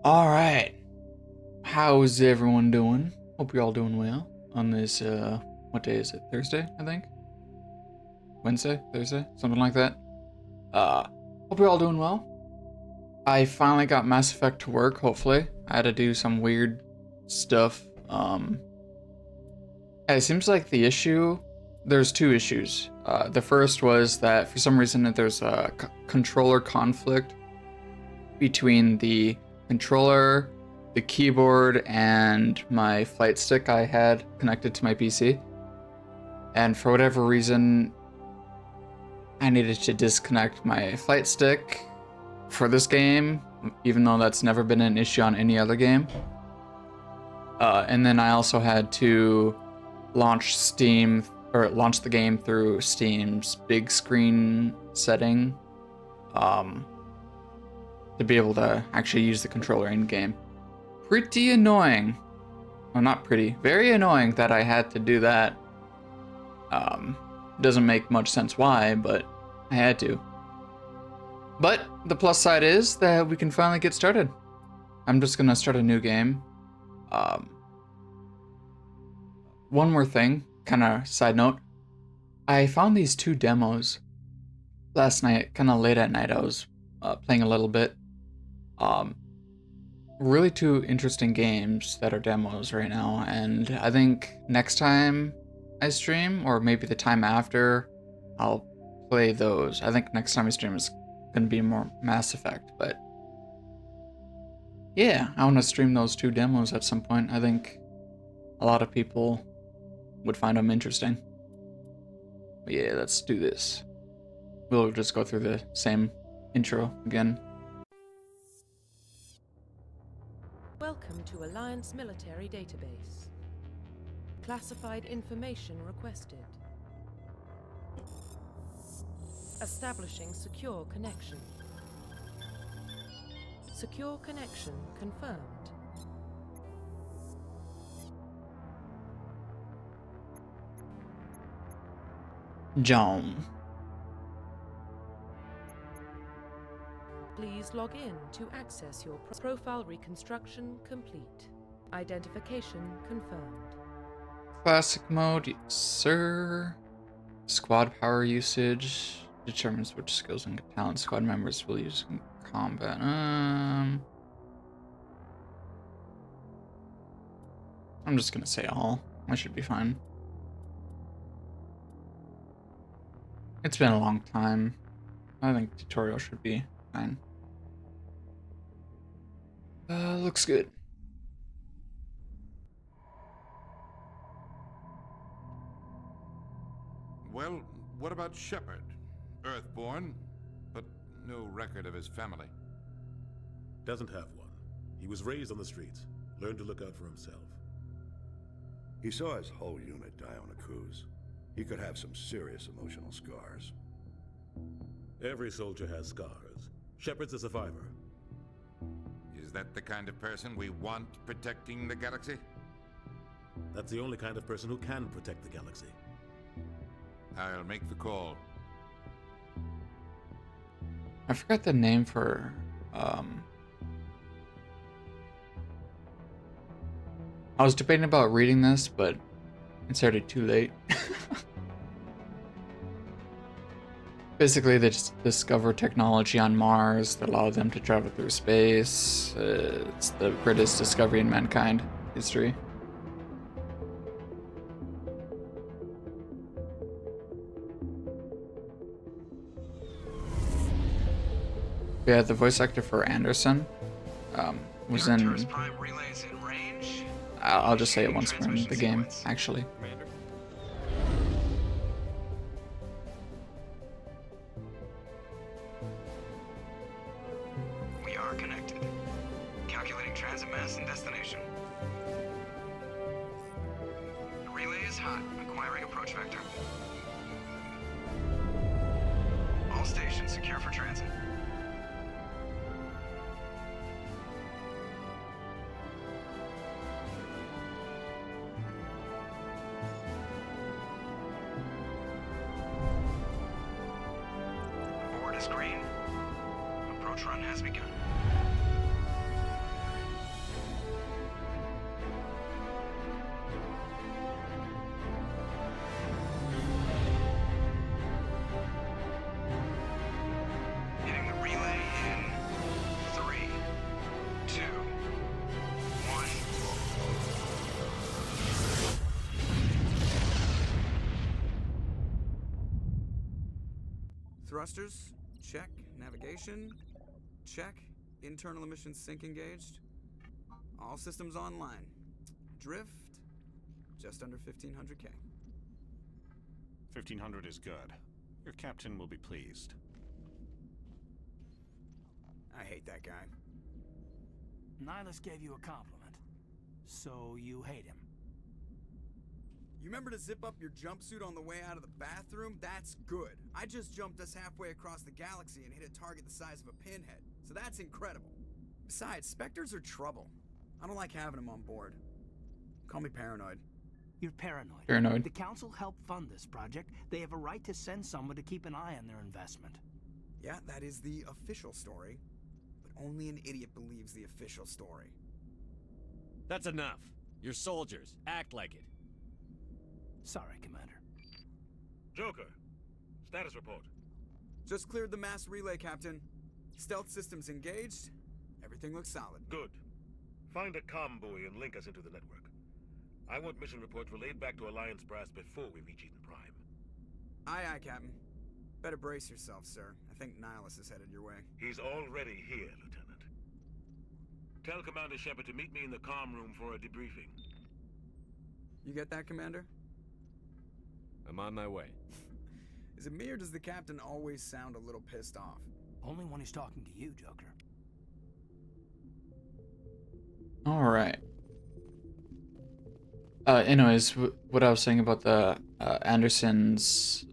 All right. How's everyone doing? Hope you're all doing well on this, what day is it? Thursday, I think? Wednesday? Thursday? Something like that. Uh, Hope you're all doing well. I finally got Mass Effect to work, hopefully. I had to do some weird stuff. It seems like there's two issues. The first was that for some reason there's a controller conflict between the controller, the keyboard, and my flight stick I had connected to my PC. And for whatever reason, I needed to disconnect my flight stick for this game, even though that's never been an issue on any other game. And then I also had to launch the game through Steam's big screen setting, to be able to actually use the controller in game. Pretty annoying. Well, not pretty. Very annoying that I had to do that. Doesn't make much sense why, but I had to. But the plus side is that we can finally get started. I'm just gonna start a new game. One more thing, kind of side note. I found these two demos last night, kind of late at night. I was playing a little bit. Really two interesting games that are demos right now, and I think next time I stream, or maybe the time after, I'll play those. I think next time I stream is gonna be more Mass Effect, but yeah, I want to stream those two demos at some point. I think a lot of people would find them interesting. But yeah, let's do this. We'll just go through the same intro again. Welcome to Alliance Military Database. Classified information requested. Establishing secure connection. Secure connection confirmed. John. Please log in to access your profile. Reconstruction complete. Identification confirmed. Classic mode, yes, sir. Squad power usage determines which skills and talents squad members will use in combat. I'm just gonna say all. I should be fine. It's been a long time. I think tutorial should be fine. Looks good. Well, what about Shepard? Earthborn, but no record of his family. Doesn't have one. He was raised on the streets, learned to look out for himself. He saw his whole unit die on a cruise. He could have some serious emotional scars. Every soldier has scars. Shepard's a survivor. Is that the kind of person we want protecting the galaxy? That's the only kind of person who can protect the galaxy. I'll make the call. I forgot the name for I was debating about reading this, but it's already too late. Basically, they just discover technology on Mars that allowed them to travel through space. It's the greatest discovery in mankind history. Yeah, the voice actor for Anderson was in. I'll just say it once more in the game, actually. We are connected. Calculating transit mass and destination. The relay is hot. Acquiring approach vector. All stations secure for transit. Board is green. Approach run has begun. Thrusters, check. Navigation, check. Internal emissions sync engaged. All systems online. Drift, just under 1500K. 1500 is good. Your captain will be pleased. I hate that guy. Nihilus gave you a compliment, so you hate him. You remember to zip up your jumpsuit on the way out of the bathroom? That's good. I just jumped us halfway across the galaxy and hit a target the size of a pinhead, so that's incredible. Besides, Spectres are trouble. I don't like having them on board. Call me paranoid. You're paranoid. Paranoid. The Council helped fund this project. They have a right to send someone to keep an eye on their investment. Yeah, that is the official story. But only an idiot believes the official story. That's enough. You're soldiers. Act like it. Sorry, Commander. Joker, status report. Just cleared the mass relay, Captain. Stealth systems engaged. Everything looks solid. Good. Find a comm buoy and link us into the network. I want mission reports relayed back to Alliance Brass before we reach Eden Prime. Aye, aye, Captain. Better brace yourself, sir. I think Nihilus is headed your way. He's already here, Lieutenant. Tell Commander Shepard to meet me in the comm room for a debriefing. You get that, Commander? I'm on my way. Is it me or does the Captain always sound a little pissed off? Only when he's talking to you, Joker. All right. Anyways, what I was saying about the Anderson's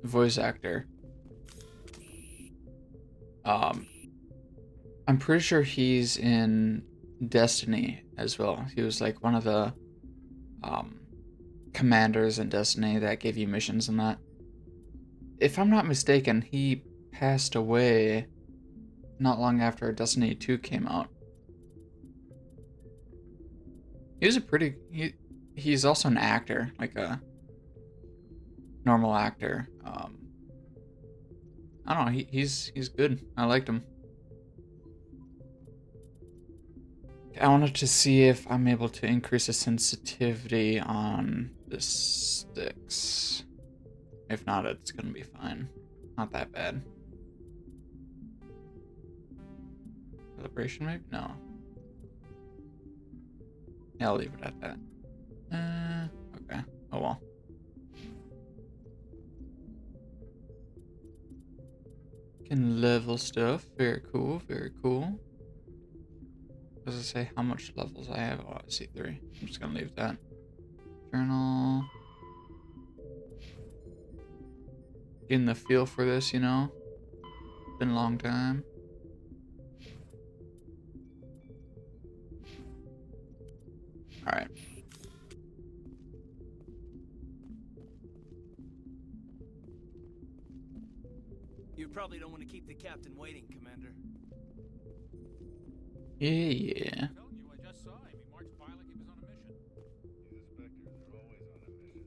voice actor. I'm pretty sure he's in Destiny as well. He was like one of the commanders in Destiny that gave you missions and that. If I'm not mistaken, he passed away not long after Destiny 2 came out. He was a pretty... He's also an actor, like a normal actor. I don't know, he's good. I liked him. I wanted to see if I'm able to increase the sensitivity on the sticks. If not, it's gonna be fine. Not that bad. Calibration maybe? No. Yeah, I'll leave it at that. Okay. Oh well. Can level stuff. Very cool, very cool. Does it say how much levels I have? Oh, I see 3. I'm just gonna leave that. Journal. Getting the feel for this, you know? Been a long time. Alright. You probably don't want to keep the captain waiting, Commander. Yeah. Telling you, I just saw him. He marched by like he was on a mission. These inspectors are always on a mission.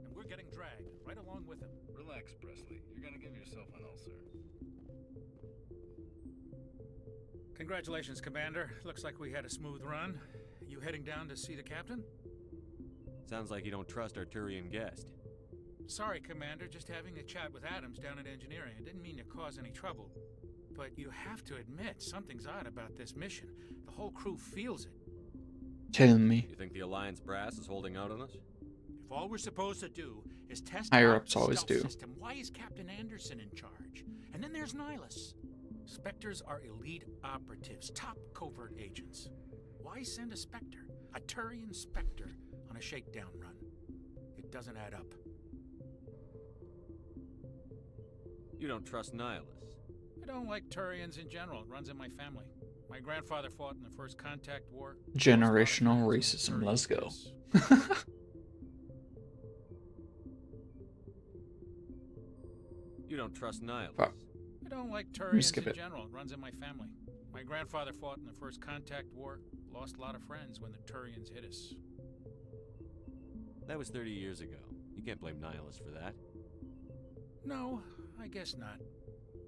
And we're getting dragged right along with him. Relax, Presley. You're gonna give yourself an ulcer. Congratulations, Commander. Looks like we had a smooth run. You heading down to see the captain? Sounds like you don't trust our Turian guest. Sorry, Commander. Just having a chat with Adams down at engineering. I didn't mean to cause any trouble. But you have to admit, something's odd about this mission. The whole crew feels it. Tell me. You think the Alliance brass is holding out on us? If all we're supposed to do is test Higher out ups the always stealth do. system, why is Captain Anderson in charge? And then there's Nihilus. Spectres are elite operatives, top covert agents. Why send a Spectre, a Turian Spectre, on a shakedown run? It doesn't add up. You don't trust Nihilus? I don't like Turians in general. It runs in my family. My grandfather fought in the First Contact War. Generational racism. Let's go. You don't trust Nihilus? Fuck. I don't like me Turians skip in it. general. It runs in my family. My grandfather fought in the First Contact War. Lost a lot of friends when the Turians hit us. That was 30 years ago. You can't blame Nihilus for that. No, I guess not.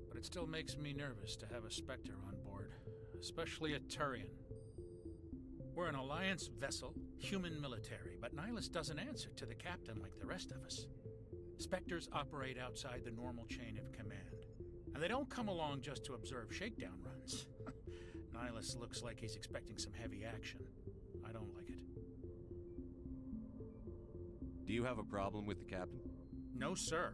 But it still makes me nervous to have a Spectre on board. Especially a Turian. We're an Alliance vessel, human military, but Nihilus doesn't answer to the captain like the rest of us. Spectres operate outside the normal chain of command. And they don't come along just to observe shakedown runs. Nihilus looks like he's expecting some heavy action. I don't like it. Do you have a problem with the captain? No, sir.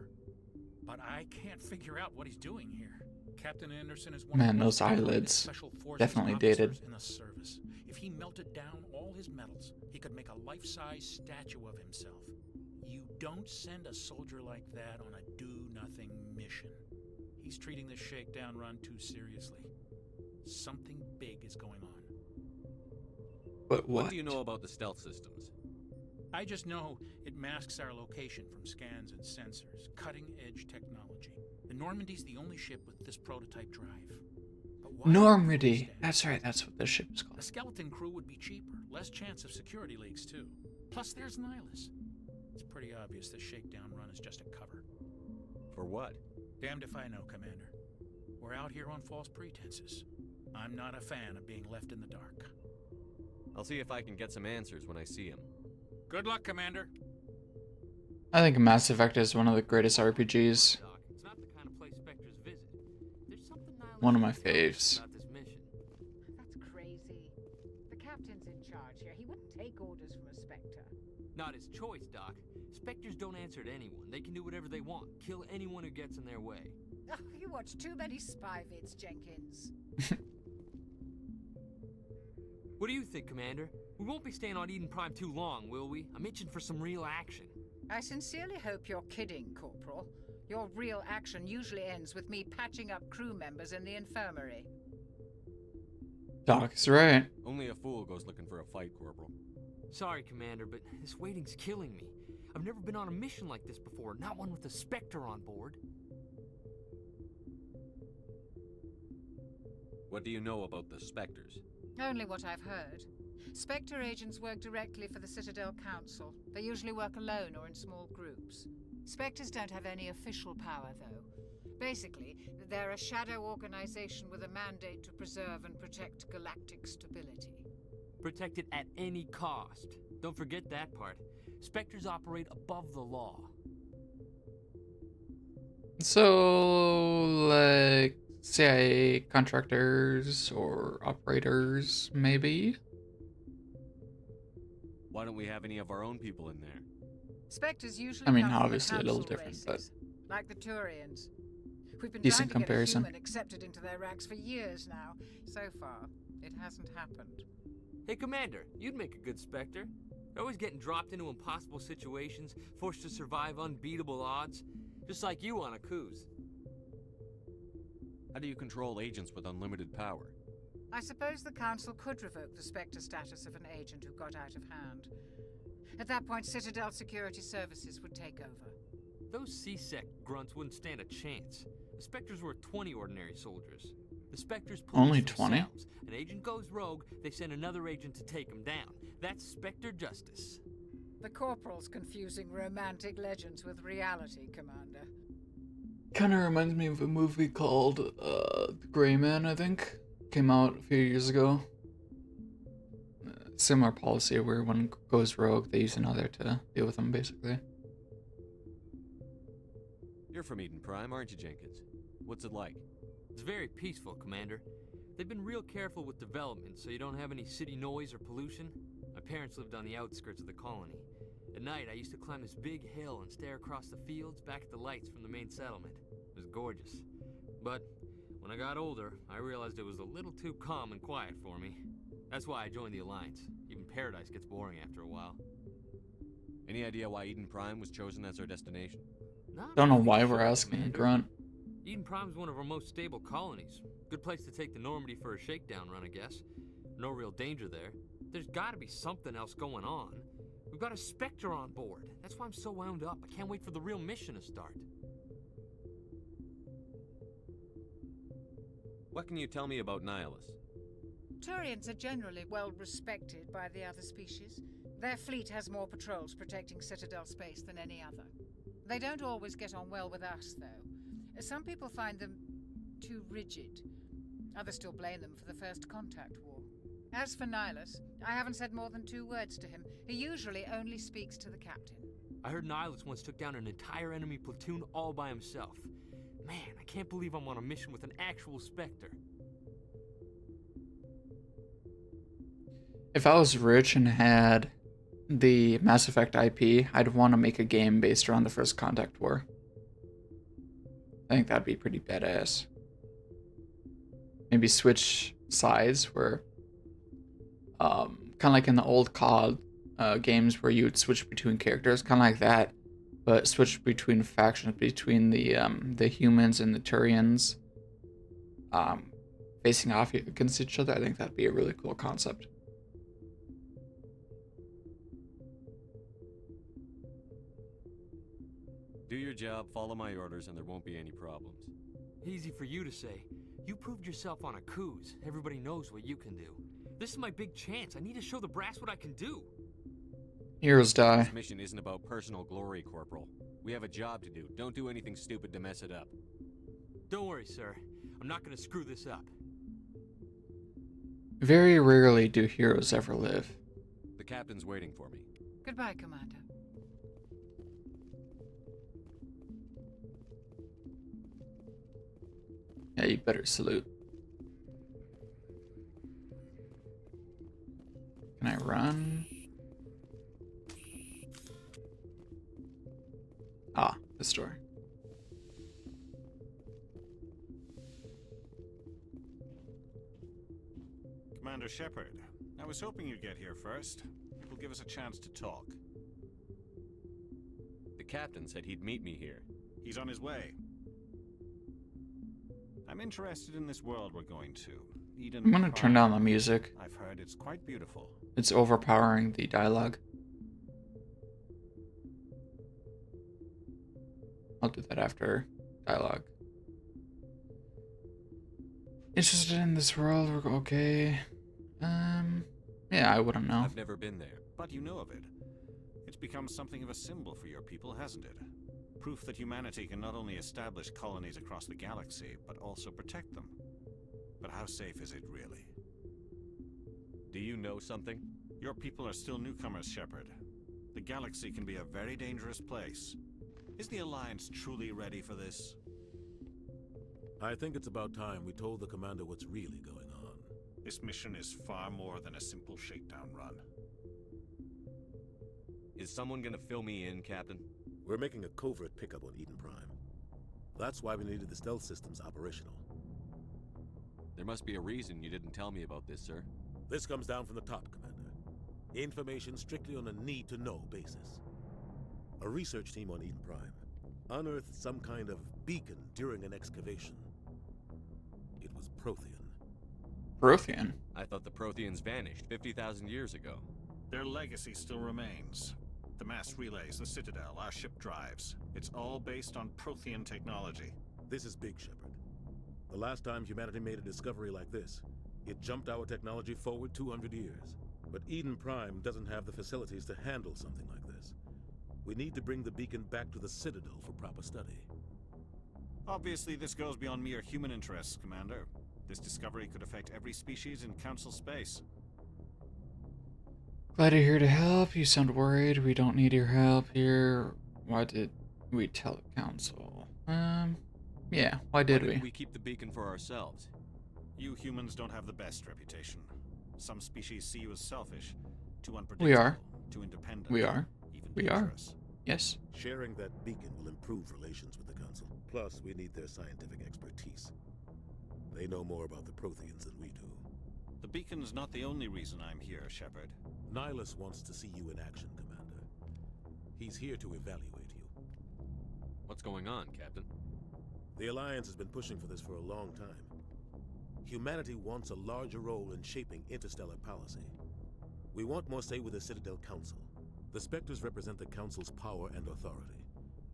But I can't figure out what he's doing here. Captain Anderson is one Man, of the those most talented eyelids. special forces Definitely officers dated. in the service. If he melted down all his medals, he could make a life-size statue of himself. You don't send a soldier like that on a do-nothing mission. He's treating this shakedown run too seriously. Something big is going on. But What do you know about the stealth systems? I just know it masks our location from scans and sensors. Cutting-edge technology. The Normandy's the only ship with this prototype drive. But why Normandy. That's right, that's what this ship is The called. skeleton crew would be cheaper. Less chance of security leaks, too. Plus, there's Nihilus. It's pretty obvious this shakedown run is just a cover. For what? Damned if I know, Commander. We're out here on false pretenses. I'm not a fan of being left in the dark. I'll see if I can get some answers when I see him. Good luck, Commander. I think Mass Effect is one of the greatest RPGs. It's not the kind of place Spectres visit. There's something Nihilus One of my can tell us faves. about this mission. That's crazy. The captain's in charge here. He wouldn't take orders from a Spectre. Not his choice, Doc. Spectres don't answer to anyone. They can do whatever they want. Kill anyone who gets in their way. Oh, you watch too many spy vids, Jenkins. What do you think, Commander? We won't be staying on Eden Prime too long, will we? I'm itching for some real action. I sincerely hope you're kidding, Corporal. Your real action usually ends with me patching up crew members in the infirmary. Doc is right. Only a fool goes looking for a fight, Corporal. Sorry, Commander, but this waiting's killing me. I've never been on a mission like this before, not one with a Spectre on board. What do you know about the Spectres? Only what I've heard. Spectre agents work directly for the Citadel Council. They usually work alone or in small groups. Spectres don't have any official power, though. Basically, they're a shadow organization with a mandate to preserve and protect galactic stability. Protect it at any cost. Don't forget that part. Spectres operate above the law. So, like, CIA contractors or operators, maybe? Why don't we have any of our own people in there? Spectres usually I mean, come from the obviously a little council different, races, like the Turians. We've been Decent trying to comparison. get a human accepted into their ranks for years now. So far, it hasn't happened. Hey, Commander, you'd make a good Spectre. You're always getting dropped into impossible situations, forced to survive unbeatable odds, just like you on Akuz. How do you control agents with unlimited power? I suppose the Council could revoke the Spectre status of an agent who got out of hand. At that point, Citadel Security Services would take over. Those C-Sec grunts wouldn't stand a chance. The Spectres were 20 ordinary soldiers. The Spectres police Only 20? themselves. An agent goes rogue, they send another agent to take him down. That's Spectre justice. The Corporal's confusing romantic legends with reality, Commander. Kind of reminds me of a movie called The Gray Man, I think. Came out a few years ago. Similar policy where one goes rogue, they use another to deal with them, basically. You're from Eden Prime, aren't you, Jenkins? What's it like? It's very peaceful, Commander. They've been real careful with development, so you don't have any city noise or pollution. My parents lived on the outskirts of the colony. At night, I used to climb this big hill and stare across the fields back at the lights from the main settlement. It was gorgeous. But when I got older, I realized it was a little too calm and quiet for me. That's why I joined the Alliance. Even Paradise gets boring after a while. Any idea why Eden Prime was chosen as our destination? Don't know why we're asking Grunt. Eden Prime's one of our most stable colonies. Good place to take the Normandy for a shakedown run, I guess. No real danger there. There's gotta be something else going on. We've got a Spectre on board. That's why I'm so wound up. I can't wait for the real mission to start. What can you tell me about Nihilus? Turians are generally well respected by the other species. Their fleet has more patrols protecting Citadel space than any other. They don't always get on well with us, though. Some people find them too rigid. Others still blame them for the First Contact War. As for Nihilus, I haven't said more than 2 words to him. He usually only speaks to the captain. I heard Nihilus once took down an entire enemy platoon all by himself. Man, I can't believe I'm on a mission with an actual Spectre. If I was rich and had the Mass Effect IP, I'd want to make a game based around the First Contact War. I think that'd be pretty badass. Maybe switch sides where, kind of like in the old COD games where you would switch between characters, kind of like that, but switch between factions, between the humans and the Turians, facing off against each other. I think that'd be a really cool concept. Do your job, follow my orders, and there won't be any problems. Easy for you to say. You proved yourself on Akuz. Everybody knows what you can do. This is my big chance. I need to show the brass what I can do. Heroes die. This mission isn't about personal glory, Corporal. We have a job to do. Don't do anything stupid to mess it up. Don't worry, sir. I'm not gonna screw this up. Very rarely do heroes ever live. The captain's waiting for me. Goodbye, Commander. Yeah, you better salute. Can I run? Ah, this door. Commander Shepard, I was hoping you'd get here first. It will give us a chance to talk. The captain said he'd meet me here. He's on his way. I'm interested in this world we're going to. Eden I'm gonna turn down the music. I've heard it's quite beautiful. It's overpowering the dialogue. I'll do that after dialogue. Interested in this world? Okay. Yeah, I wouldn't know. I've never been there. But you know of it. It's become something of a symbol for your people, hasn't it? Proof that humanity can not only establish colonies across the galaxy, but also protect them. But how safe is it, really? Do you know something? Your people are still newcomers, Shepard. The galaxy can be a very dangerous place. Is the Alliance truly ready for this? I think it's about time we told the Commander what's really going on. This mission is far more than a simple shakedown run. Is someone gonna fill me in, Captain? We're making a covert pickup on Eden Prime. That's why we needed the stealth systems operational. There must be a reason you didn't tell me about this, sir. This comes down from the top, Commander. Information strictly on a need-to-know basis. A research team on Eden Prime unearthed some kind of beacon during an excavation. It was Prothean. Prothean? I thought the Protheans vanished 50,000 years ago. Their legacy still remains. The mass relays, the Citadel, our ship drives. It's all based on Prothean technology. This is big, Shepard. The last time humanity made a discovery like this, it jumped our technology forward 200 years. But Eden Prime doesn't have the facilities to handle something like this. We need to bring the beacon back to the Citadel for proper study. Obviously, this goes beyond mere human interests, Commander. This discovery could affect every species in Council space. Glad you're here to help. You sound worried. We don't need your help here. Why did we tell the Council? Yeah, why did we? We keep the beacon for ourselves. You humans don't have the best reputation. Some species see you as selfish, too unpredictable, We are. too independent. We are. Even We are. dangerous. Yes. Sharing that beacon will improve relations with the Council. Plus, we need their scientific expertise. They know more about the Protheans than we do. The beacon's not the only reason I'm here, Shepard. Nihilus wants to see you in action, Commander. He's here to evaluate you. What's going on, Captain? The Alliance has been pushing for this for a long time. Humanity wants a larger role in shaping interstellar policy. We want more say with the Citadel Council. The Spectres represent the Council's power and authority.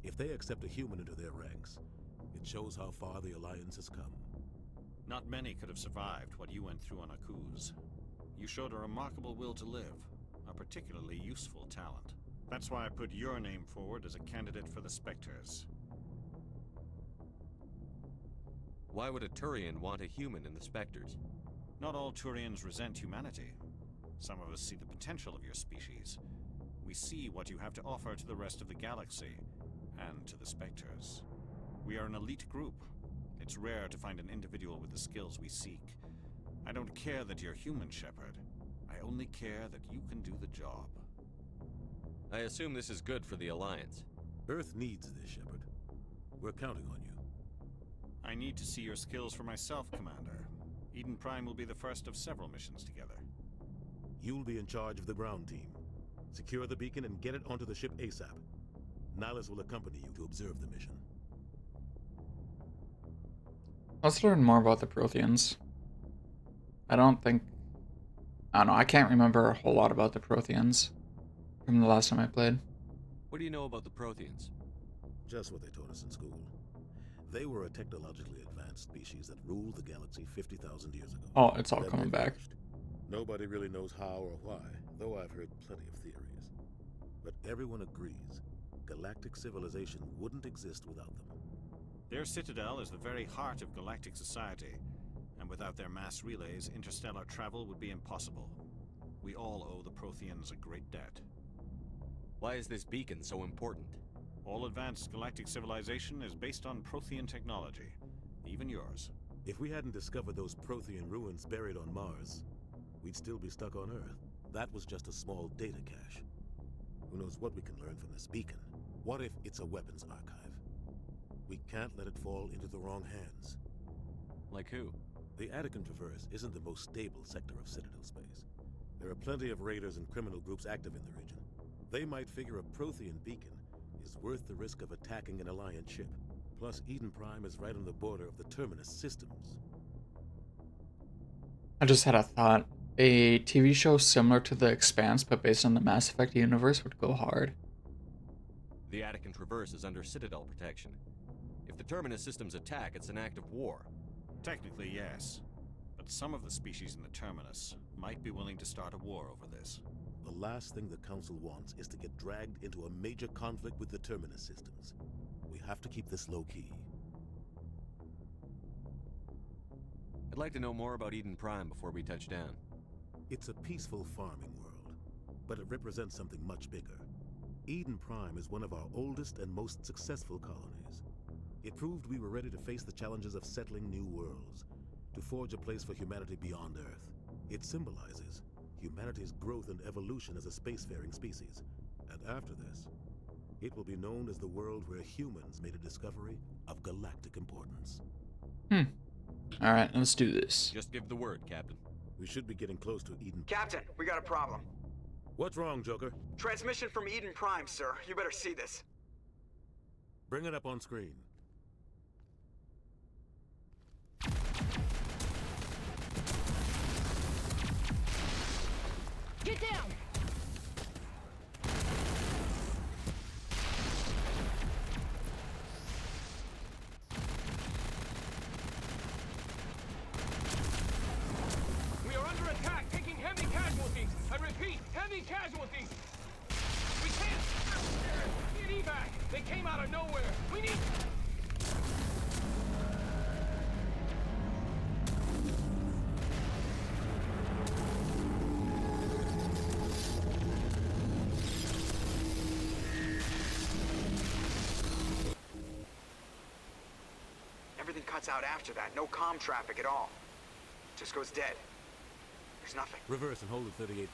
If they accept a human into their ranks, it shows how far the Alliance has come. Not many could have survived what you went through on Akuz. You showed a remarkable will to live, a particularly useful talent. That's why I put your name forward as a candidate for the Spectres. Why would a Turian want a human in the Spectres? Not all Turians resent humanity. Some of us see the potential of your species. we see what you have to offer to the rest of the galaxy, and to the Spectres. We are an elite group. It's rare to find an individual with the skills we seek. I don't care that you're human, Shepard. I only care that you can do the job. I assume this is good for the Alliance. Earth needs this, Shepard. We're counting on you. I need to see your skills for myself, Commander. Eden Prime will be the first of several missions together. You'll be in charge of the ground team. Secure the beacon and get it onto the ship ASAP. Nihilus will accompany you to observe the mission. Let's learn more about the Protheans. I don't know, I can't remember a whole lot about the Protheans from the last time I played. What do you know about the Protheans? Just what they taught us in school. They were a technologically advanced species that ruled the galaxy 50,000 years ago. Oh, it's all Then coming they back. vanished. Nobody really knows how or why, though I've heard plenty of theories. But everyone agrees, galactic civilization wouldn't exist without them. Their citadel is the very heart of galactic society, and without their mass relays, interstellar travel would be impossible. We all owe the Protheans a great debt. Why is this beacon so important? All advanced galactic civilization is based on Prothean technology, even yours. If we hadn't discovered those Prothean ruins buried on Mars, we'd still be stuck on Earth. That was just a small data cache. Who knows what we can learn from this beacon? What if it's a weapons archive? We can't let it fall into the wrong hands. Like who? The Attican Traverse isn't the most stable sector of Citadel space. There are plenty of raiders and criminal groups active in the region. They might figure a Prothean beacon is worth the risk of attacking an Alliance ship. Plus, Eden Prime is right on the border of the Terminus systems. I just had a thought. A TV show similar to The Expanse, but based on the Mass Effect universe, would go hard. The Attican Traverse is under Citadel protection. If the Terminus systems attack, it's an act of war. Technically, yes. But some of the species in the Terminus might be willing to start a war over this. The last thing the Council wants is to get dragged into a major conflict with the Terminus systems. We have to keep this low-key. I'd like to know more about Eden Prime before we touch down. It's a peaceful farming world, but it represents something much bigger. Eden Prime is one of our oldest and most successful colonies. It proved we were ready to face the challenges of settling new worlds, to forge a place for humanity beyond Earth. It symbolizes humanity's growth and evolution as a spacefaring species. And after this, it will be known as the world where humans made a discovery of galactic importance. Alright, let's do this. Just give the word, Captain. We should be getting close to Eden. Captain, we got a problem. What's wrong, Joker? Transmission from Eden Prime, sir. You better see this. Bring it up on screen. Get down! We are under attack, taking heavy casualties. I repeat, heavy casualties. We can't get evac. They came out of nowhere. We need. Everything cuts out after that. No comm traffic at all. Just goes dead. There's nothing. Reverse and hold at 38.5.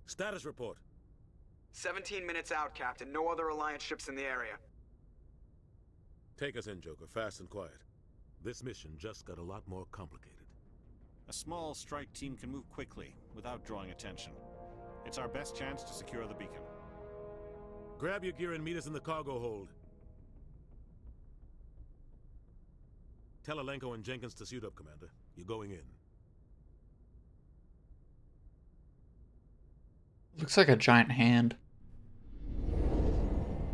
Status report. 17 minutes out, Captain. No other Alliance ships in the area. Take us in, Joker, fast and quiet. This mission just got a lot more complicated. A small strike team can move quickly, without drawing attention. It's our best chance to secure the beacon. Grab your gear and meet us in the cargo hold. Tell Alenko and Jenkins to suit up, Commander. You're going in. Looks like a giant hand.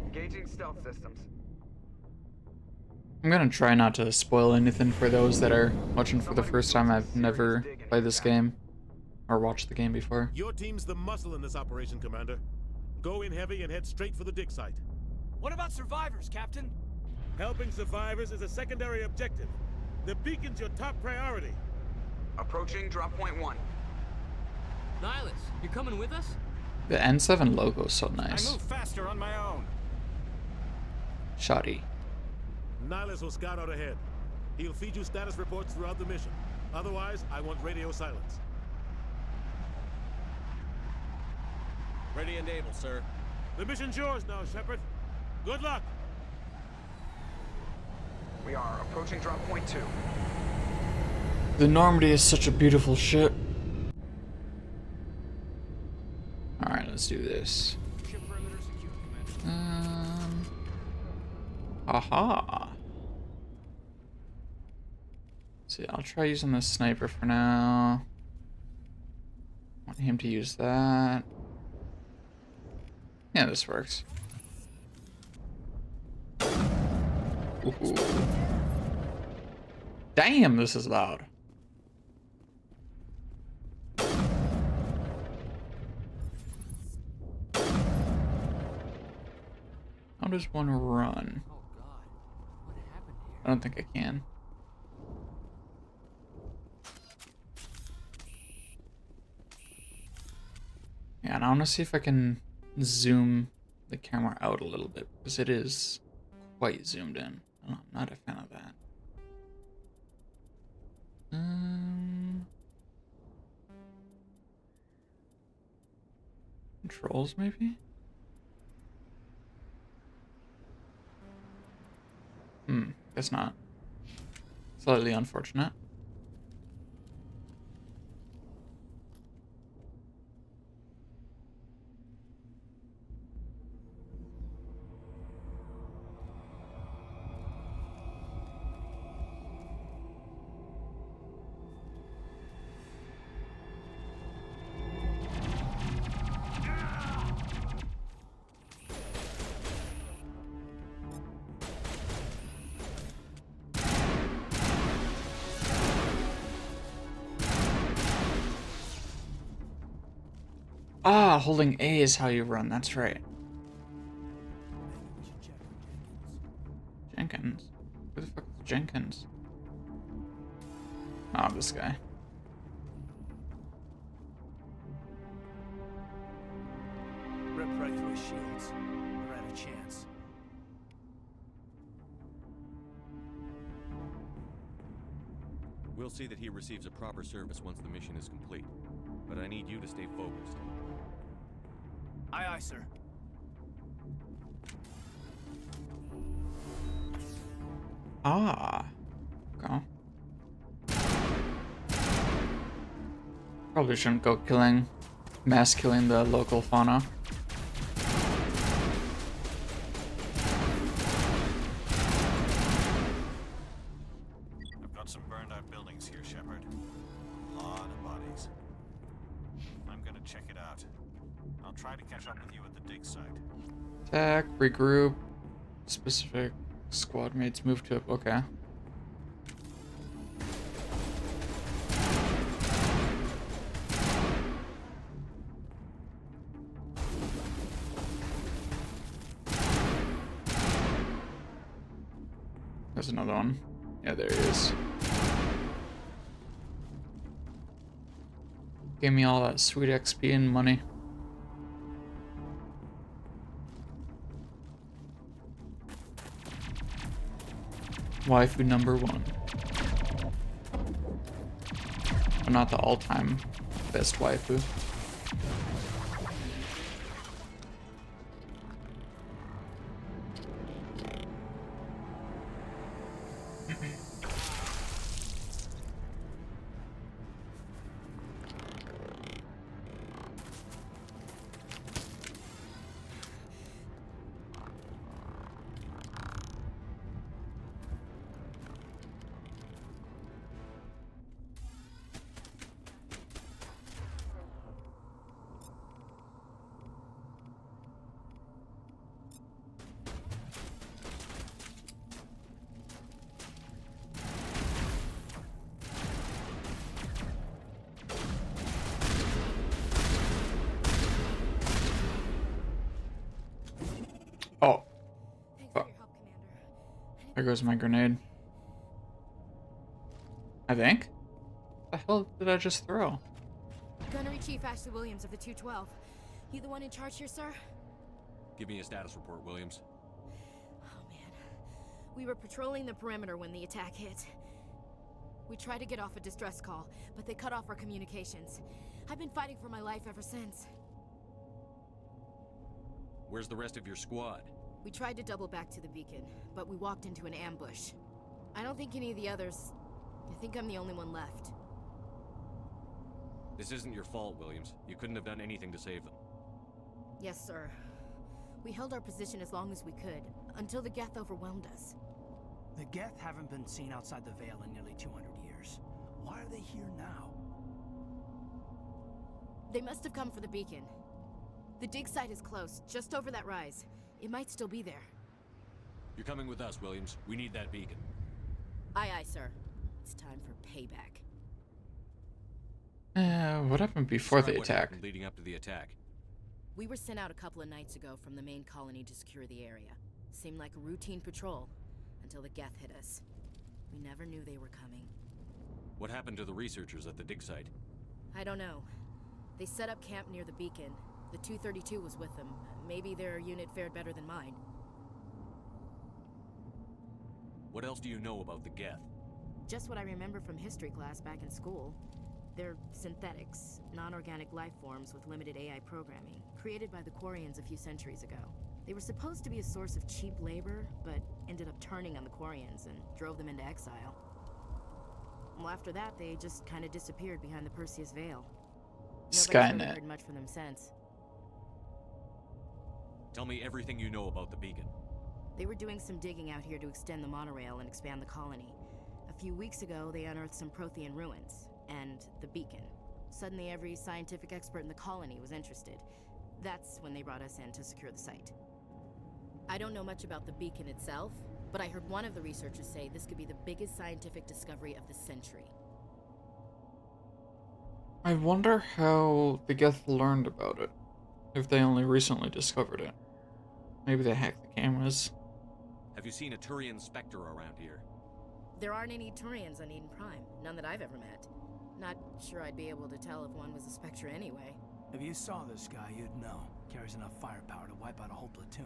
Engaging stealth systems. I'm gonna try not to spoil anything for those that are watching for the first time. I've never played this game or watched the game before. Your team's the muscle in this operation, Commander. Go in heavy and head straight for the dig site. What about survivors, Captain? Helping survivors is a secondary objective. The beacon's your top priority. Approaching drop point 1. Nihilus, you coming with us? The N7 logo is so nice. I move faster on my own. Shoddy. Nihilus will scout out ahead. He'll feed you status reports throughout the mission. Otherwise, I want radio silence. Ready and able, sir. The mission's yours now, Shepard. Good luck. We are approaching drop point 2. The Normandy is such a beautiful ship. Alright, let's do this. Aha. See, I'll try using the sniper for now. Want him to use that. Yeah, this works. Ooh. Damn, this is loud. How does one run? Oh God, what happened here? I don't think I can. Yeah, and I want to see if I can zoom the camera out a little bit, because it is quite zoomed in. Oh, I'm not a fan of that. Controls, maybe? Guess not. Slightly unfortunate. Ah, holding A is how you run, that's right. Jenkins? Who the fuck is Jenkins? Oh, this guy. Rip right through his shields. We're out of chance. We'll see that he receives a proper service once the mission is complete. But I need you to stay focused. Aye, aye, sir. Ah. Okay. Probably shouldn't go mass killing the local fauna. I've got some burned out buildings here, Shepard. A lot of bodies. I'm gonna check it out. I'll try to catch up with you at the dig site. Attack, regroup, specific squad mates move to, okay. There's another one. Yeah, there he is. Give me all that sweet XP and money. Waifu number 1. But not the all-time best waifu. Oh. Fuck. There goes my grenade. I think. The hell did I just throw? Gunnery Chief Ashley Williams of the 212. You the one in charge here, sir? Give me a status report, Williams. Oh, man. We were patrolling the perimeter when the attack hit. We tried to get off a distress call, but they cut off our communications. I've been fighting for my life ever since. Where's the rest of your squad? We tried to double back to the beacon, but we walked into an ambush. I don't think any of the others... I think I'm the only one left. This isn't your fault, Williams. You couldn't have done anything to save them. Yes, sir. We held our position as long as we could, until the Geth overwhelmed us. The Geth haven't been seen outside the Veil in nearly 200 years. Why are they here now? They must have come for the beacon. The dig site is close, just over that rise. It might still be there. You're coming with us, Williams. We need that beacon. Aye, aye, sir. It's time for payback. What happened before the What attack? happened leading up to the attack? We were sent out a couple of nights ago from the main colony to secure the area. Seemed like a routine patrol, until the Geth hit us. We never knew they were coming. What happened to the researchers at the dig site? I don't know. They set up camp near the beacon. The 232 was with them. Maybe their unit fared better than mine. What else do you know about the Geth? Just what I remember from history class back in school. They're synthetics, non-organic life forms with limited AI programming, created by the Quarians a few centuries ago. They were supposed to be a source of cheap labor, but ended up turning on the Quarians and drove them into exile. Well, after that, they just kind of disappeared behind the Perseus Veil. Nobody's really Skynet. heard much from them since. Tell me everything you know about the beacon. They were doing some digging out here to extend the monorail and expand the colony. A few weeks ago, they unearthed some Prothean ruins, and the beacon. Suddenly, every scientific expert in the colony was interested. That's when they brought us in to secure the site. I don't know much about the beacon itself, but I heard one of the researchers say this could be the biggest scientific discovery of the century. I wonder how the Geth learned about it. If they only recently discovered it. Maybe they hacked the cameras. Have you seen a Turian Spectre around here? There aren't any Turians on Eden Prime, none that I've ever met. Not sure I'd be able to tell if one was a Spectre anyway. If you saw this guy, you'd know. Carries enough firepower to wipe out a whole platoon.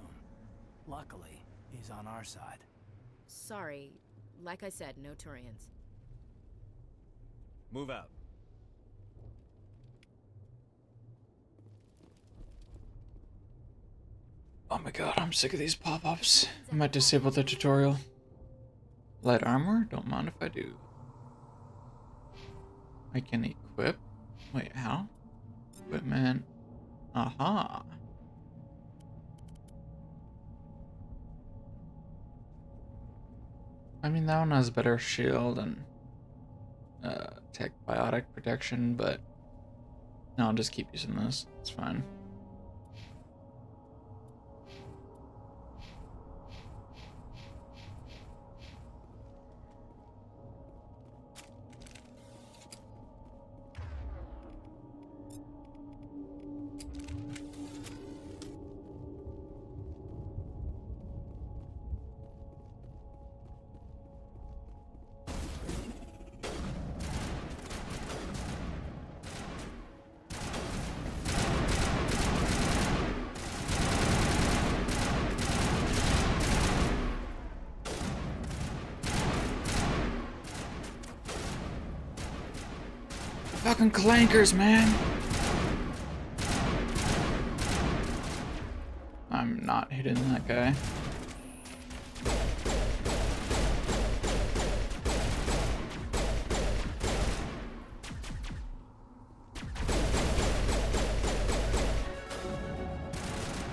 Luckily, he's on our side. Sorry, like I said, no Turians. Move out. Oh my god, I'm sick of these pop-ups. I might disable the tutorial. Light armor? Don't mind if I do. I can equip. Wait, how? Equipment. Aha. I mean, that one has better shield and tech biotic protection, but no, I'll just keep using this. It's fine. Fucking clankers, man. I'm not hitting that guy.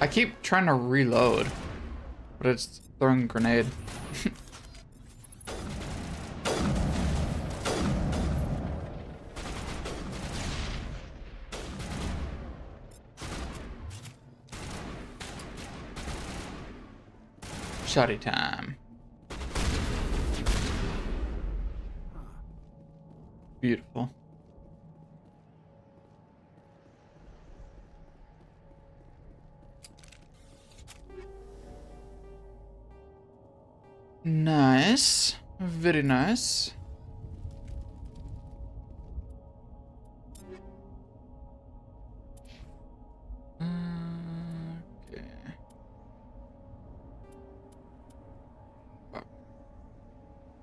I keep trying to reload, but it's throwing a grenade. Shotty time. Beautiful. Nice. Very nice.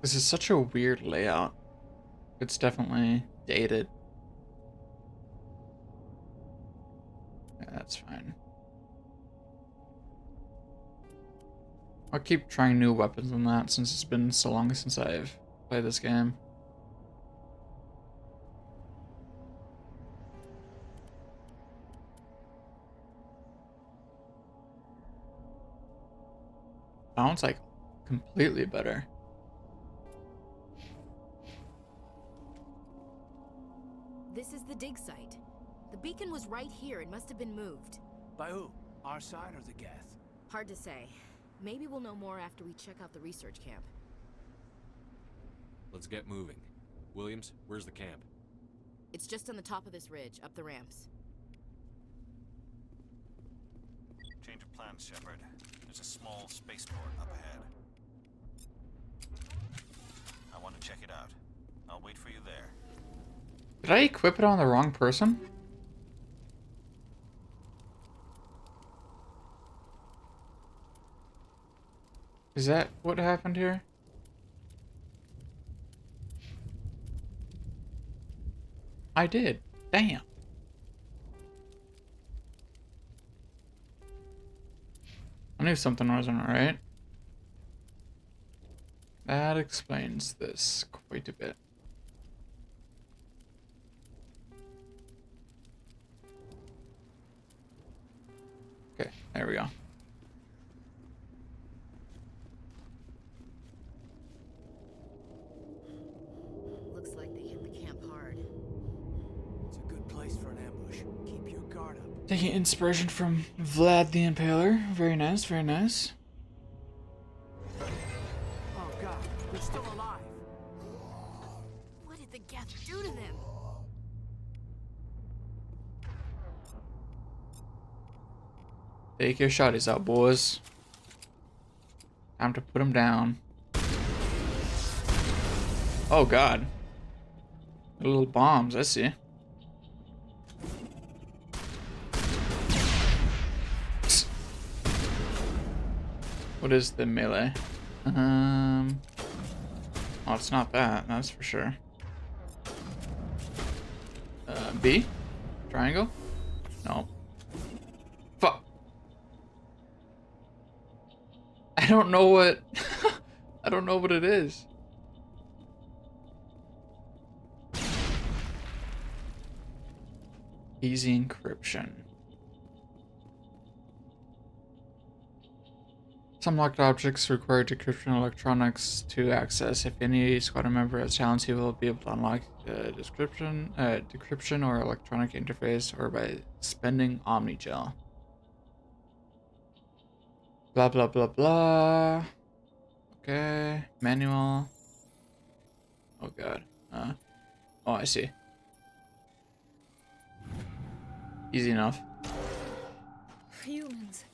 This is such a weird layout. It's definitely dated. Yeah, that's fine. I'll keep trying new weapons on that since it's been so long since I've played this game. Sounds like completely better. This is the dig site. The beacon was right here. It must have been moved. By who? Our side or the Geth? Hard to say. Maybe we'll know more after we check out the research camp. Let's get moving. Williams, where's the camp? It's just on the top of this ridge, up the ramps. Change of plans, Shepard. There's a small spaceport up ahead. I want to check it out. I'll wait for you there. Did I equip it on the wrong person? Is that what happened here? I did. Damn. I knew something wasn't right. That explains this quite a bit. Okay, there we go. Looks like they hit the camp hard. It's a good place for an ambush. Keep your guard up. Taking inspiration from Vlad the Impaler. Very nice, very nice. Oh god, they're still alive. What did the Geth do to them? Take your shotties out, boys. Time to put them down. Oh god. Little bombs, I see. Psst. What is the melee? Oh, it's not that, that's for sure. B? Triangle? No. Fuck. I don't know what... I don't know what it is. Easy encryption. Some locked objects require decryption electronics to access. If any squadron member has talents, he will be able to unlock decryption or electronic interface, or by spending Omnigel. Blah blah blah blah. Okay, manual. Oh god. Oh, I see. Easy enough. Humans,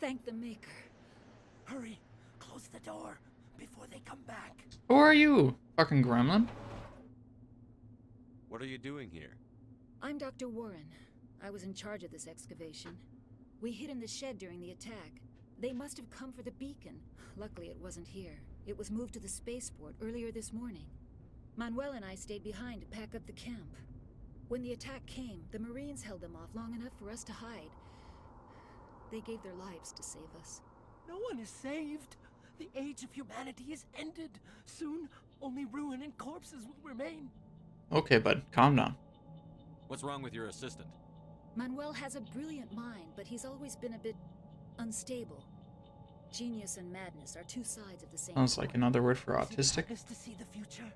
thank the Maker. Hurry, close the door before they come back. Who are you? Fucking gremlin? What are you doing here? I'm Dr. Warren. I was in charge of this excavation. We hid in the shed during the attack. They must have come for the beacon. Luckily, it wasn't here. It was moved to the spaceport earlier this morning. Manuel and I stayed behind to pack up the camp. When the attack came, the Marines held them off long enough for us to hide. They gave their lives to save us. No one is saved. The age of humanity is ended. Soon, only ruin and corpses will remain. Okay, bud, calm down. What's wrong with your assistant? Manuel has a brilliant mind, but he's always been a bit unstable. Genius and madness are two sides of the same Sounds like another word for autistic. To see the future.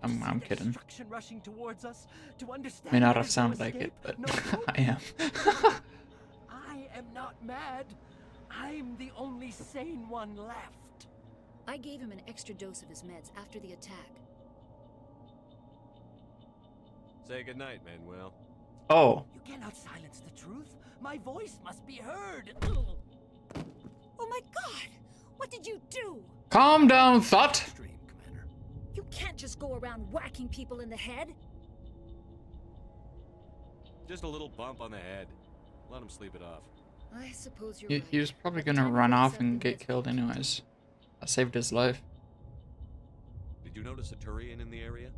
I'm kidding. Destruction rushing towards us, to understand May not there have is sounded no like it, escape, but no I am. I am not mad. I'm the only sane one left. I gave him an extra dose of his meds after the attack. Say goodnight, Manuel. Oh. You cannot silence the truth. My voice must be heard. Oh my god! What did you do? Calm down, Thought. You can't just go around whacking people in the head. Just a little bump on the head. Let him sleep it off. I suppose you're He right. was probably gonna run off and get killed anyways. I saved his life. Did you notice a Turian in the area?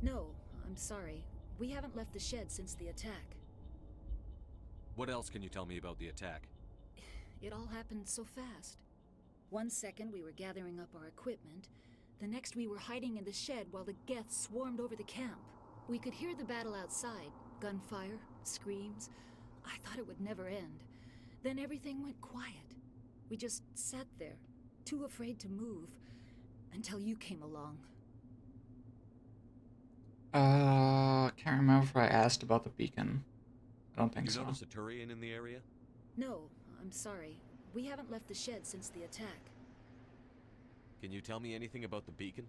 No, I'm sorry. We haven't left the shed since the attack. What else can you tell me about the attack? It all happened so fast. 1 second we were gathering up our equipment. The next we were hiding in the shed while the Geth swarmed over the camp. We could hear the battle outside. Gunfire, screams. I thought it would never end. Then everything went quiet. We just sat there, too afraid to move, until you came along. Can't remember if I asked about the beacon. I don't think you so. You notice a Turian in the area? No, I'm sorry. We haven't left the shed since the attack. Can you tell me anything about the beacon?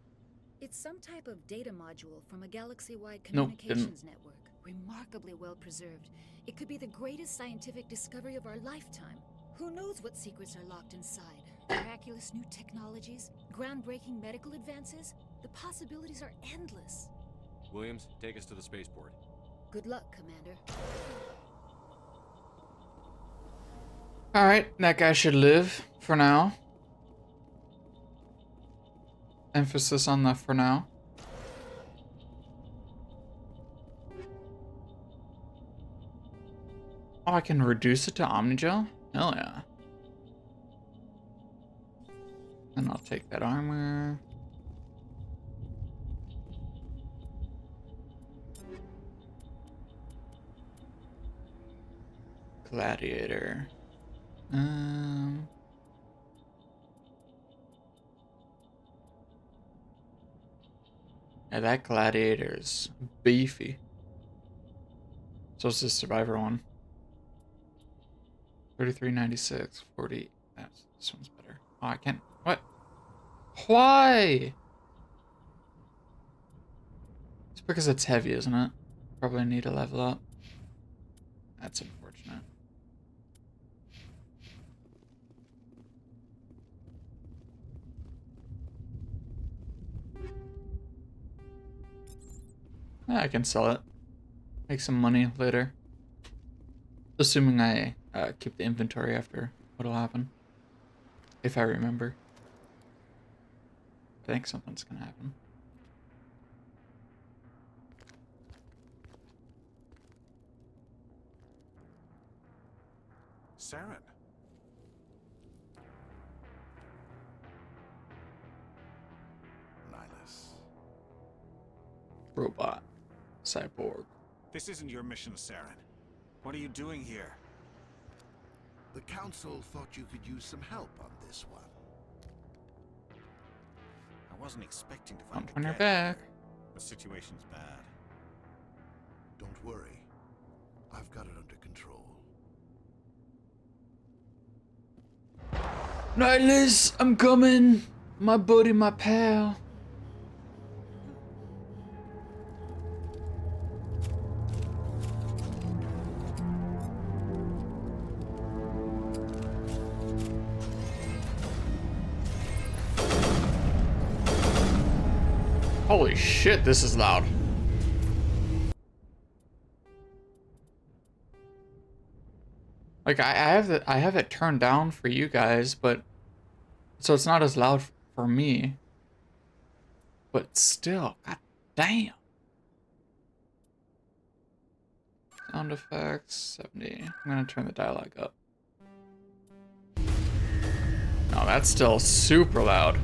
It's some type of data module from a galaxy-wide communications network. Remarkably well preserved. It could be the greatest scientific discovery of our lifetime. Who knows what secrets are locked inside? Miraculous new technologies? Groundbreaking medical advances? The possibilities are endless. Williams, take us to the spaceport. Good luck, Commander. Alright, that guy should live for now. Emphasis on the for now. Oh, I can reduce it to Omnigel? Hell yeah. And I'll take that armor. Gladiator. Yeah, that gladiator's beefy. So is the survivor one. 3396, 40. This one's better. Oh, I can't. What? Why? It's because it's heavy, isn't it? Probably need to level up. That's unfortunate. Yeah, I can sell it. Make some money later. Assuming I keep the inventory after what'll happen. If I remember. I think something's gonna happen. Saren. Nihilus. Robot. Cyborg. This isn't your mission, Saren. What are you doing here? The Council thought you could use some help on this one. I wasn't expecting to find On your back. The situation's bad. Don't worry. I've got it under control. Nihilus, I'm coming. My buddy, my pal. Holy shit, this is loud. Like I have it turned down for you guys, but so it's not as loud for me. But still, god damn. Sound effects 70. I'm gonna turn the dialogue up. No, that's still super loud.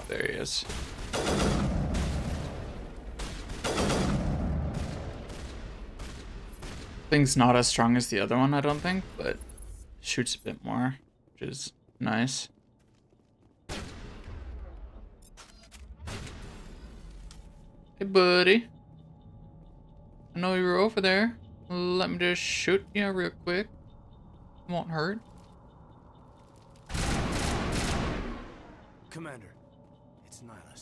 There he is. Thing's not as strong as the other one, I don't think, but shoots a bit more, which is nice. Hey, buddy. I know you were over there. Let me just shoot you real quick. Won't hurt. Commander, it's Nihilus.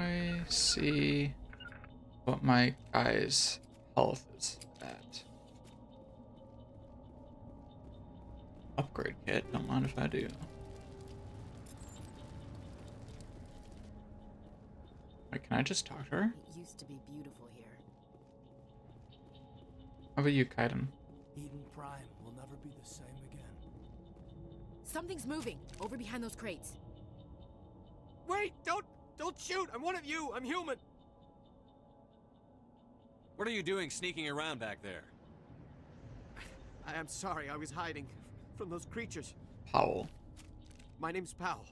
I see what my guy's health is at? Upgrade kit, don't mind if I do. Wait, can I just talk to her? It used to be beautiful here. How about you, Kaiden? Eden Prime will never be the same again. Something's moving over behind those crates. Wait! Don't shoot! I'm one of you! I'm human! What are you doing sneaking around back there? I'm sorry, I was hiding from those creatures. Powell. My name's Powell.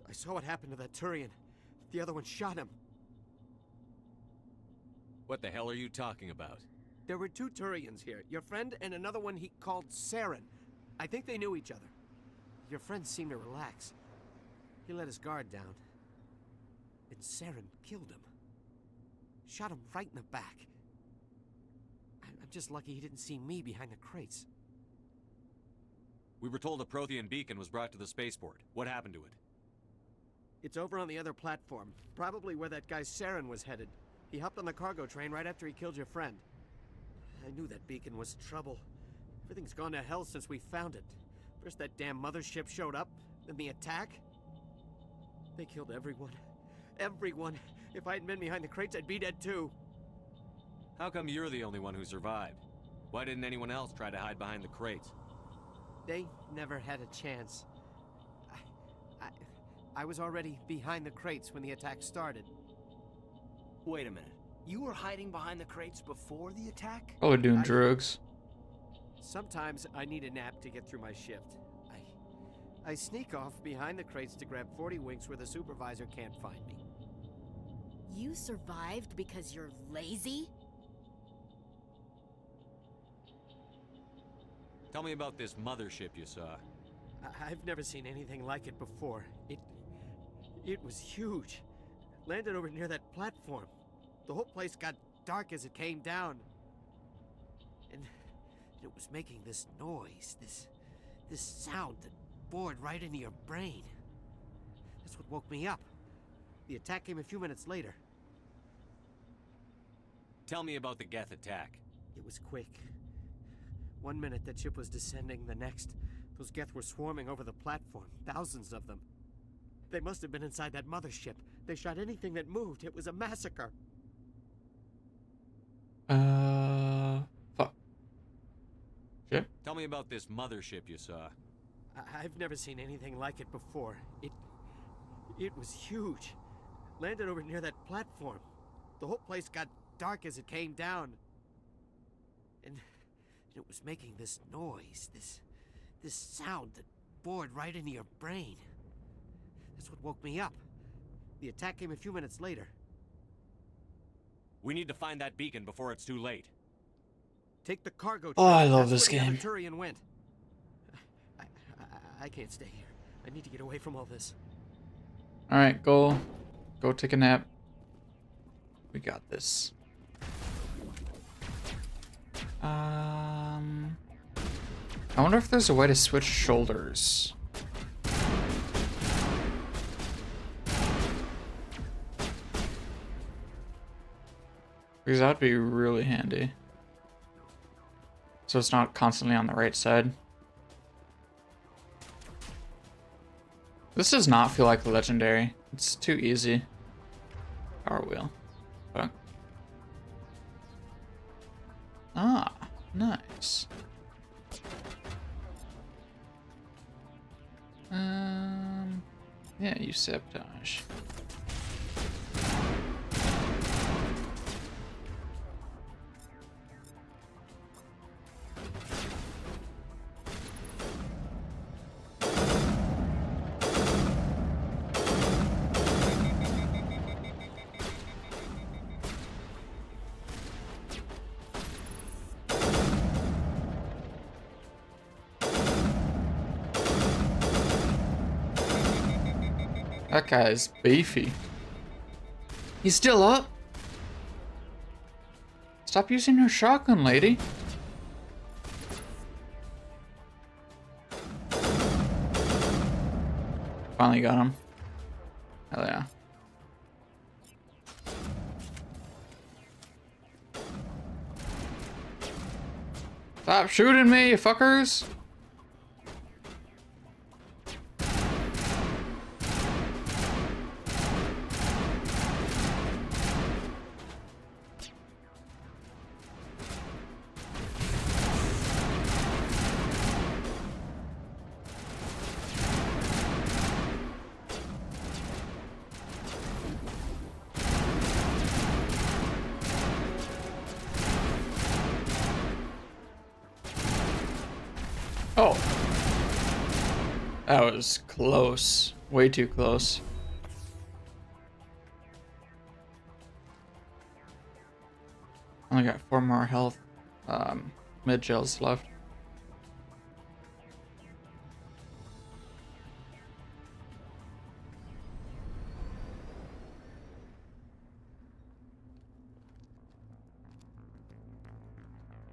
I saw what happened to that Turian. The other one shot him. What the hell are you talking about? There were 2 Turians here. Your friend and another one he called Saren. I think they knew each other. Your friend seemed to relax. He let his guard down. And Saren killed him. Shot him right in the back. I'm just lucky he didn't see me behind the crates. We were told a Prothean beacon was brought to the spaceport. What happened to it? It's over on the other platform. Probably where that guy Saren was headed. He hopped on the cargo train right after he killed your friend. I knew that beacon was trouble. Everything's gone to hell since we found it. First that damn mothership showed up, then the attack. They killed everyone. Everyone. If I hadn't been behind the crates, I'd be dead too. How come you're the only one who survived? Why didn't anyone else try to hide behind the crates? They never had a chance. I was already behind the crates when the attack started. Wait a minute. You were hiding behind the crates before the attack? Oh, doing drugs. Sometimes I need a nap to get through my shift. I sneak off behind the crates to grab 40 winks where the supervisor can't find me. You survived because you're lazy? Tell me about this mothership you saw. I've never seen anything like it before. It was huge. Landed over near that platform. The whole place got dark as it came down. And it was making this noise, this sound that bored right into your brain. That's what woke me up. The attack came a few minutes later. Tell me about the Geth attack. It was quick. 1 minute that ship was descending, the next, those Geth were swarming over the platform, thousands of them. They must have been inside that mothership. They shot anything that moved. It was a massacre. Fuck. Ship? Tell me about this mothership you saw. I've never seen anything like it before. It was huge. Landed over near that platform. The whole place got dark as it came down. And it was making this noise, this sound that bored right into your brain. That's what woke me up. The attack came a few minutes later. We need to find that beacon before it's too late. Take the cargo train. Oh, I love That's this where the game. other Turian went. I can't stay here. I need to get away from all this. Alright, go take a nap. We got this. I wonder if there's a way to switch shoulders. Because that'd be really handy. So it's not constantly on the right side. This does not feel like legendary. It's too easy. Power wheel. Fuck. Ah, nice. Yeah, you sabotage. That guy is beefy. He's still up? Stop using your shotgun, lady. Finally got him. Hell yeah. Stop shooting me, you fuckers! Oh. That was close. Way too close. Only got 4 more health mid gels left.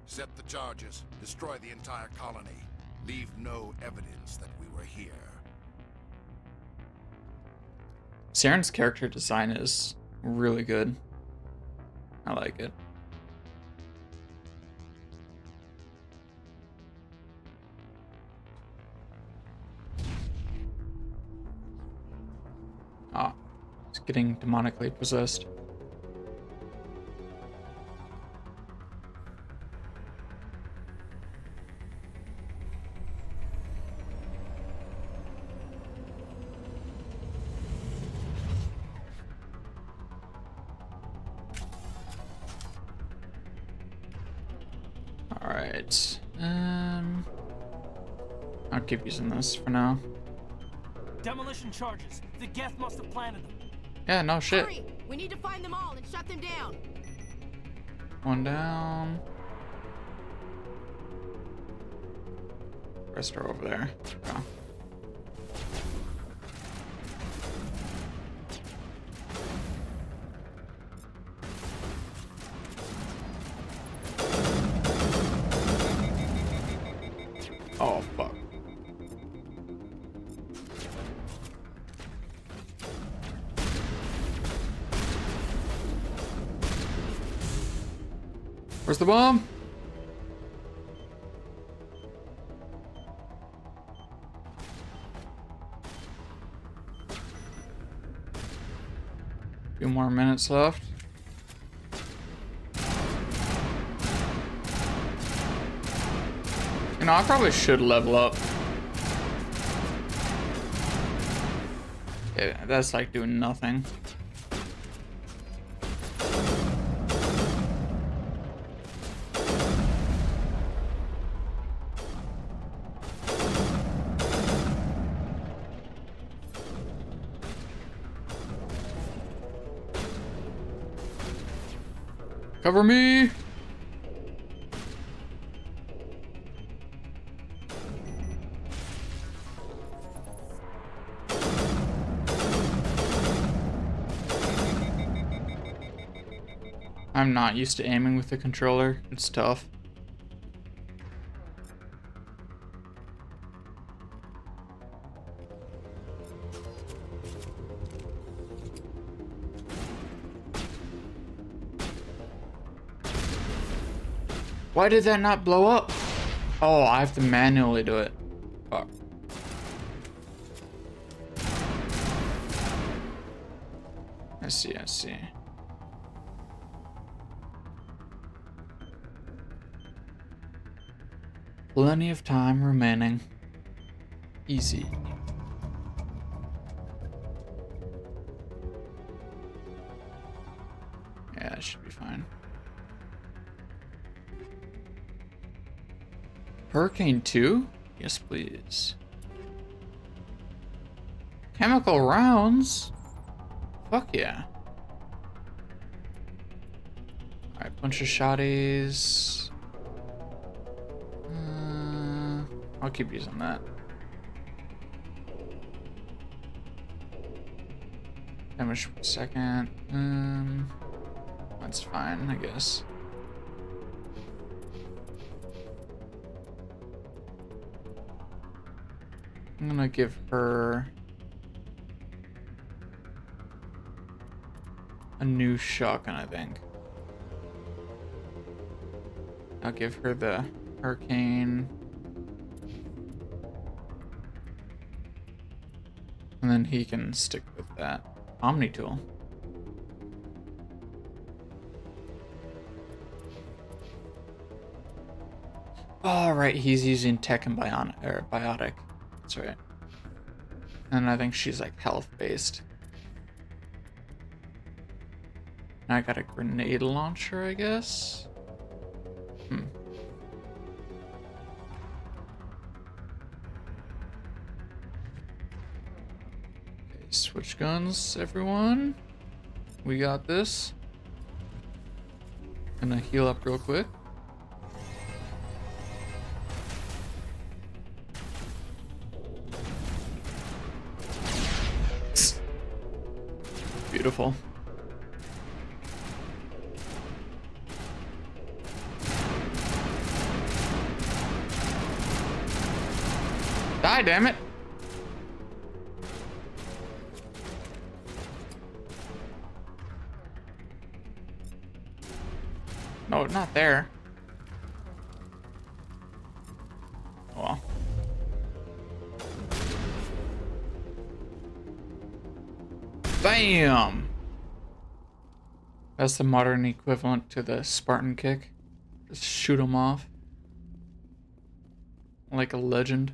Set the charges. Destroy the entire colony. Leave no evidence that we were here. Saren's character design is really good. I like it. Ah, it's getting demonically possessed. Alright. I'll keep using this for now. Demolition charges. The Geth must have planted them. Yeah, no shit. Hurry! We need to find them all and shut them down. One down. Rest are over there. Go. Oh, fuck. Where's the bomb? Few more minutes left. You know, I probably should level up. Yeah, that's like doing nothing. Cover me! I'm not used to aiming with the controller. It's tough. Why did that not blow up? Oh, I have to manually do it. Fuck. I see, I see. Plenty of time remaining. Easy. Yeah, that should be fine. Hurricane 2? Yes, please. Chemical rounds? Fuck yeah. Alright, bunch of shotties. I'll keep using that. Damage per second. That's fine, I guess. I'm gonna give her a new shotgun, I think. I'll give her the Arcane. And then he can stick with that. Omni tool. Oh, right, he's using tech and biotic. That's right. And I think she's like health based. And I got a grenade launcher, I guess. Okay, switch guns, everyone. We got this. Gonna heal up real quick. Beautiful. Die, damn it. No, not there. Oh well. Bam! That's the modern equivalent to the Spartan kick. Just shoot him off. Like a legend.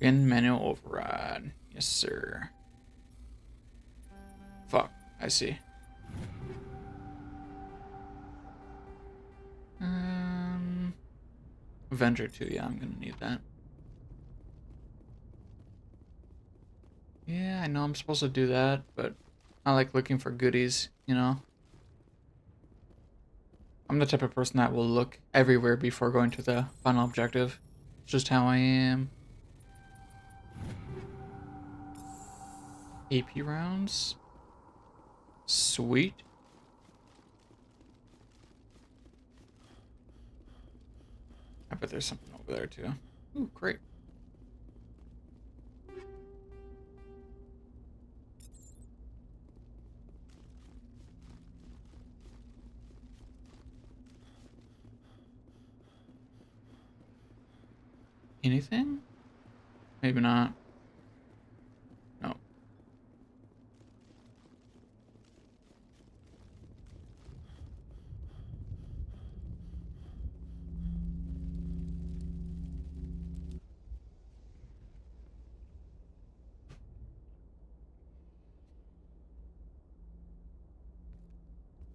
In manual override. Yes, sir. Fuck, I see. Avenger 2, yeah, I'm gonna need that. Yeah, I know I'm supposed to do that, but I like looking for goodies, you know? I'm the type of person that will look everywhere before going to the final objective. It's just how I am. AP rounds. Sweet. I bet there's something over there too. Ooh, great. Anything? Maybe not. No.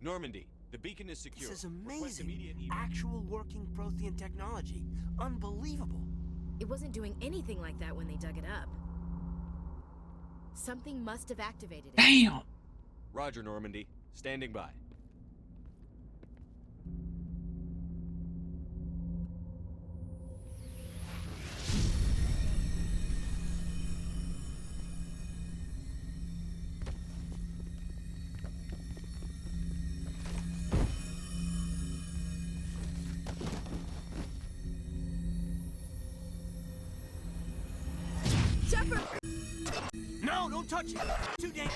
Normandy, the beacon is secure. This is Request amazing. immediate Actual working Prothean technology. Unbelievable. It wasn't doing anything like that when they dug it up. Something must have activated it. Damn! Roger, Normandy. Standing by. Shepard! No, don't touch it! Too dangerous!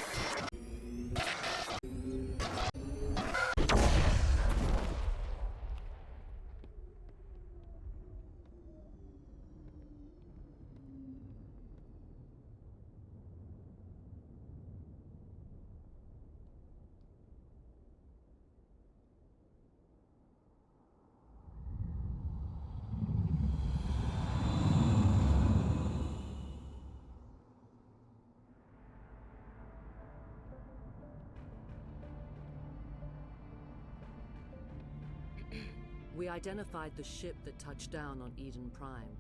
We identified the ship that touched down on Eden Prime.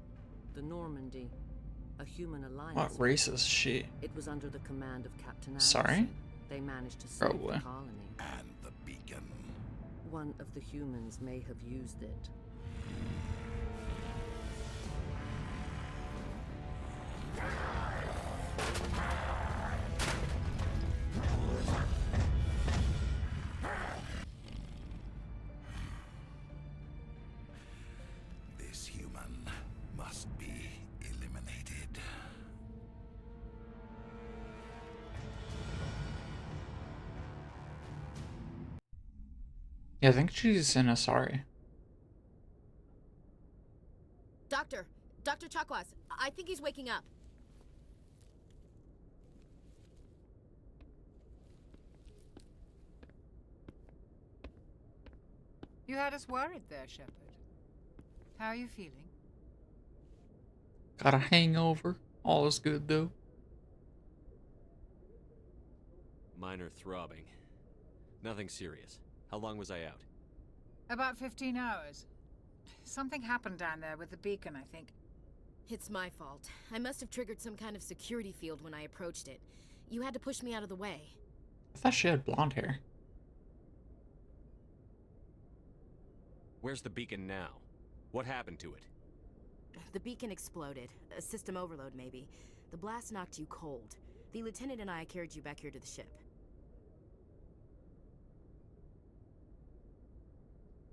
The Normandy. A human alliance. What race is she? It was under the command of Captain Sorry? Anderson. They managed to save Probably. the colony. And the beacon. One of the humans may have used it. This human must be eliminated. Yeah, I think she's in Asari. Doctor! Dr. Chakwas, I think he's waking up. You had us worried there, Shepard. How are you feeling? Got a hangover. All is good, though. Minor throbbing. Nothing serious. How long was I out? About 15 hours. Something happened down there with the beacon, I think. It's my fault. I must have triggered some kind of security field when I approached it. You had to push me out of the way. I thought she had blonde hair. Where's the beacon now? What happened to it? The beacon exploded. A system overload, maybe. The blast knocked you cold. The lieutenant and I carried you back here to the ship.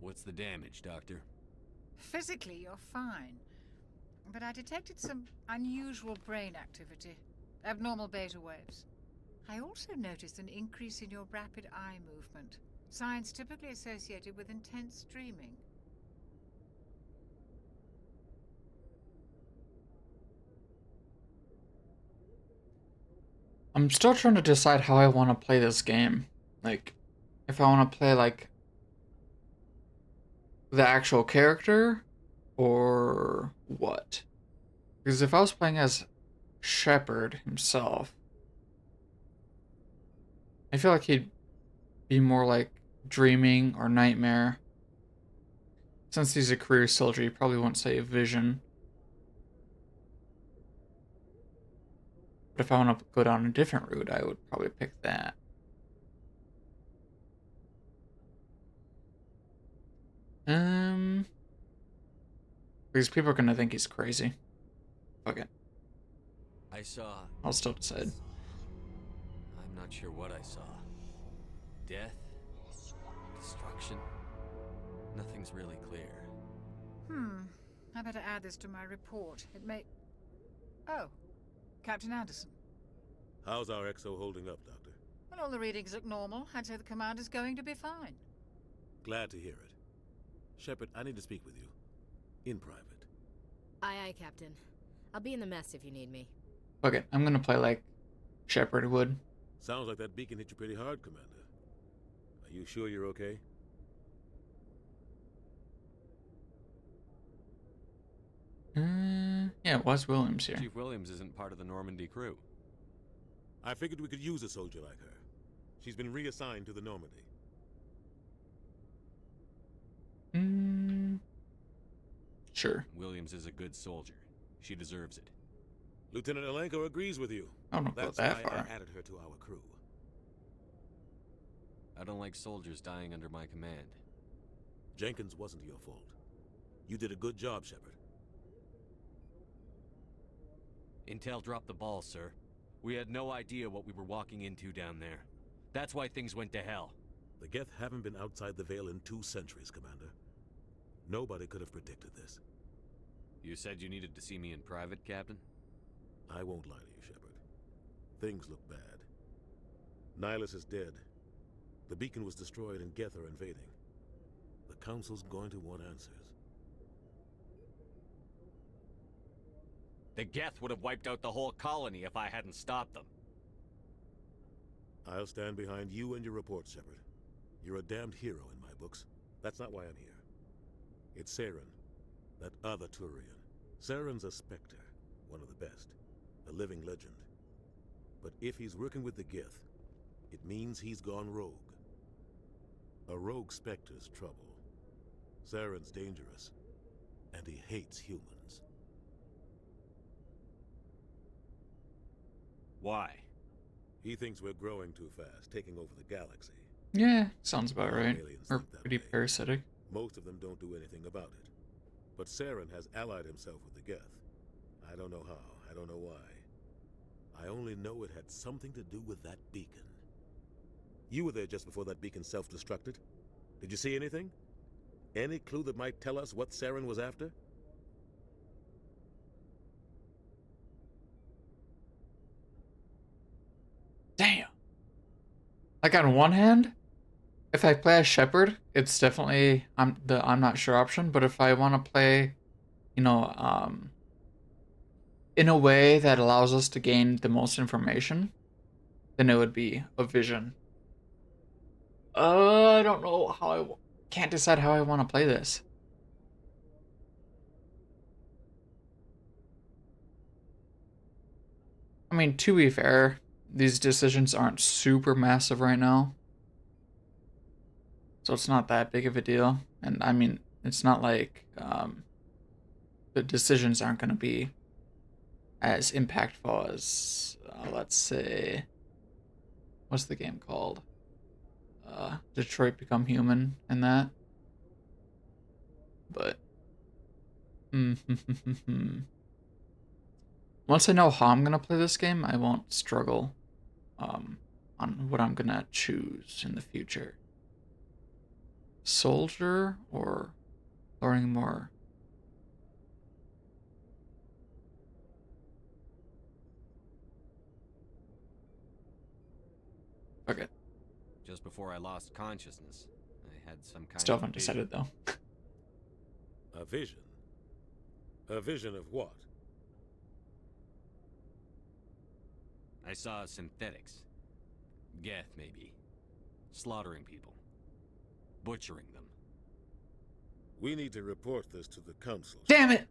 What's the damage, Doctor? Physically, you're fine. But I detected some unusual brain activity. Abnormal beta waves. I also noticed an increase in your rapid eye movement. Signs typically associated with intense dreaming. I'm still trying to decide how I want to play this game. Like, if I want to play, like, the actual character, or what? Because if I was playing as Shepard himself, I feel like he'd be more like Dreaming or Nightmare. Since he's a career soldier, he probably won't say Vision. But if I want to go down a different route, I would probably pick that. Because people are gonna think he's crazy. Fuck it. I saw... I'll still decide. I'm not sure what I saw. Death? Destruction? Nothing's really clear. I better add this to my report. It may... Oh, Captain Anderson. How's our XO holding up, Doctor? Well, all the readings look normal. I'd say the commander's going to be fine. Glad to hear it. Shepard, I need to speak with you. In private. Aye, aye, Captain. I'll be in the mess if you need me. Okay, I'm gonna play like Shepard would. Sounds like that beacon hit you pretty hard, Commander. Are you sure you're okay? Yeah, it was Williams here. Chief Williams isn't part of the Normandy crew. I figured we could use a soldier like her. She's been reassigned to the Normandy. Sure. Williams is a good soldier. She deserves it. Lieutenant Alenko agrees with you. I don't go That's that why far. I added her to our crew. I don't like soldiers dying under my command. Jenkins wasn't your fault. You did a good job, Shepard. Intel dropped the ball, sir. We had no idea what we were walking into down there. That's why things went to hell. The Geth haven't been outside the Veil in 2 centuries, Commander. Nobody could have predicted this. You said you needed to see me in private, Captain? I won't lie to you, Shepard. Things look bad. Nihilus is dead. The beacon was destroyed and Geth are invading. The Council's going to want answers. The Geth would have wiped out the whole colony if I hadn't stopped them. I'll stand behind you and your report, Shepard. You're a damned hero in my books. That's not why I'm here. It's Saren, that other Turian. Saren's a Spectre, one of the best, a living legend. But if he's working with the Geth, it means he's gone rogue. A rogue Spectre's trouble. Saren's dangerous, and he hates humans. Why? He thinks we're growing too fast, taking over the galaxy. Yeah, sounds about right. Aliens Or think that pretty way. parasitic. Most of them don't do anything about it. But Saren has allied himself with the Geth. I don't know how, I don't know why. I only know it had something to do with that beacon. You were there just before that beacon self-destructed. Did you see anything? Any clue that might tell us what Saren was after? Damn. Like on one hand, if I play as Shepard, it's definitely the I'm not sure option, but if I want to play, you know, in a way that allows us to gain the most information, then it would be a vision. I don't know how can't decide how I want to play this. I mean, to be fair, these decisions aren't super massive right now. So it's not that big of a deal. And I mean, it's not like the decisions aren't going to be as impactful as, let's say, what's the game called? Detroit Become Human and that. But once I know how I'm gonna play this game, I won't struggle on what I'm gonna choose in the future. Soldier or learning more. Okay. Just before I lost consciousness, I had some kind Still of haven't decided though. A vision? A vision of what? I saw synthetics. Geth, maybe. Slaughtering people. Butchering them. We need to report this to the council. Damn it!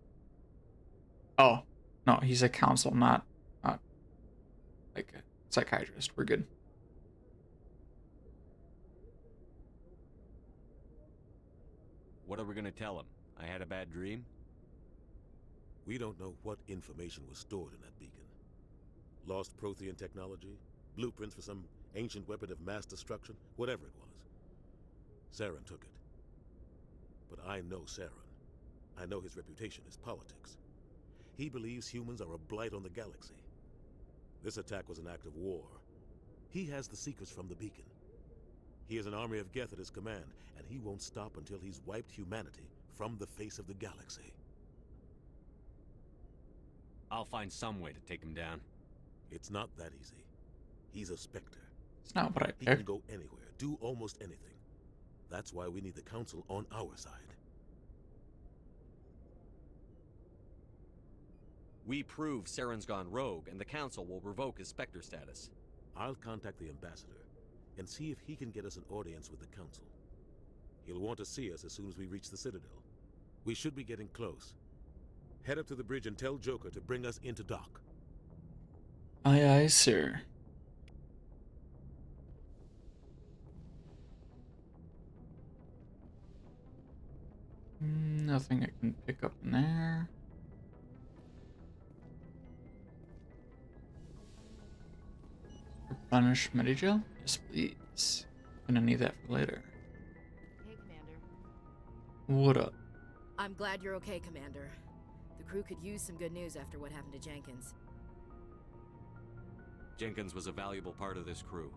Oh, no, he's a counsel, not like a psychiatrist. We're good. What are we gonna tell him? I had a bad dream? We don't know what information was stored in that beacon. Lost Prothean technology? Blueprints for some ancient weapon of mass destruction? Whatever it was. Saren took it. But I know Saren. I know his reputation is politics. He believes humans are a blight on the galaxy. This attack was an act of war. He has the secrets from the beacon. He has an army of Geth at his command, and he won't stop until he's wiped humanity from the face of the galaxy. I'll find some way to take him down. It's not that easy. He's a Spectre. It's not what I He picked. can go anywhere, do almost anything. That's why we need the Council on our side. We prove Saren's gone rogue, and the Council will revoke his Spectre status. I'll contact the Ambassador and see if he can get us an audience with the Council. He'll want to see us as soon as we reach the Citadel. We should be getting close. Head up to the bridge and tell Joker to bring us into dock. Aye, aye, sir. Nothing I can pick up in there. Replenish Medigel? Yes, please. Gonna need that for later. Hey, Commander. What up? I'm glad you're okay, Commander. The crew could use some good news after what happened to Jenkins. Jenkins was a valuable part of this crew.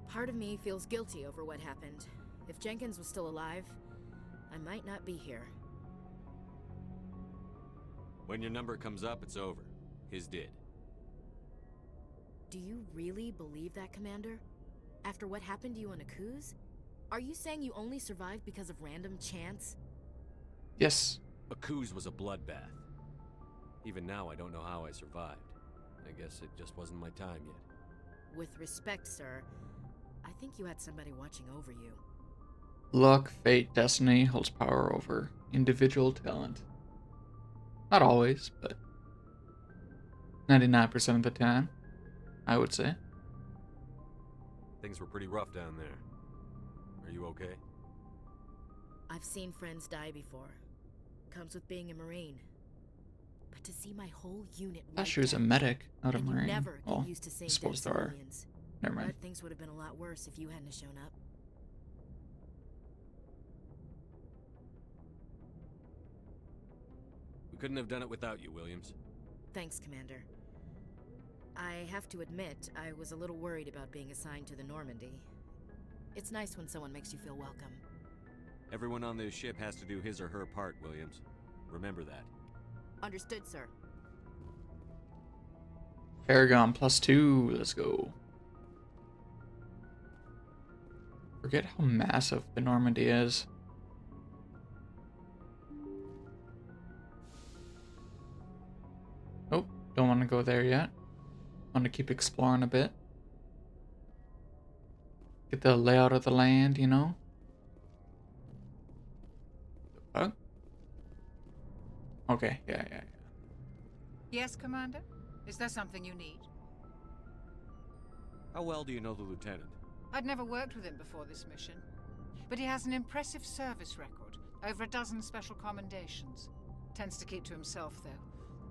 Part of me feels guilty over what happened. If Jenkins was still alive, I might not be here. When your number comes up, it's over. His did. Do you really believe that, Commander? After what happened to you on Akuz? Are you saying you only survived because of random chance? Yes. Akuz was a bloodbath. Even now, I don't know how I survived. I guess it just wasn't my time yet. With respect, sir, I think you had somebody watching over you. Luck, fate, destiny holds power over individual talent. Not always, but 99% of the time, I would say. Things were pretty rough down there. Are you okay? I've seen friends die before. Comes with being a Marine. But to see my whole unit I thought she was a medic, not a and you Marine. never get Well, used to seeing I suppose dead there are. civilians. Never mind. But things would have been a lot worse if you hadn't shown up. We couldn't have done it without you, Williams. Thanks, Commander. I have to admit, I was a little worried about being assigned to the Normandy. It's nice when someone makes you feel welcome. Everyone on this ship has to do his or her part, Williams. Remember that. Understood, sir. Paragon +2, let's go. Forget how massive the Normandy is. Oh, don't want to go there yet. Want to keep exploring a bit. Get the layout of the land, you know? What? Okay, yeah. Yes, Commander? Is there something you need? How well do you know the lieutenant? I'd never worked with him before this mission, but he has an impressive service record, over a dozen special commendations. Tends to keep to himself, though.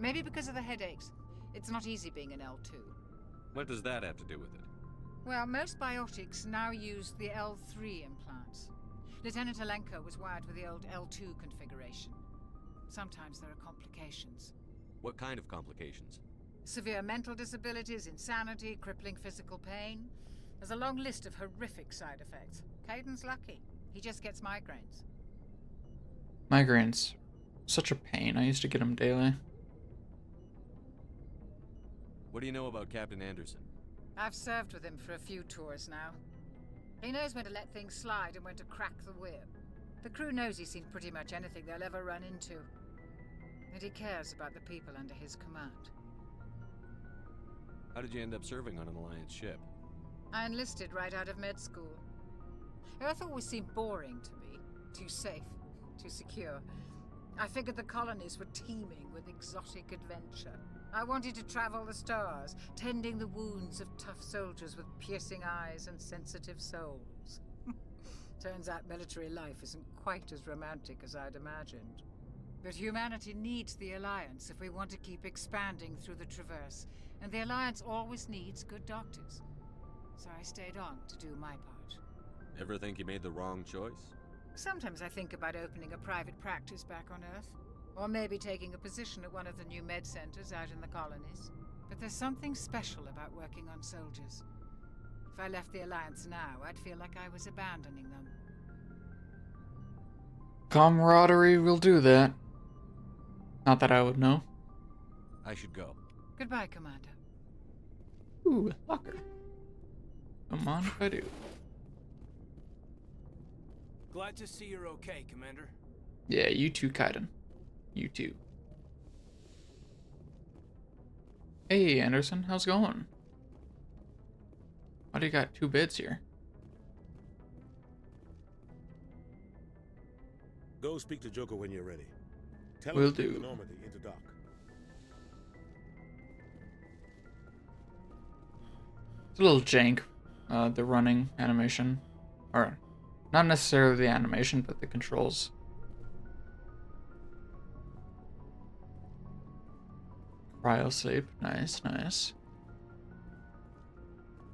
Maybe because of the headaches. It's not easy being an L2. What does that have to do with it? Well, most biotics now use the L3 implants. Lieutenant Alenko was wired with the old L2 configuration. Sometimes there are complications. What kind of complications? Severe mental disabilities, insanity, crippling physical pain. There's a long list of horrific side effects. Caden's lucky. He just gets migraines. Migraines. Such a pain. I used to get them daily. What do you know about Captain Anderson? I've served with him for a few tours now. He knows when to let things slide and when to crack the whip. The crew knows he's seen pretty much anything they'll ever run into. And he cares about the people under his command. How did you end up serving on an Alliance ship? I enlisted right out of med school. Earth always seemed boring to me. Too safe, too secure. I figured the colonies were teeming with exotic adventure. I wanted to travel the stars, tending the wounds of tough soldiers with piercing eyes and sensitive souls. Turns out military life isn't quite as romantic as I'd imagined. But humanity needs the Alliance if we want to keep expanding through the Traverse, and the Alliance always needs good doctors. So I stayed on to do my part. Ever think you made the wrong choice? Sometimes I think about opening a private practice back on Earth. Or maybe taking a position at one of the new med centers out in the colonies. But there's something special about working on soldiers. If I left the Alliance now, I'd feel like I was abandoning them. Camaraderie will do that. Not that I would know. I should go. Goodbye, Commander. Ooh, locker. Come on if I do. Glad to see you're okay, Commander. Yeah, you too, Kaiden. You too. Hey, Anderson, how's it going? Why do you got 2 beds here? Go speak to Joker when you're ready. Tell Will him to do. take the Normandy into dock. It's a little jank, the running animation. Or, not necessarily the animation, but the controls. Cryo sleep, nice.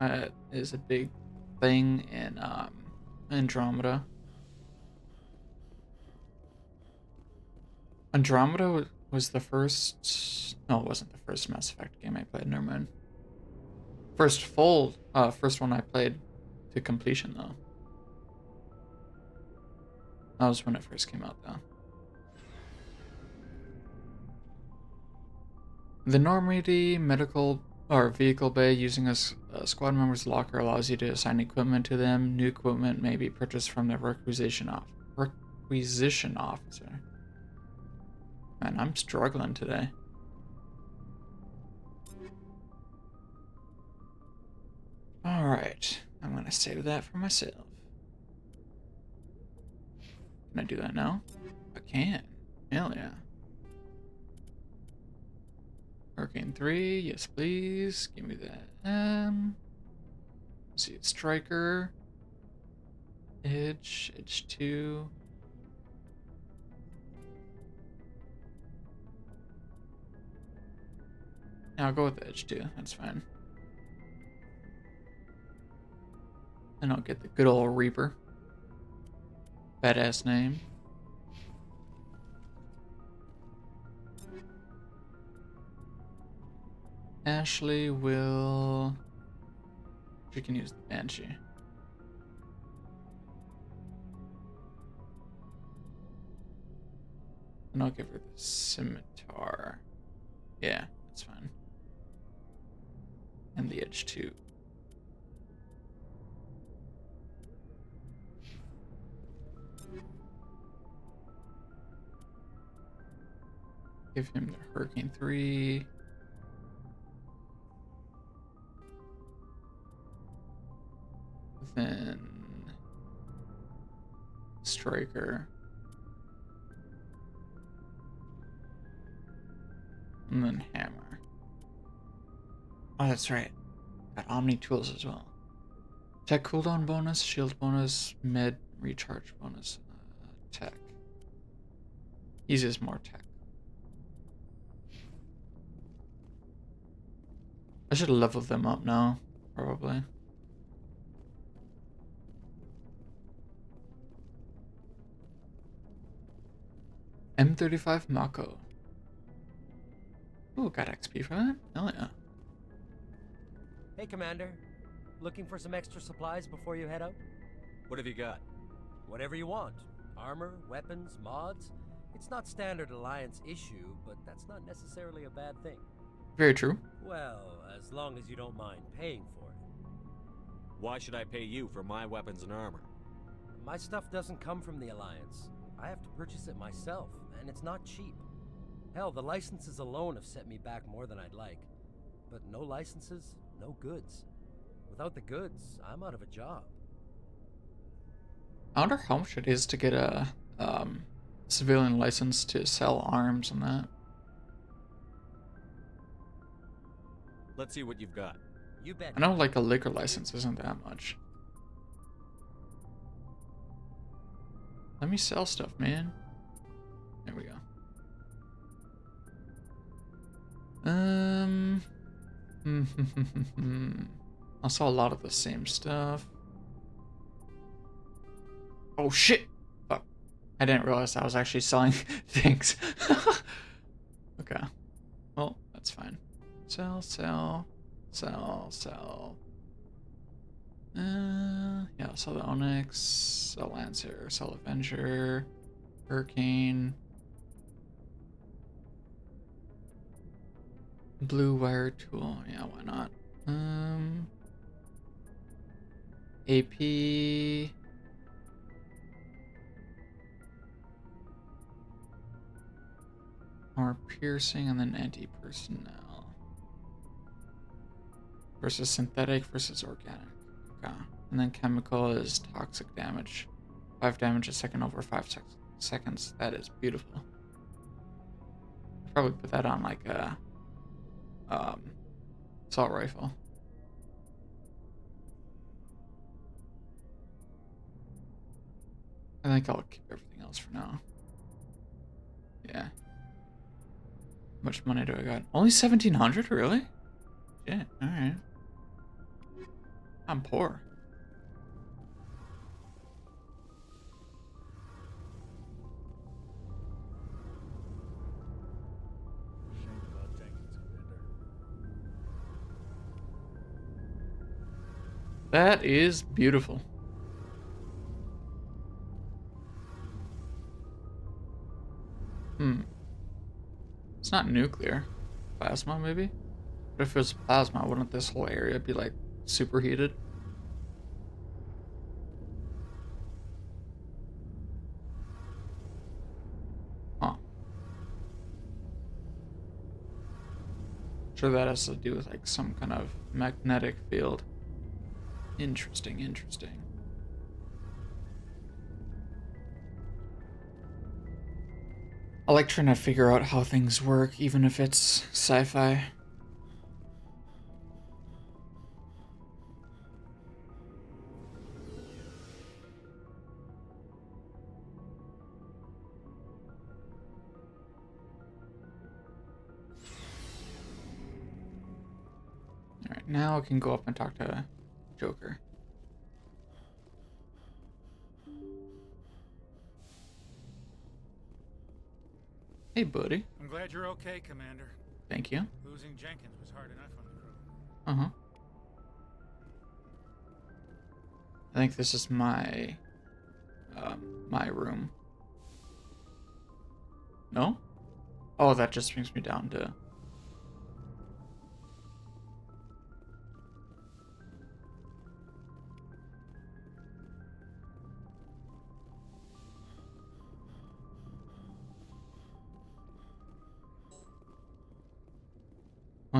That is a big thing in Andromeda. Andromeda was the first. No, it wasn't the first Mass Effect game I played. Never mind. First one I played to completion though. That was when it first came out though. The Normandy medical or vehicle bay using a squad member's locker allows you to assign equipment to them. New equipment may be purchased from the requisition officer. Man, I'm struggling today. Alright, I'm gonna save that for myself. Can I do that now? I can. Hell yeah. Hurricane 3, yes please. Give me that. Let's see, it's Striker. Edge 2. Yeah, I'll go with Edge 2, that's fine. And I'll get the good old Reaper. Badass name. Ashley will... She can use the Banshee. And I'll give her the Scimitar. Yeah, that's fine. And the Edge 2. Give him the Hurricane 3. Then Striker. And then Hammer. Oh, that's right. Got Omni tools as well. Tech cooldown bonus, shield bonus, med recharge bonus, tech. Uses more tech. I should level them up now, probably. M35 Mako. Ooh, got XP for that? Hell yeah. Hey, Commander. Looking for some extra supplies before you head out? What have you got? Whatever you want. Armor, weapons, mods. It's not standard Alliance issue, but that's not necessarily a bad thing. Very true. Well, as long as you don't mind paying for it. Why should I pay you for my weapons and armor? My stuff doesn't come from the Alliance. I have to purchase it myself, and it's not cheap. Hell, the licenses alone have set me back more than I'd like. But no licenses, no goods. Without the goods, I'm out of a job. I wonder how much it is to get a civilian license to sell arms and that. Let's see what you've got. You bet. I know like a liquor license isn't that much. Let me sell stuff, man. There we go. I saw a lot of the same stuff. Oh shit! Fuck. I didn't realize I was actually selling things. Okay. Well, that's fine. Sell, sell, sell, sell. Yeah, I'll sell the Onyx, sell Lancer, sell Avenger, Hurricane. Blue wire tool, yeah, why not? AP. More piercing and then anti-personnel. Versus synthetic versus organic. Okay. And then chemical is toxic damage. 5 damage a second over 5 seconds. That is beautiful. I'd probably put that on like a assault rifle. I think I'll keep everything else for now. Yeah. How much money do I got? Only 1,700, really? Yeah, alright. I'm poor. That is beautiful. It's not nuclear. Plasma, maybe? But if it was plasma, wouldn't this whole area be, like, superheated? Huh. Sure that has to do with, like, some kind of magnetic field. Interesting, interesting. I like trying to figure out how things work, even if it's sci-fi. Alright, now I can go up and talk to Joker. Hey, buddy. I'm glad you're okay, Commander. Thank you. Losing Jenkins was hard enough on the crew. Uh-huh. I think this is my room. No? Oh, that just brings me down to...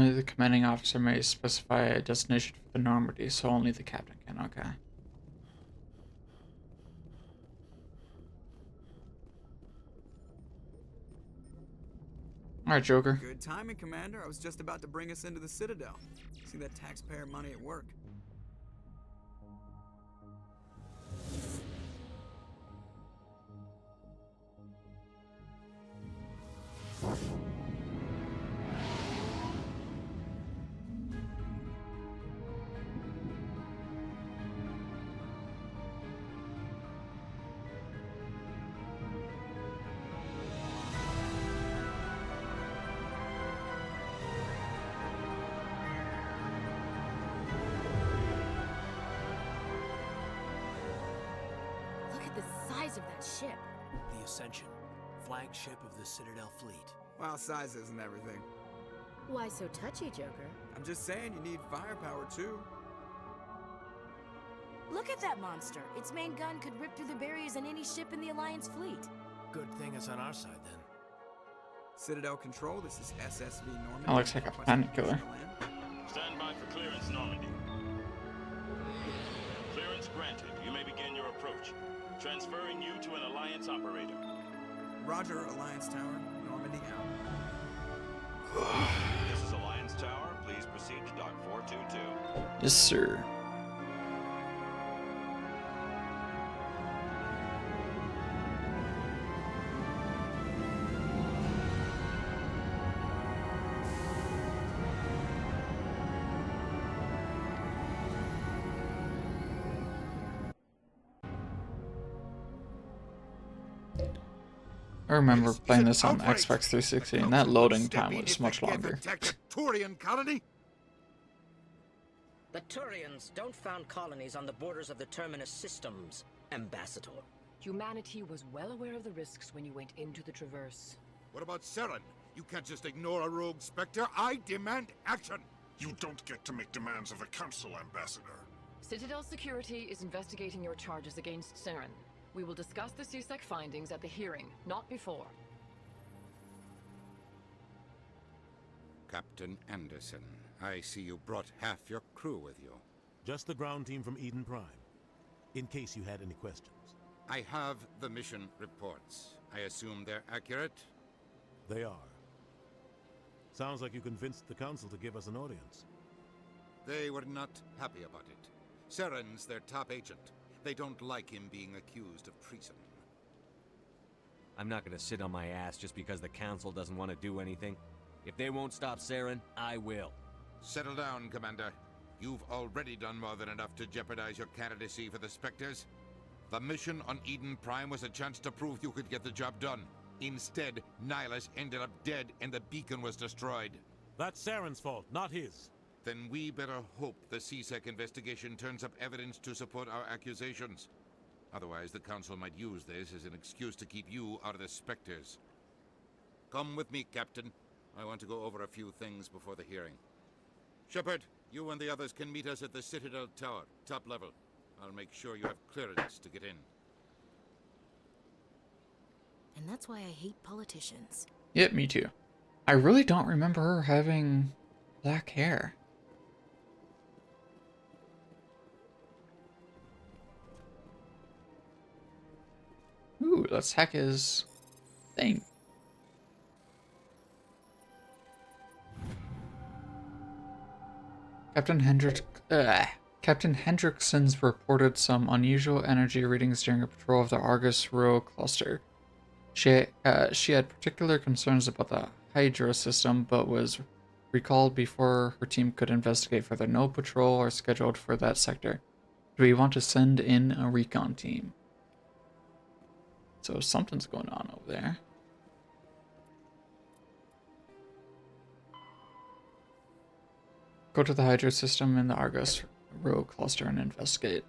Only the commanding officer may specify a destination for the Normandy, so only the captain can. Okay. Alright, Joker. Good timing, Commander. I was just about to bring us into the Citadel. See that taxpayer money at work. Look at the size of that ship. The Ascension, flagship of the Citadel fleet. Well, size isn't everything. Why so touchy, Joker? I'm just saying you need firepower too. Look at that monster. Its main gun could rip through the barriers in any ship in the Alliance fleet. Good thing it's on our side then. Citadel Control, this is SSV Normandy. That looks like a planet killer. Stand by for clearance, Normandy. Clearance granted. You may begin your approach. Transferring you to an Alliance operator. Roger, Alliance Tower. Normandy out. This is Alliance Tower. Please proceed to Dock 422. Yes, sir. I remember playing this on Xbox 360, and that loading time was much longer. Turian colony? The Turians don't found colonies on the borders of the Terminus systems, Ambassador. Humanity was well aware of the risks when you went into the Traverse. What about Saren? You can't just ignore a rogue Spectre. I demand action! You don't get to make demands of the Council, Ambassador. Citadel Security is investigating your charges against Saren. We will discuss the CSEC findings at the hearing, not before. Captain Anderson, I see you brought half your crew with you. Just the ground team from Eden Prime, in case you had any questions. I have the mission reports. I assume they're accurate? They are. Sounds like you convinced the Council to give us an audience. They were not happy about it. Saren's their top agent. They don't like him being accused of treason. I'm not gonna sit on my ass just because the Council doesn't want to do anything. If they won't stop Saren, I will. Settle down, Commander. You've already done more than enough to jeopardize your candidacy for the Spectres. The mission on Eden Prime was a chance to prove you could get the job done. Instead, Nihilus ended up dead and the beacon was destroyed. That's Saren's fault, not his. Then we better hope the CSEC investigation turns up evidence to support our accusations. Otherwise, the Council might use this as an excuse to keep you out of the Spectres. Come with me, Captain. I want to go over a few things before the hearing. Shepard, you and the others can meet us at the Citadel Tower, top level. I'll make sure you have clearance to get in. And that's why I hate politicians. Yep, me too. I really don't remember her having black hair. Ooh, let's hack his thing. Captain Hendrickson's reported some unusual energy readings during a patrol of the Argus Rho cluster. She had particular concerns about the Hydra system, but was recalled before her team could investigate further. No patrol are scheduled for that sector. Do we want to send in a recon team? So something's going on over there. Go to the Hydra system in the Argus Rho cluster and investigate.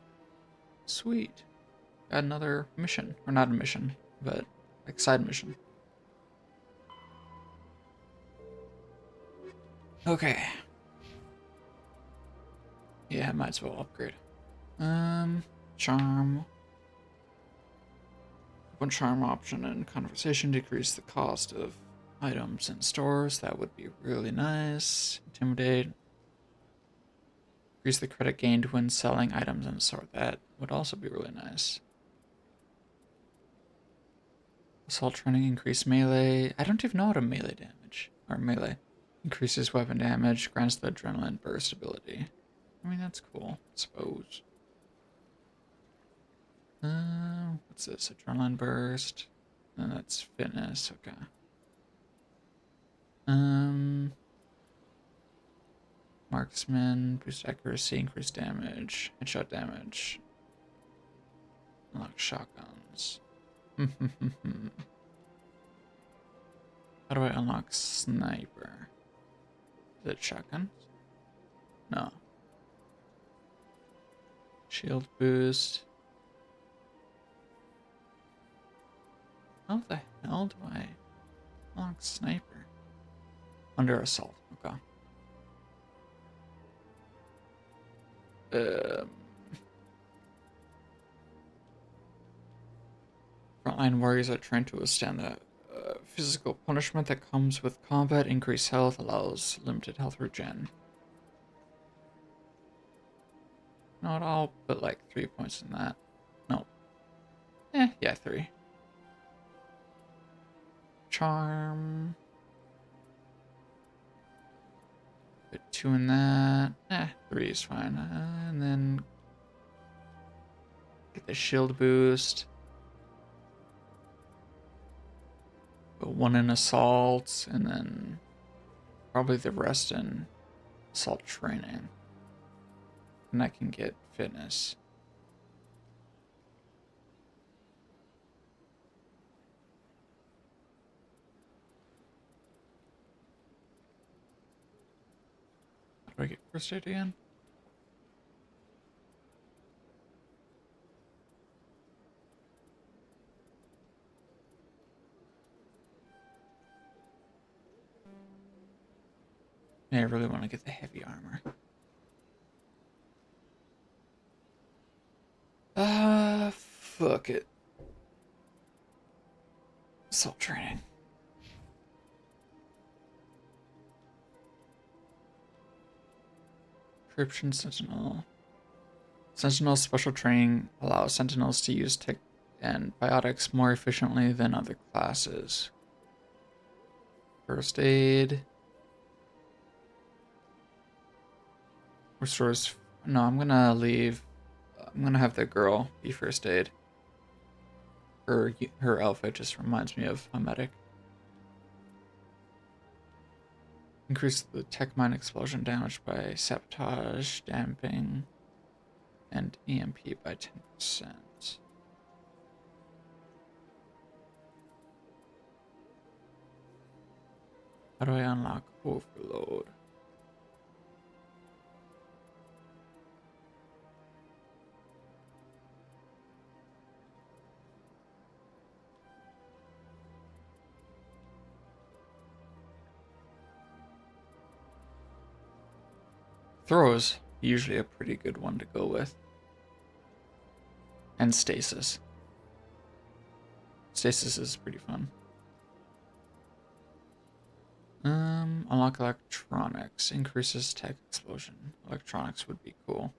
Sweet. Got another mission. Or not a mission, but like side mission. Okay. Yeah, might as well upgrade. Charm. One charm option and conversation decrease the cost of items in stores. That would be really nice. Intimidate. Increase the credit gained when selling items in store. That would also be really nice. Assault training, increase melee. I don't even know how to melee damage. Or melee. Increases weapon damage, grants the adrenaline burst ability. I mean, that's cool, I suppose. What's this? Adrenaline burst. And that's fitness, okay. Marksman, boost accuracy, increase damage, headshot damage. Unlock shotguns. How do I unlock sniper? Is it shotguns? No. Shield boost. How the hell do I unlock sniper? Under assault, okay. Frontline warriors are trained to withstand the physical punishment that comes with combat. Increased health allows limited health regen. Not all, but like 3 points in that. No. Yeah, 3. Charm. Put 2 in that. 3 is fine. And then get the shield boost. Put 1 in assault, and then probably the rest in assault training. And I can get fitness. How do I get first aid again? I really want to get the heavy armor. Fuck it. Assault training. Encryption Sentinel. Sentinel special training allows Sentinels to use tech and biotics more efficiently than other classes. First aid. Restores. No, I'm gonna leave. I'm gonna have the girl be first aid. Her outfit just reminds me of a medic. Increase the tech mine explosion damage by sabotage, damping, and EMP by 10%. How do I unlock overload? Throw is usually a pretty good one to go with. And stasis. Stasis is pretty fun. Unlock electronics. Increases tech explosion. Electronics would be cool.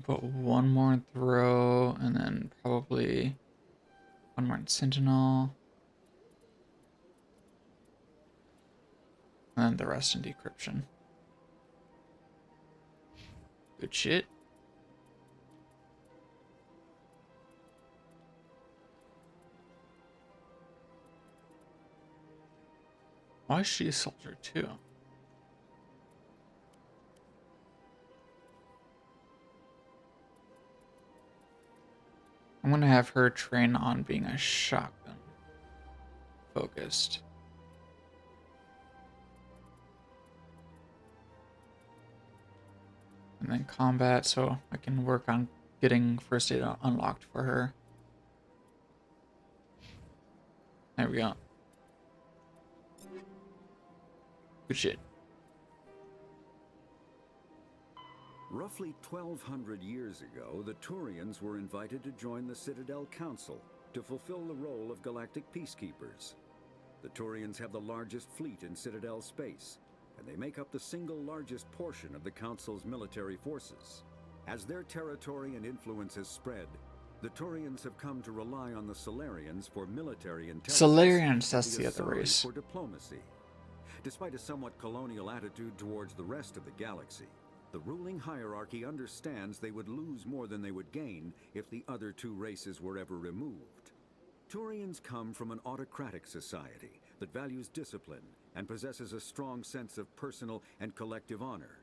Put 1 more in throw, and then probably 1 more in sentinel. And then the rest in decryption. Good shit. Why is she a soldier too? I'm gonna have her train on being a shotgun focused. And then combat, so I can work on getting first aid unlocked for her. There we go. Good shit. Roughly 1,200 years ago, the Turians were invited to join the Citadel Council to fulfill the role of galactic peacekeepers. The Turians have the largest fleet in Citadel space, and they make up the single largest portion of the Council's military forces. As their territory and influence has spread, the Turians have come to rely on the Solarians for military intelligence. Solarians, that's the other Asari race. for diplomacy. Despite a somewhat colonial attitude towards the rest of the galaxy, the ruling hierarchy understands they would lose more than they would gain if the other two races were ever removed. Turians come from an autocratic society that values discipline and possesses a strong sense of personal and collective honor.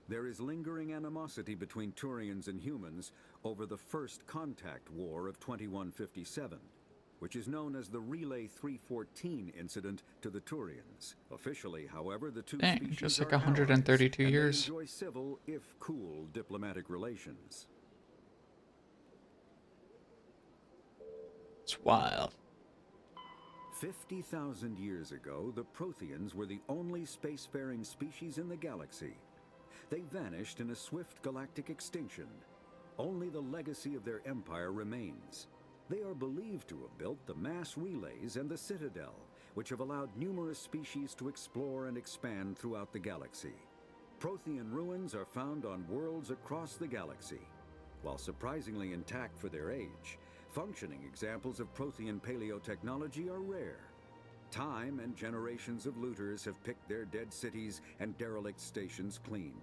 There is lingering animosity between Turians and humans over the First Contact War of 2157, which is known as the Relay 314 incident to the Turians. Officially, however, the two Dang, species just like are 132 allies, and years. they enjoy civil, if cool, diplomatic relations. It's wild. 50,000 years ago, the Protheans were the only spacefaring species in the galaxy. They vanished in a swift galactic extinction. Only the legacy of their empire remains. They are believed to have built the mass relays and the Citadel, which have allowed numerous species to explore and expand throughout the galaxy. Prothean ruins are found on worlds across the galaxy. While surprisingly intact for their age, functioning examples of Prothean paleotechnology are rare. Time and generations of looters have picked their dead cities and derelict stations clean.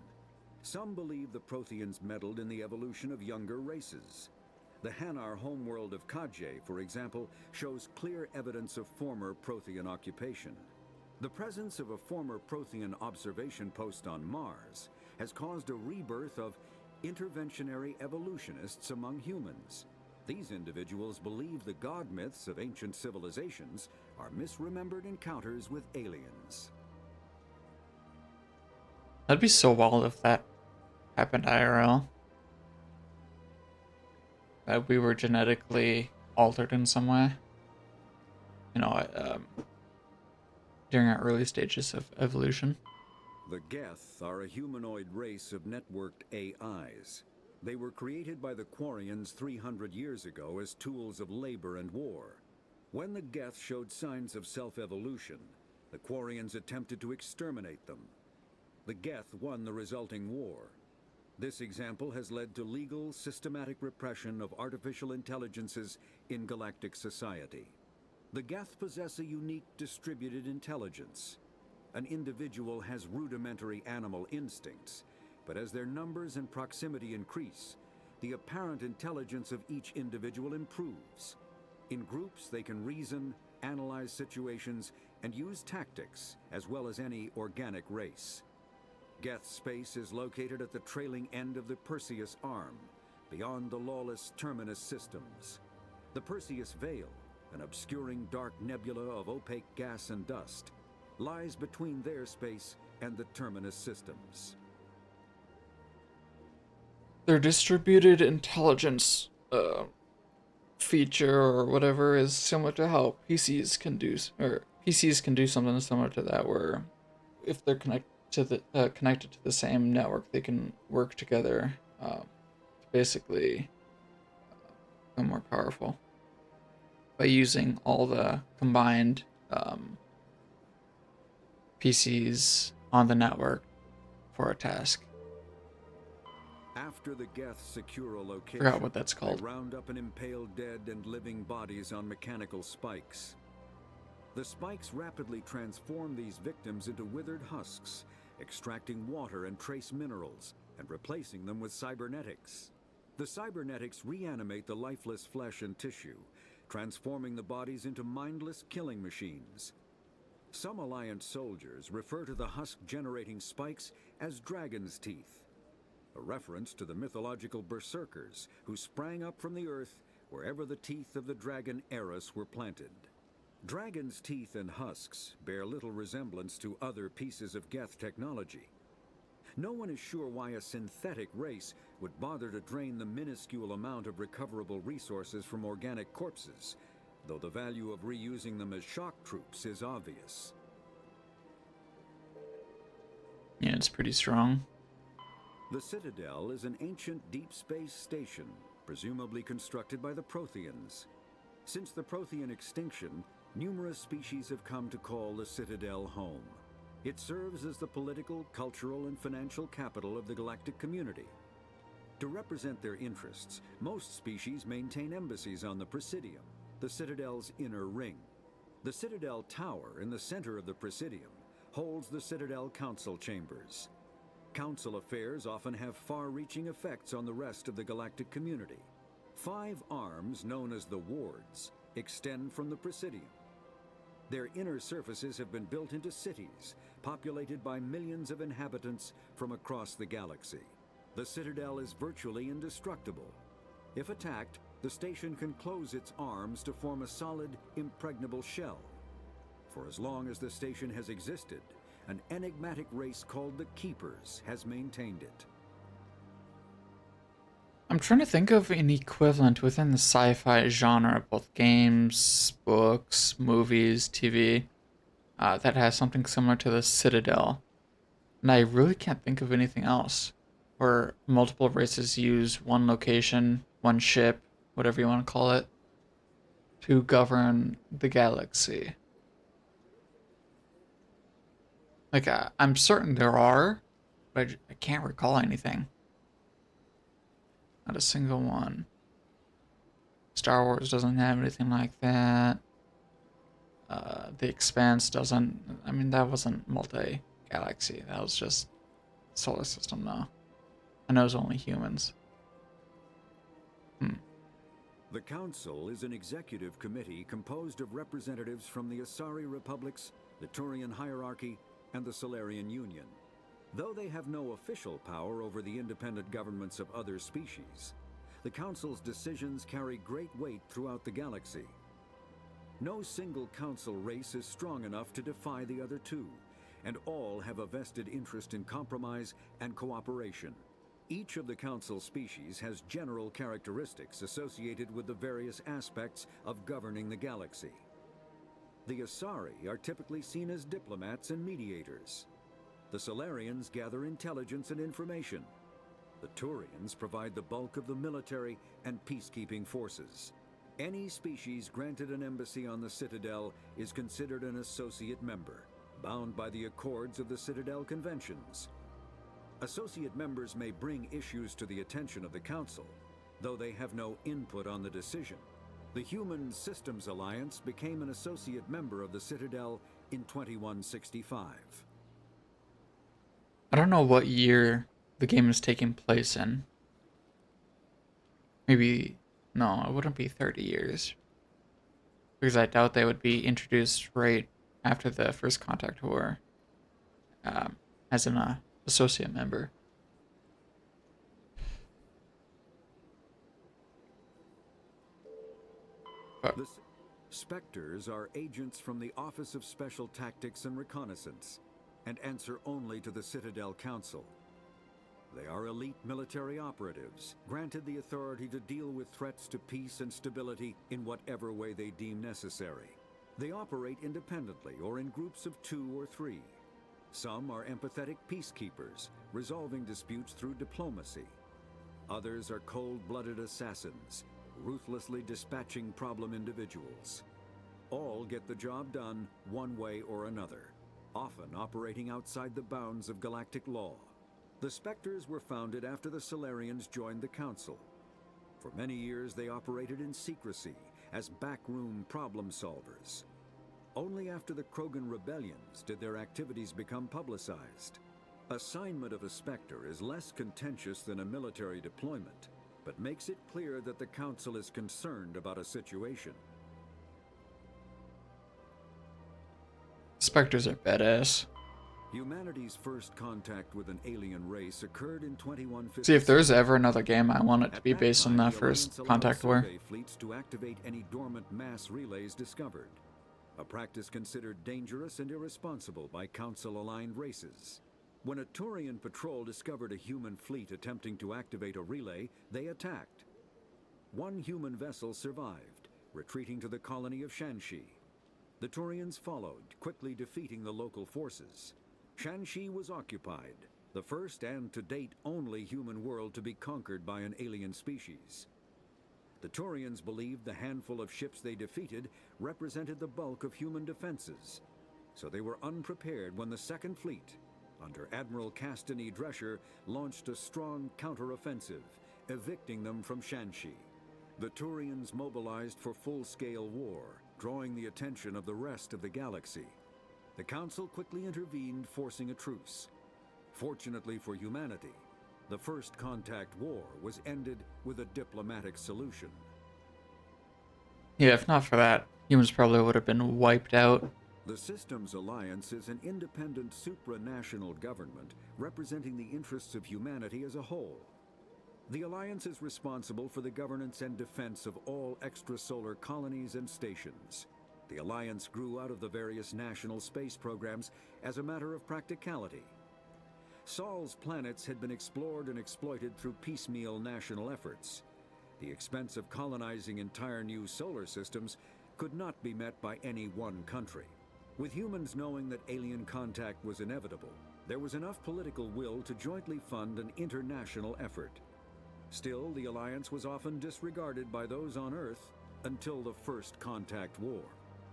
Some believe the Protheans meddled in the evolution of younger races. The Hanar homeworld of Kaje, for example, shows clear evidence of former Prothean occupation. The presence of a former Prothean observation post on Mars has caused a rebirth of interventionary evolutionists among humans. These individuals believe the god myths of ancient civilizations are misremembered encounters with aliens. That'd be so wild if that happened IRL. That we were genetically altered in some way. You know, during our early stages of evolution. The Geth are a humanoid race of networked AIs. They were created by the Quarians 300 years ago as tools of labor and war. When the Geth showed signs of self-evolution, the Quarians attempted to exterminate them. The Geth won the resulting war. This example has led to legal, systematic repression of artificial intelligences in galactic society. The Geth possess a unique distributed intelligence. An individual has rudimentary animal instincts, but as their numbers and proximity increase, the apparent intelligence of each individual improves. In groups, they can reason, analyze situations, and use tactics, as well as any organic race. Geth space is located at the trailing end of the Perseus Arm, beyond the lawless Terminus systems. The Perseus Veil, an obscuring dark nebula of opaque gas and dust, lies between their space and the Terminus systems. Their distributed intelligence feature or whatever is similar to how PCs can do, or PCs can do something similar to that, where if they're connected to the same network, they can work together to basically become more powerful by using all the combined PCs on the network for a task. After the Geth secure a location, Forgot what that's called. they round up and impale dead and living bodies on mechanical spikes. The spikes rapidly transform these victims into withered husks, extracting water and trace minerals, and replacing them with cybernetics. The cybernetics reanimate the lifeless flesh and tissue, transforming the bodies into mindless killing machines. Some Alliance soldiers refer to the husk-generating spikes as dragon's teeth, a reference to the mythological berserkers who sprang up from the earth wherever the teeth of the dragon Eris were planted. Dragon's teeth and husks bear little resemblance to other pieces of Geth technology. No one is sure why a synthetic race would bother to drain the minuscule amount of recoverable resources from organic corpses, though the value of reusing them as shock troops is obvious. Yeah, it's pretty strong. The Citadel is an ancient deep space station, presumably constructed by the Protheans. Since the Prothean extinction, numerous species have come to call the Citadel home. It serves as the political, cultural, and financial capital of the galactic community. To represent their interests, most species maintain embassies on the Presidium, the Citadel's inner ring. The Citadel Tower in the center of the Presidium holds the Citadel Council Chambers. Council affairs often have far-reaching effects on the rest of the galactic community. 5 arms, known as the Wards, extend from the Presidium. Their inner surfaces have been built into cities, populated by millions of inhabitants from across the galaxy. The Citadel is virtually indestructible. If attacked, the station can close its arms to form a solid, impregnable shell. For as long as the station has existed, an enigmatic race called the Keepers has maintained it. I'm trying to think of an equivalent within the sci-fi genre, both games, books, movies, TV, that has something similar to the Citadel. And I really can't think of anything else where multiple races use one location, one ship, whatever you want to call it, to govern the galaxy. Like, I'm certain there are, but I can't recall anything. Not a single one. Star Wars doesn't have anything like that. The Expanse doesn't. I mean, that wasn't multi-galaxy. That was just solar system, though. I know it was only humans. The Council is an executive committee composed of representatives from the Asari Republics, the Turian Hierarchy, and the Solarian Union. Though they have no official power over the independent governments of other species, the Council's decisions carry great weight throughout the galaxy. No single Council race is strong enough to defy the other two, and all have a vested interest in compromise and cooperation. Each of the Council species has general characteristics associated with the various aspects of governing the galaxy. The Asari are typically seen as diplomats and mediators. The Solarians gather intelligence and information. The Turians provide the bulk of the military and peacekeeping forces. Any species granted an embassy on the Citadel is considered an associate member, bound by the accords of the Citadel Conventions. Associate members may bring issues to the attention of the Council, though they have no input on the decision. The Human Systems Alliance became an associate member of the Citadel in 2165. I don't know what year the game is taking place in. Maybe, no, it wouldn't be 30 years. Because I doubt they would be introduced right after the First Contact War as an associate member. The Spectres are agents from the Office of Special Tactics and Reconnaissance, and answer only to the Citadel Council. They are elite military operatives, granted the authority to deal with threats to peace and stability in whatever way they deem necessary. They operate independently or in groups of 2 or 3. Some are empathetic peacekeepers, resolving disputes through diplomacy. Others are cold-blooded assassins, ruthlessly dispatching problem individuals. All get the job done one way or another, often operating outside the bounds of galactic law. The Spectres were founded after the Solarians joined the Council. For many years they operated in secrecy as backroom problem solvers. Only after the Krogan rebellions did their activities become publicized. Assignment of a Spectre is less contentious than a military deployment, but makes it clear that the Council is concerned about a situation. Spectres are badass. Humanity's first contact with an alien race occurred in 2150. See, if there's ever another game, I want it to be based on that First Contact War. Fleets to activate any dormant mass relays discovered, a practice considered dangerous and irresponsible by Council-aligned races. When a Turian patrol discovered a human fleet attempting to activate a relay, they attacked. One human vessel survived, retreating to the colony of Shanxi. The Turians followed, quickly defeating the local forces. Shanxi was occupied, the first and to date only human world to be conquered by an alien species. The Turians believed the handful of ships they defeated represented the bulk of human defenses, so they were unprepared when the Second Fleet, under Admiral Castany Drescher, launched a strong counteroffensive, evicting them from Shanxi. The Turians mobilized for full-scale war, drawing the attention of the rest of the galaxy. The Council quickly intervened, forcing a truce. Fortunately for humanity, the First Contact War was ended with a diplomatic solution. Yeah, if not for that, humans probably would have been wiped out. The Systems Alliance is an independent supranational government representing the interests of humanity as a whole. The Alliance is responsible for the governance and defense of all extrasolar colonies and stations. The Alliance grew out of the various national space programs as a matter of practicality. Sol's planets had been explored and exploited through piecemeal national efforts. The expense of colonizing entire new solar systems could not be met by any one country. With humans knowing that alien contact was inevitable, there was enough political will to jointly fund an international effort. Still, the Alliance was often disregarded by those on Earth until the First Contact War.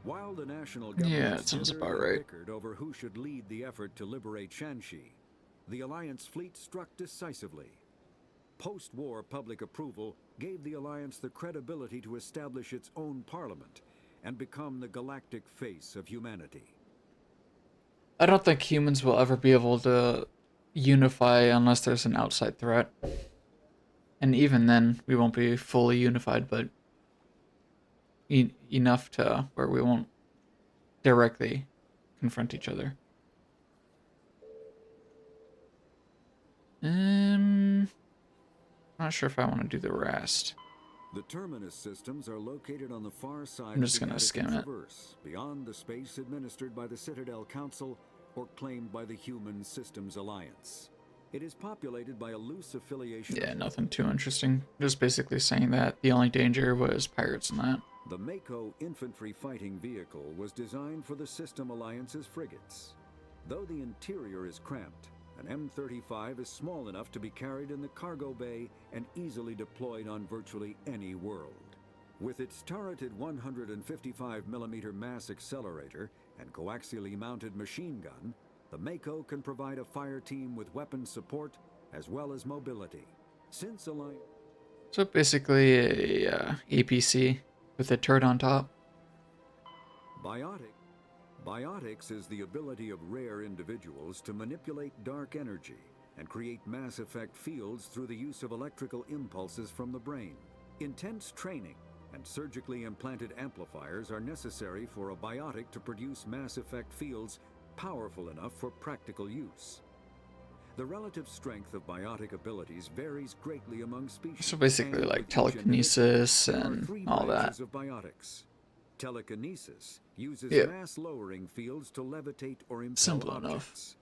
While the national government bickered over who should lead the effort to liberate Shanxi, the Alliance fleet struck decisively. Post-war public approval gave the Alliance the credibility to establish its own parliament and become the galactic face of humanity. I don't think humans will ever be able to unify unless there's an outside threat. And even then, we won't be fully unified, but enough to where we won't directly confront each other. Not sure if I want to do the rest. The terminus systems are located on the far side I'm just of gonna the skim it. Traverse, beyond the space administered by the Citadel Council or claimed by the Human Systems Alliance. It is populated by a loose affiliation. Yeah, nothing too interesting. Just basically saying that the only danger was pirates and that. The Mako infantry fighting vehicle was designed for the System Alliance's frigates. Though the interior is cramped, an M35 is small enough to be carried in the cargo bay and easily deployed on virtually any world. With its turreted 155mm mass accelerator and coaxially mounted machine gun, the Mako can provide a fire team with weapon support as well as mobility. Since Alliance... So basically a APC with a turret on top. Biotics is the ability of rare individuals to manipulate dark energy and create mass effect fields through the use of electrical impulses from the brain. Intense training and surgically implanted amplifiers are necessary for a biotic to produce mass effect fields powerful enough for practical use. The relative strength of biotic abilities varies greatly among species. So basically like telekinesis and all that. Of biotics. Telekinesis uses mass-lowering fields to levitate or impel objects.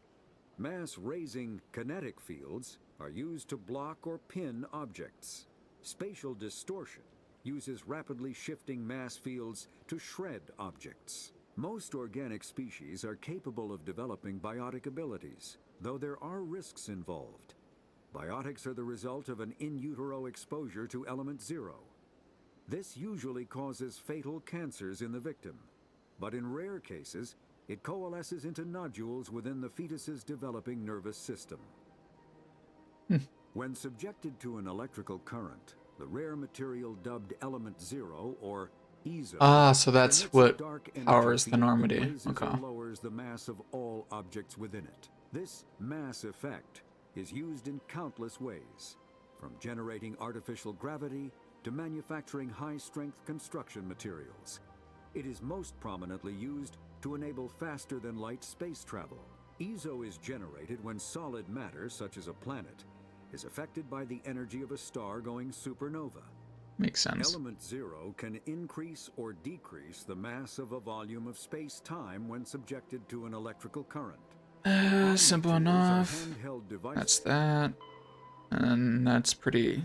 Mass-raising kinetic fields are used to block or pin objects. Spatial distortion uses rapidly shifting mass fields to shred objects. Most organic species are capable of developing biotic abilities, though there are risks involved. Biotics are the result of an in utero exposure to element 0. This usually causes fatal cancers in the victim, but in rare cases, it coalesces into nodules within the fetus's developing nervous system. When subjected to an electrical current, the rare material dubbed Element 0, or ESO, so that's what powers the Normandy. Okay. Lowers the mass of all objects within it. This mass effect is used in countless ways, from generating artificial gravity to manufacturing high-strength construction materials. It is most prominently used to enable faster-than-light space travel. ESO is generated when solid matter, such as a planet, is affected by the energy of a star going supernova. Makes sense. Element 0 can increase or decrease the mass of a volume of space-time when subjected to an electrical current. Simple enough. That's that. And that's pretty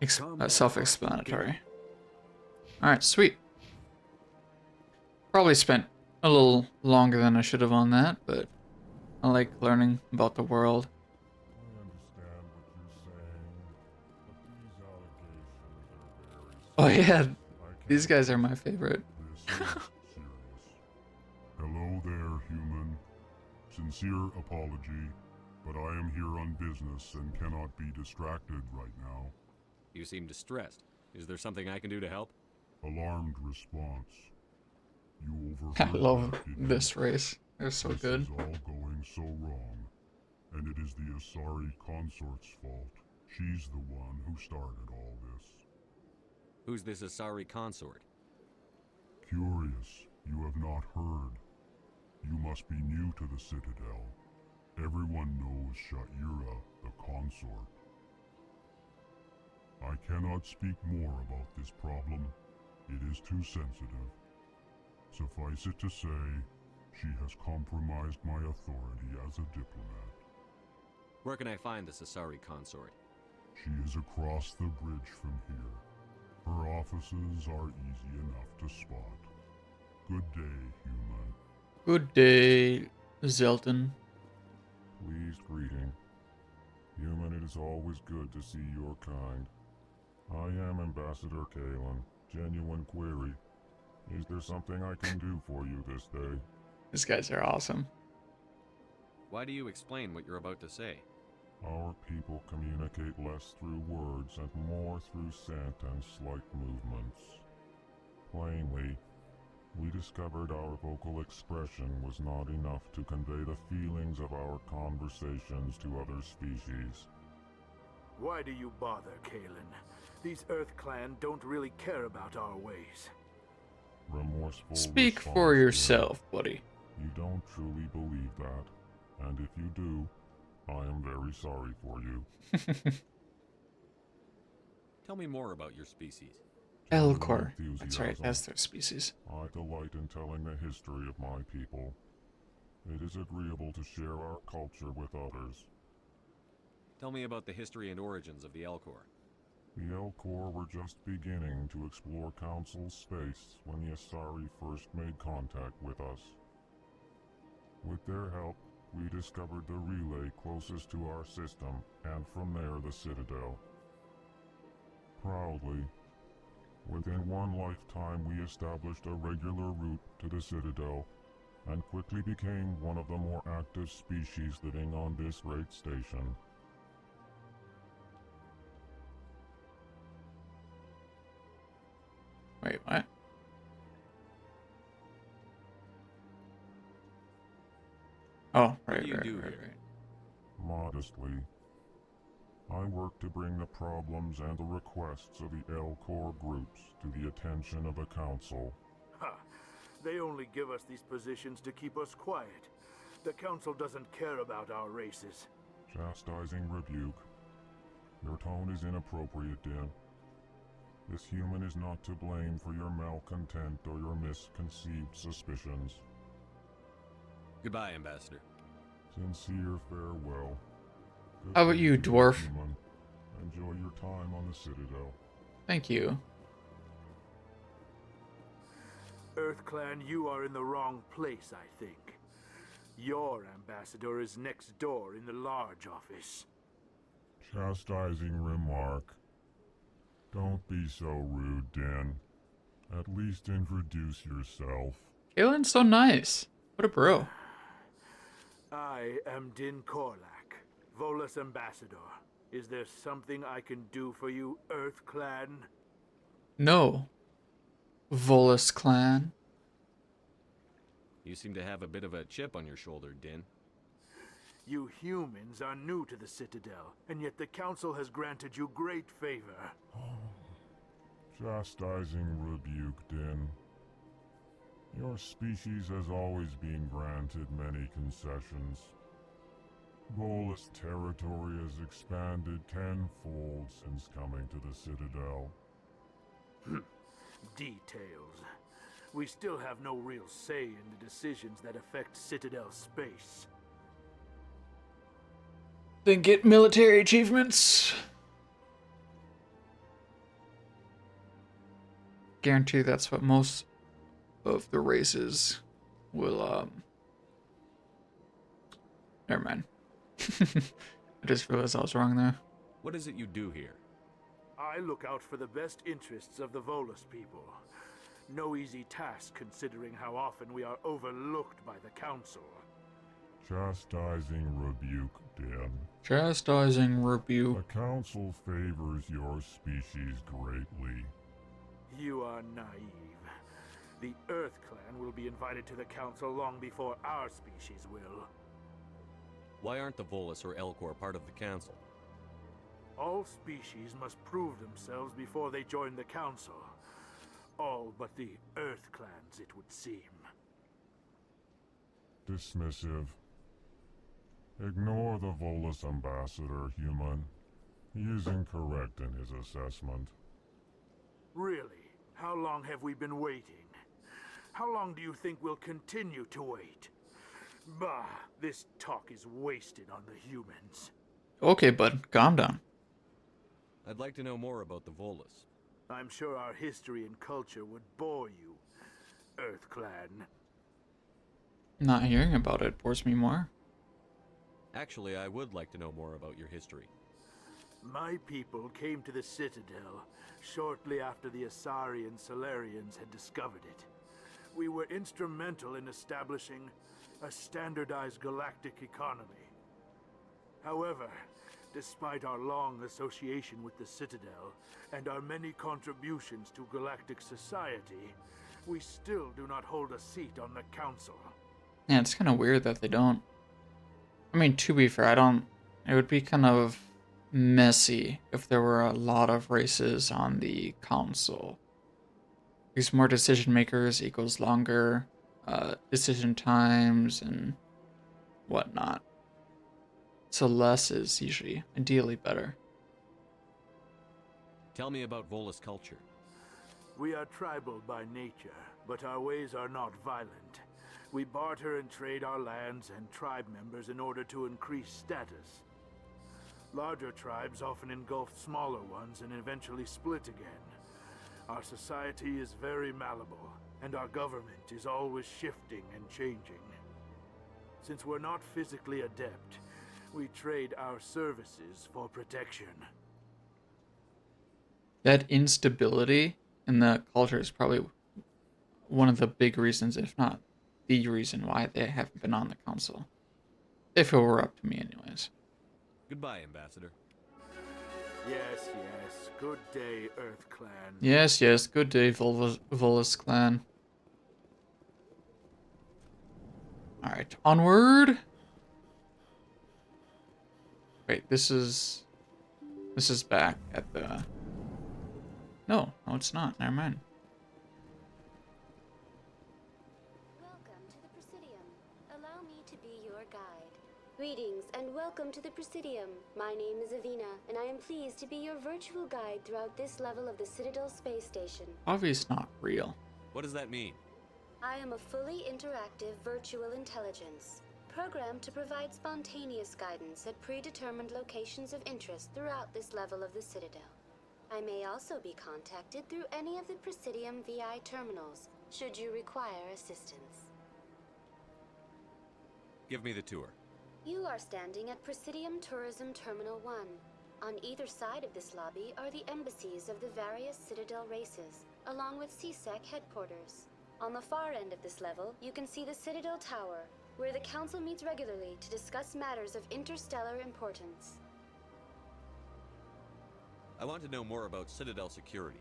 self-explanatory. Alright, sweet. Probably spent a little longer than I should have on that, but I like learning about the world. Oh yeah, these guys are my favorite. Hello there, human. Sincere apology, but I am here on business and cannot be distracted right now. You seem distressed. Is there something I can do to help? Alarmed response. You I overheard love that, didn't this you? race. They're so good. This is all going so wrong, and it is the Asari consort's fault. She's the one who started all this. Who's this Asari consort? Curious, you have not heard. You must be new to the Citadel. Everyone knows Sha'ira, the consort. I cannot speak more about this problem. It is too sensitive. Suffice it to say, she has compromised my authority as a diplomat. Where can I find this Asari consort? She is across the bridge from here. Her offices are easy enough to spot. Good day, human. Good day, Zelton. Pleased greeting. Human, it is always good to see your kind. I am Ambassador Kalen. Genuine query. Is there something I can do for you this day? These guys are awesome. Why do you explain what you're about to say? Our people communicate less through words and more through scent and slight movements. Plainly, we discovered our vocal expression was not enough to convey the feelings of our conversations to other species. Why do you bother, Kalen? These Earth Clan don't really care about our ways. Remorseful Speak response, for dear. yourself, buddy. You don't truly believe that, and if you do, I am very sorry for you. Tell me more about your species. Elcor. That's right, that's their species. I delight in telling the history of my people. It is agreeable to share our culture with others. Tell me about the history and origins of the Elcor. The Elcor were just beginning to explore Council space when the Asari first made contact with us. With their help, we discovered the relay closest to our system, and from there the Citadel. Proudly, within one lifetime we established a regular route to the Citadel, and quickly became one of the more active species living on this great station. Wait, what? Oh, right, What do you right, do right, here? right. Modestly, I work to bring the problems and the requests of the Elcor groups to the attention of the Council. Ha! They only give us these positions to keep us quiet. The Council doesn't care about our races. Chastising rebuke. Your tone is inappropriate, Din. This human is not to blame for your malcontent or your misconceived suspicions. Goodbye, Ambassador. Sincere farewell. Good How about day you, to dwarf? human. Enjoy your time on the Citadel. Thank you. Earth Clan, you are in the wrong place, I think. Your ambassador is next door in the large office. Chastising remark. Don't be so rude, Din. At least introduce yourself. Kalen's so nice. What a bro. I am Din Korlak, Volus Ambassador. Is there something I can do for you, Earth Clan? No. Volus clan. You seem to have a bit of a chip on your shoulder, Din. You humans are new to the Citadel, and yet the Council has granted you great favor. Chastising rebuke, Din. Your species has always been granted many concessions. Volus territory has expanded tenfold since coming to the Citadel. Details. We still have no real say in the decisions that affect Citadel space. Then get military achievements. Guarantee that's what most of the races will Never mind. I just realized I was wrong there. What is it you do here? I look out for the best interests of the Volus people. No easy task considering how often we are overlooked by the Council. Chastising rebuke, Den. Chastising rebuke. The Council favors your species greatly. You are naive. The Earth Clan will be invited to the Council long before our species will. Why aren't the Volus or Elcor part of the Council? All species must prove themselves before they join the Council. All but the Earth Clans, it would seem. Dismissive. Ignore the Volus ambassador, human. He is incorrect in his assessment. Really? How long have we been waiting? How long do you think we'll continue to wait? Bah, this talk is wasted on the humans. Okay, bud, calm down. I'd like to know more about the Volus. I'm sure our history and culture would bore you, Earth Clan. Not hearing about it bores me more. Actually, I would like to know more about your history. My people came to the Citadel shortly after the Asari and Solarians had discovered it. We were instrumental in establishing a standardized galactic economy. However, despite our long association with the Citadel and our many contributions to galactic society, we still do not hold a seat on the Council. Yeah, it's kind of weird that they don't. I mean, to be fair, it would be kind of messy if there were a lot of races on the Council. Because more decision makers equals longer decision times and whatnot. So less is usually ideally better. Tell me about Volus culture. We are tribal by nature, but our ways are not violent. We barter and trade our lands and tribe members in order to increase status. Larger tribes often engulf smaller ones and eventually split again. Our society is very malleable, and our government is always shifting and changing. Since we're not physically adept, we trade our services for protection. That instability in the culture is probably one of the big reasons, if not the reason, why they haven't been on the Council. If it were up to me anyways. Goodbye, Ambassador. Yes, yes. Good day, Earth Clan. Yes, yes. Good day, Volus Clan. Alright, onward! Wait, this is back at the... No, it's not. Never mind. Welcome to the Presidium. Allow me to be your guide. Greetings and welcome to the Presidium. My name is Avina, and I am pleased to be your virtual guide throughout this level of the Citadel space station. Obviously not real. What does that mean? I am a fully interactive virtual intelligence, programmed to provide spontaneous guidance at predetermined locations of interest throughout this level of the Citadel. I may also be contacted through any of the Presidium VI terminals, should you require assistance. Give me the tour. You are standing at Presidium Tourism Terminal 1. On either side of this lobby are the embassies of the various Citadel races, along with CSEC headquarters. On the far end of this level, you can see the Citadel Tower, where the Council meets regularly to discuss matters of interstellar importance. I want to know more about Citadel security.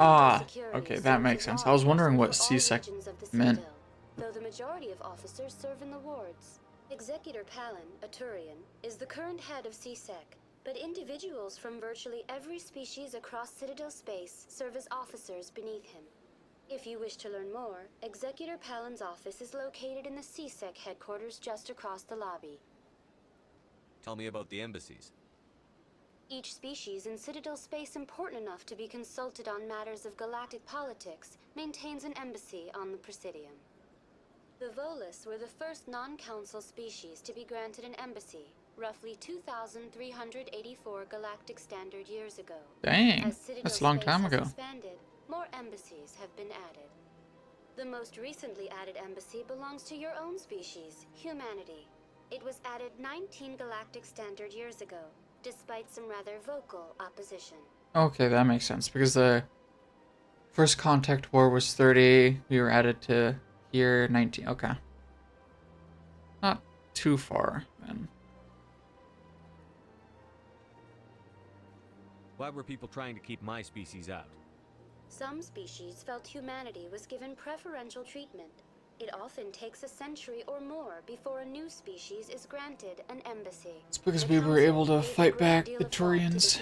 Okay, that makes sense. I was wondering what CSEC meant. Though the majority of officers serve in the wards. Executor Palin, a Turian, is the current head of CSEC, but individuals from virtually every species across Citadel space serve as officers beneath him. If you wish to learn more, Executor Palin's office is located in the CSEC headquarters just across the lobby. Tell me about the embassies. Each species in Citadel space important enough to be consulted on matters of galactic politics maintains an embassy on the Presidium. The Volus were the first non-council species to be granted an embassy, roughly 2,384 galactic standard years ago. Dang, that's a long time ago. Expanded, more embassies have been added. The most recently added embassy belongs to your own species, humanity. It was added 19 galactic standard years ago, despite some rather vocal opposition. Okay, that makes sense, because the first contact war was 30, we were added to here 19. Okay. Not too far, then. Why were people trying to keep my species out? Some species felt humanity was given preferential treatment. It often takes a century or more before a new species is granted an embassy. It's because we were able to fight back the Turians.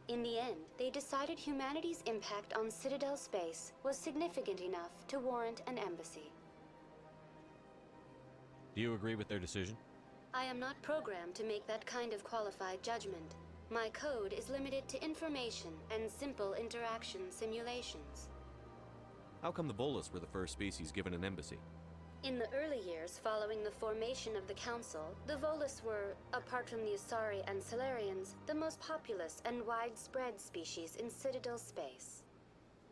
In the end, they decided humanity's impact on Citadel space was significant enough to warrant an embassy. Do you agree with their decision? I am not programmed to make that kind of qualified judgment. My code is limited to information and simple interaction simulations. How come the Volus were the first species given an embassy? In the early years following the formation of the Council, the Volus were, apart from the Asari and Solarians, the most populous and widespread species in Citadel space.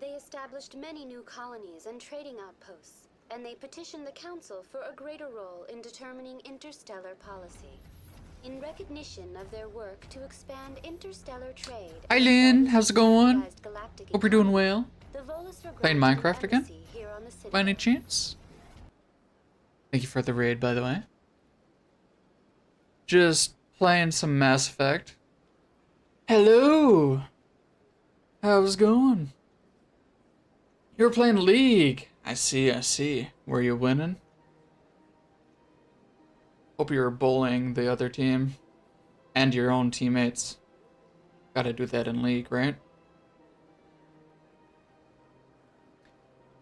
They established many new colonies and trading outposts, and they petitioned the Council for a greater role in determining interstellar policy. In recognition of their work to expand interstellar trade... Hi Lynn, how's it going? Hope you're doing well. Playing Minecraft again? By any chance? Thank you for the raid, by the way. Just playing some Mass Effect. Hello! How's it going? You were playing League. I see. Were you winning? Hope you were bullying the other team. And your own teammates. Gotta do that in League, right?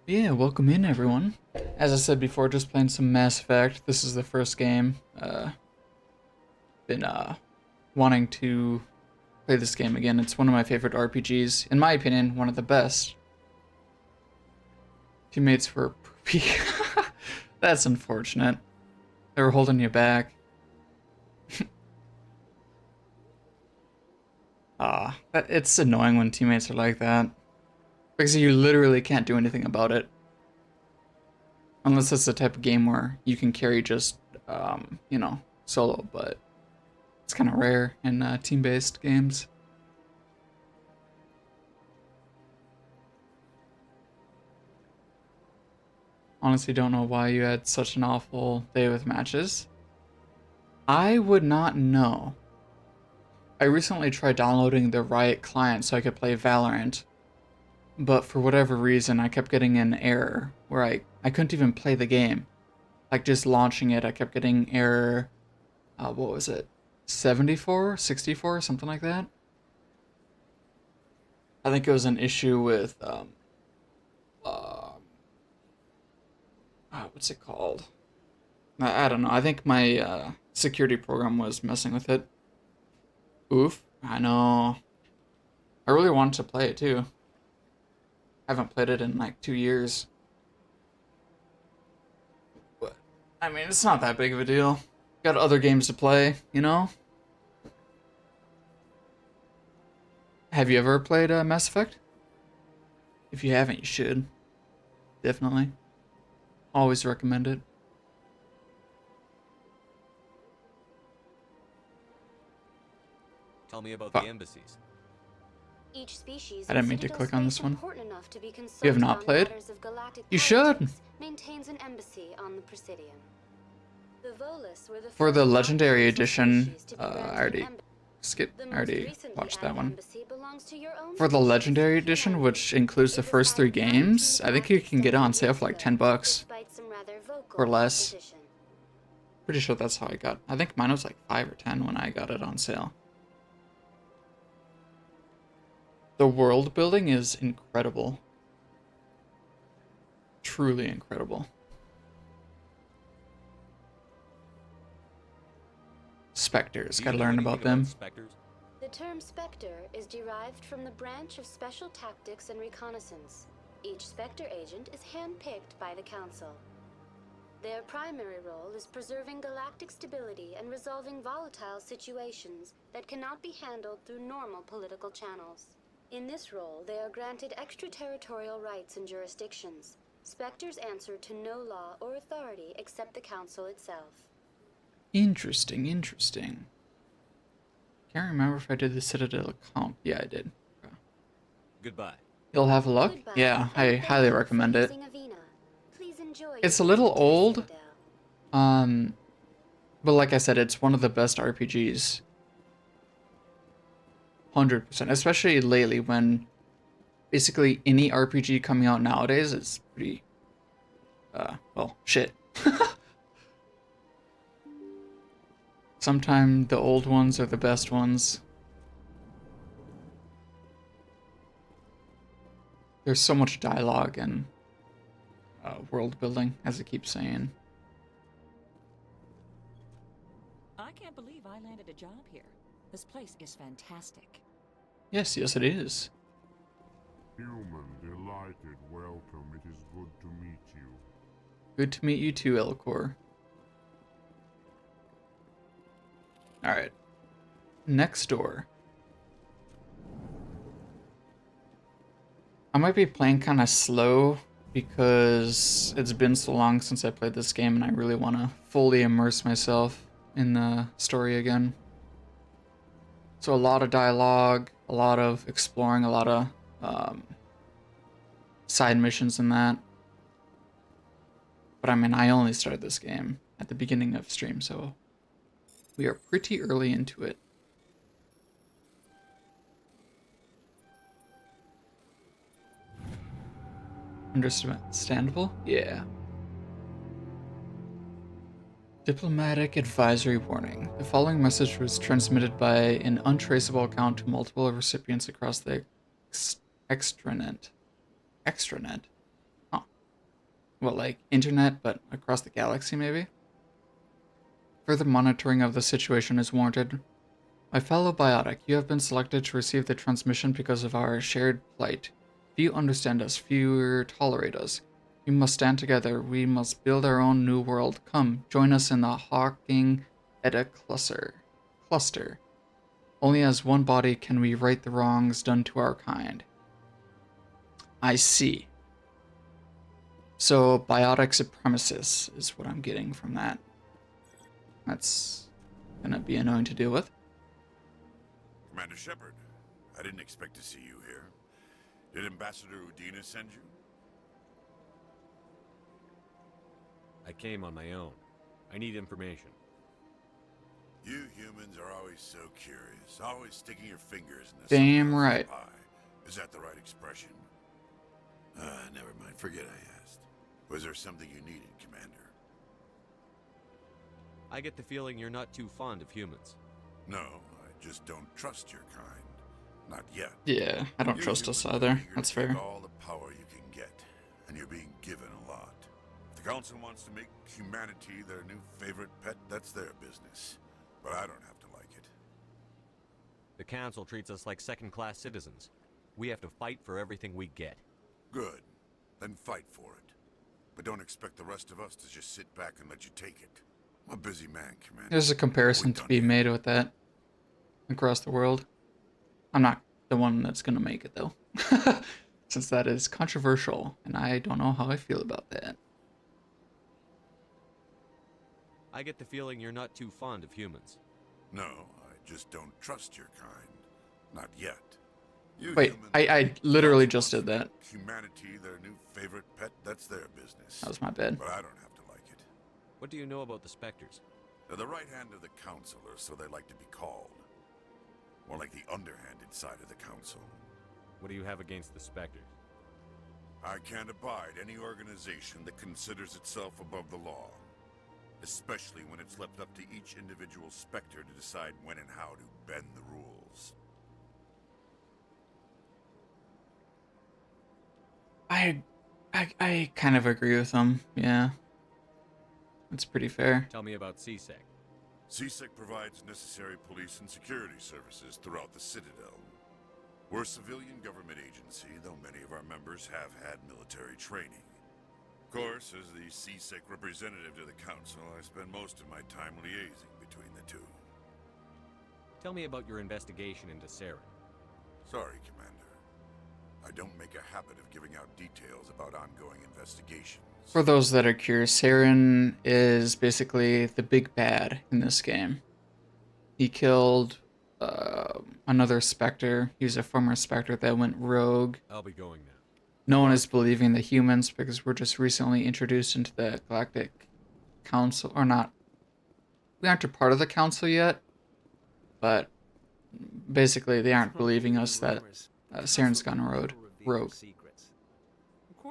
Yeah, welcome in everyone. As I said before, just playing some Mass Effect. This is the first game. Been wanting to play this game again. It's one of my favorite RPGs. In my opinion, one of the best. Teammates were poopy. That's unfortunate. They were holding you back. It's annoying when teammates are like that. Because you literally can't do anything about it. Unless it's the type of game where you can carry just, you know, solo, but it's kind of rare in team-based games. Honestly, don't know why you had such an awful day with matches. I would not know. I recently tried downloading the Riot client so I could play Valorant. But for whatever reason, I kept getting an error where I couldn't even play the game. Like just launching it, I kept getting error, what was it? 74, 64, something like that. I think it was an issue with, what's it called? I don't know. I think my security program was messing with it. Oof. I know. I really wanted to play it too. I haven't played it in like 2 years. But, I mean, it's not that big of a deal. Got other games to play, you know? Have you ever played Mass Effect? If you haven't, you should. Definitely. Always recommend it. Tell me about the embassies. Each species I didn't mean to click on this one. You have not played? You should! Maintains an embassy on the Presidium. The Volus were the For the first Legendary outpost Edition, species to be I granted already an skipped, The I most already recently watched that added one. embassy belongs to your own For the species, Legendary Edition, which includes the first 3 games, I think you can get it on sale for like $10 despite some rather vocal or less. opposition. Pretty sure that's how I got. I think mine was like 5 or 10 when I got it on sale. The world building is incredible. Truly incredible. Spectres, gotta learn about them. The term Spectre is derived from the branch of Special Tactics and Reconnaissance. Each Spectre agent is handpicked by the Council. Their primary role is preserving galactic stability and resolving volatile situations that cannot be handled through normal political channels. In this role, they are granted extraterritorial rights and jurisdictions. Spectres answer to no law or authority except the Council itself. Interesting, interesting. Can't remember if I did the Citadel account. Yeah, I did. Okay. Goodbye. You'll have luck? Goodbye, Yeah, I and highly thank you recommend for it. using Avina. Please enjoy It's a your little visit to old. Citadel. But like I said, it's one of the best RPGs. 100%. Especially lately when basically any RPG coming out nowadays is pretty, well, shit. Sometimes the old ones are the best ones. There's so much dialogue and world building, as I keep saying. I can't believe I landed a job here. This place is fantastic. Yes, yes it is. Human, delighted, welcome. It is good to meet you. Good to meet you too, Elcor. Alright. Next door. I might be playing kind of slow because it's been so long since I played this game and I really want to fully immerse myself in the story again. So a lot of dialogue, a lot of exploring, a lot of side missions and that. But I mean, I only started this game at the beginning of stream, so we are pretty early into it. Understandable? Yeah. Diplomatic advisory warning. The following message was transmitted by an untraceable account to multiple recipients across the extranet. Extranet? Huh. Well, like internet, but across the galaxy, maybe? Further monitoring of the situation is warranted. My fellow Biotic, you have been selected to receive the transmission because of our shared plight. Few understand us, fewer tolerate us. We must stand together. We must build our own new world. Come, join us in the Hawking Edda cluster. Only as one body can we right the wrongs done to our kind. I see. So, biotic supremacists is what I'm getting from that. That's gonna be annoying to deal with. Commander Shepard, I didn't expect to see you here. Did Ambassador Udina send you? I came on my own. I need information. You humans are always so curious, always sticking your fingers in the Damn right. pie. Is that the right expression? Never mind. Forget I asked. Was there something you needed, Commander? I get the feeling you're not too fond of humans. No, I just don't trust your kind. Not yet. Yeah, I don't trust us either. That's fair. All the power you can get, and you're being given a lot. If the Council wants to make humanity their new favorite pet, that's their business. But I don't have to like it. The Council treats us like second-class citizens. We have to fight for everything we get. Good. Then fight for it. But don't expect the rest of us to just sit back and let you take it. I'm a busy man, Commander. There's a comparison to be made with that across the world. I'm not the one that's gonna make it though, since that is controversial, and I don't know how I feel about that. I get the feeling you're not too fond of humans. No, I just don't trust your kind. Not yet. You Wait, I literally just did that. Humanity, their new favorite pet, that's their business. That was my bad. But I don't have to like it. What do you know about the Spectres? They're the right hand of the Council, or so they like to be called. More like the underhanded side of the Council. What do you have against the Spectres? I can't abide any organization that considers itself above the law. Especially when it's left up to each individual Spectre to decide when and how to bend the rules. I kind of agree with them, yeah. That's pretty fair. Tell me about CSEC. CSEC provides necessary police and security services throughout the Citadel. We're a civilian government agency, though many of our members have had military training. Of course, as the CSEC representative to the Council, I spend most of my time liaising between the two. Tell me about your investigation into Saren. Sorry, Commander. I don't make a habit of giving out details about ongoing investigations. For those that are curious, Saren is basically the big bad in this game. He killed another Spectre. He was a former Spectre that went rogue. I'll be going now. No one is believing the humans because we're just recently introduced into the Galactic Council, or not. We aren't a part of the council yet, but basically they aren't believing us that Saren's gone rogue. Of course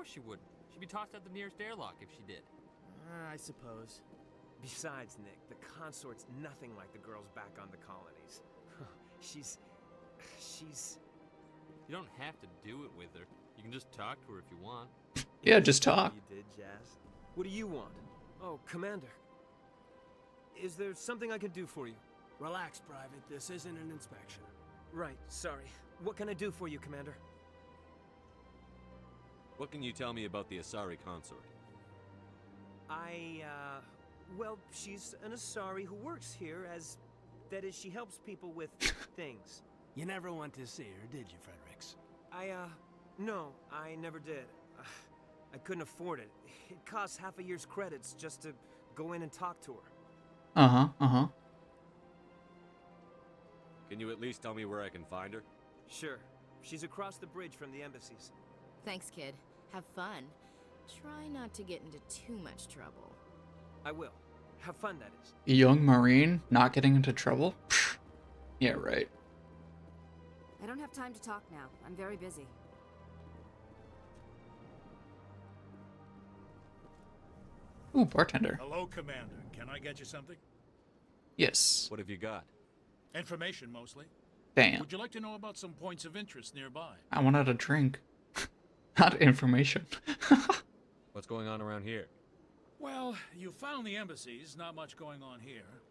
she wouldn't. She'd be tossed out the nearest airlock if she did. I suppose. Besides, Nick, the consort's nothing like the girls back on the colonies. She's... You don't have to do it with her. You can just talk to her if you want. Yeah, just talk. You did, Jazz. What do you want? Oh, Commander. Is there something I can do for you? Relax, Private. This isn't an inspection. Right, sorry. What can I do for you, Commander? What can you tell me about the Asari consort? Well, she's an Asari who works here as... That is, she helps people with things. You never went to see her, did you, Fredericks? No, I never did. I couldn't afford it. It costs half a year's credits just to go in and talk to her. Can you at least tell me where I can find her? Sure. She's across the bridge from the embassies. Thanks, kid. Have fun. Try not to get into too much trouble. I will. Have fun, that is. A young Marine not getting into trouble? Pfft. Yeah, right. I don't have time to talk now. I'm very busy. Ooh, bartender. Hello, Commander. Can I get you something? Yes. What have you got? Information, mostly. Damn. Would you like to know about some points of interest nearby? I wanted a drink. Not information. What's going on around here? Well, you found the embassies. Not much going on here.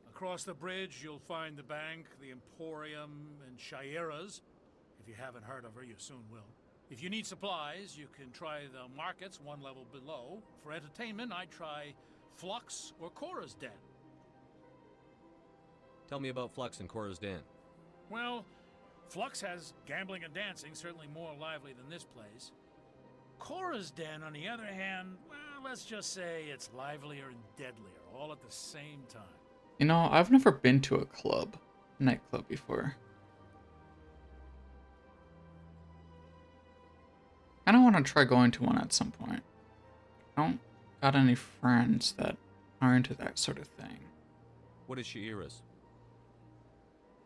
Across the bridge, you'll find the bank, the Emporium, and Shaira's. If you haven't heard of her, you soon will. If you need supplies, you can try the markets one level below. For entertainment, I'd try Flux or Cora's Den. Tell me about Flux and Cora's Den. Well, Flux has gambling and dancing, certainly more lively than this place. Cora's Den, on the other hand, well, let's just say it's livelier and deadlier, all at the same time. You know, I've never been to a nightclub before. I don't want to try going to one at some point. I don't got any friends that are into that sort of thing. What is Shaira's?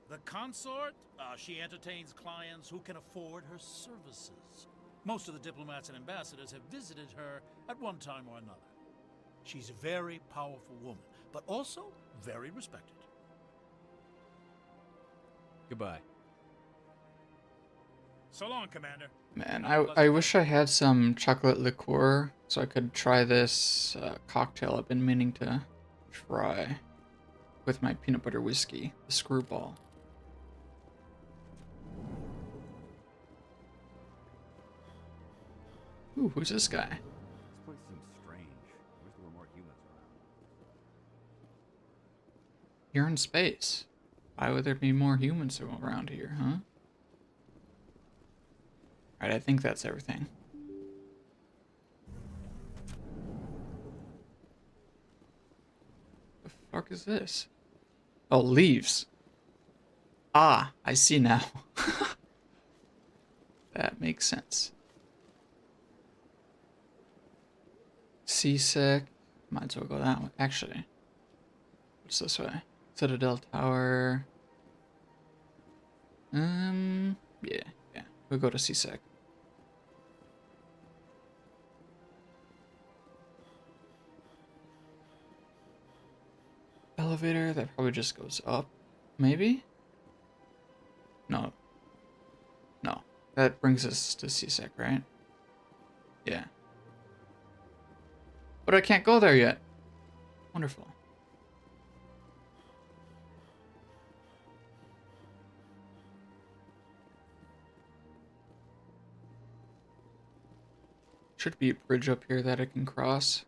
The consort, she entertains clients who can afford her services. Most of the diplomats and ambassadors have visited her at one time or another. She's a very powerful woman, but also very respected. Goodbye. So long, Commander. Man, I wish I had some chocolate liqueur so I could try this cocktail I've been meaning to try with my peanut butter whiskey, the Screwball. Ooh, who's this guy? This place seems strange. I wish there were more humans around. You're in space. Why would there be more humans around here, huh? Alright, I think that's everything. The fuck is this? Oh, leaves. Ah, I see now. That makes sense. Seasick. Might as well go that way. Actually, what's this way? Citadel Tower. Yeah. We'll go to Seasick. Elevator, that probably just goes up. Maybe? No. That brings us to Seasick, right? Yeah. But I can't go there yet. Wonderful. Should be a bridge up here that I can cross.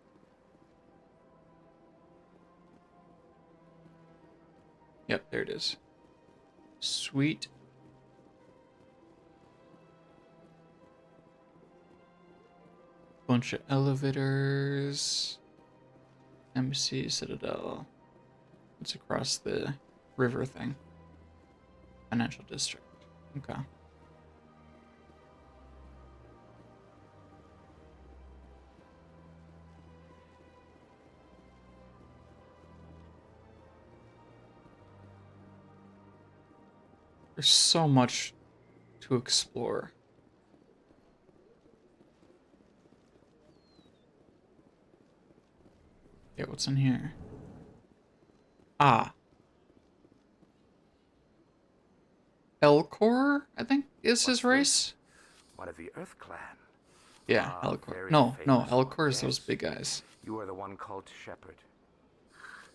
Yep, there it is. Sweet. Bunch of elevators. Embassy, Citadel. It's across the river thing. Financial district. Okay. There's so much to explore. Okay, what's in here? Ah. Elcor, I think, is his race? One of the Earth Clan. Yeah, Ah, Elcor. very No, famous one, Elcor is those yes. big guys. You are the one called Shepard.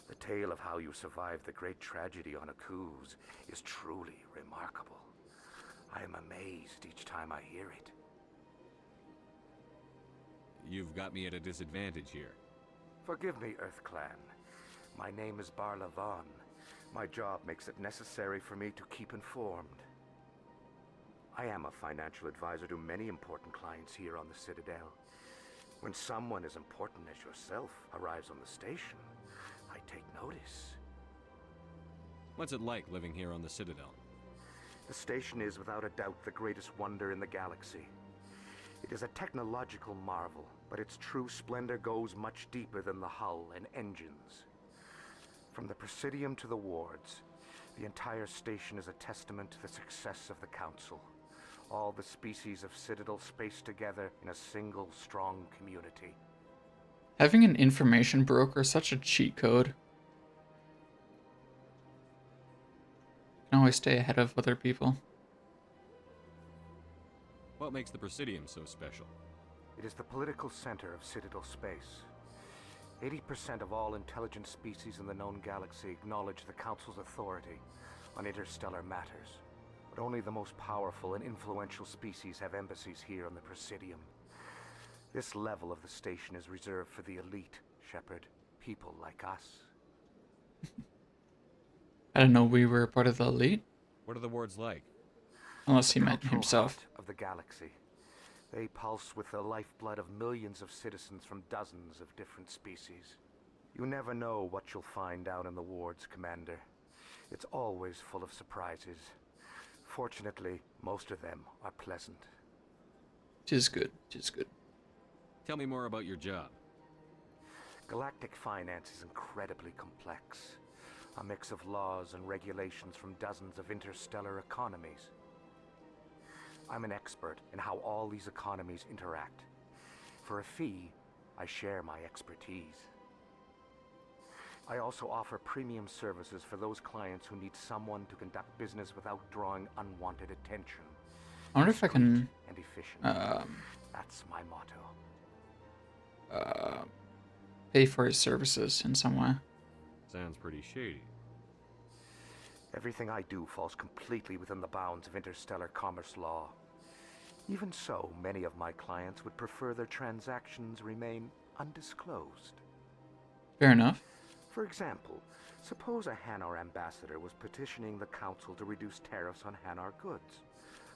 The tale of how you survived the great tragedy on Akuz is truly remarkable. I am amazed each time I hear it. You've got me at a disadvantage here. Forgive me, Earth Clan. My name is Barla Vaughn. My job makes it necessary for me to keep informed. I am a financial advisor to many important clients here on the Citadel. When someone as important as yourself arrives on the station, I take notice. What's it like living here on the Citadel? The station is without a doubt the greatest wonder in the galaxy. It is a technological marvel, but its true splendor goes much deeper than the hull and engines. From the Presidium to the wards, the entire station is a testament to the success of the Council. All the species of Citadel spaced together in a single strong community. Having an information broker is such a cheat code. You can always stay ahead of other people. What makes the Presidium so special? It is the political center of Citadel space. 80% of all intelligent species in the known galaxy acknowledge the Council's authority on interstellar matters. But only the most powerful and influential species have embassies here on the Presidium. This level of the station is reserved for the elite, Shepard. People like us. I didn't know we were part of the elite. What are the wards like? Unless he The meant cultural himself. heart of the galaxy. They pulse with the lifeblood of millions of citizens from dozens of different species. You never know what you'll find down in the wards, Commander. It's always full of surprises. Fortunately, most of them are pleasant. Tis good, tis good. Tell me more about your job. Galactic finance is incredibly complex. A mix of laws and regulations from dozens of interstellar economies. I'm an expert in how all these economies interact. For a fee, I share my expertise. I also offer premium services for those clients who need someone to conduct business without drawing unwanted attention. I wonder if I can And efficient. That's my motto. pay for his services in some way. Sounds pretty shady. Everything I do falls completely within the bounds of interstellar commerce law. Even so, many of my clients would prefer their transactions remain undisclosed. Fair enough. For example, suppose a Hanar ambassador was petitioning the Council to reduce tariffs on Hanar goods.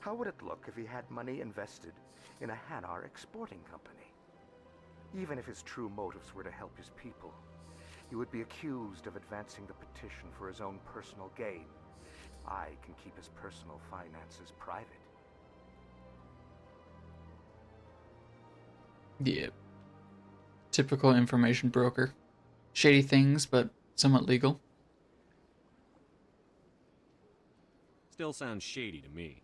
How would it look if he had money invested in a Hanar exporting company? Even if his true motives were to help his people, he would be accused of advancing the petition for his own personal gain. I can keep his personal finances private. Yeah. Typical information broker. Shady things, but somewhat legal. Still sounds shady to me.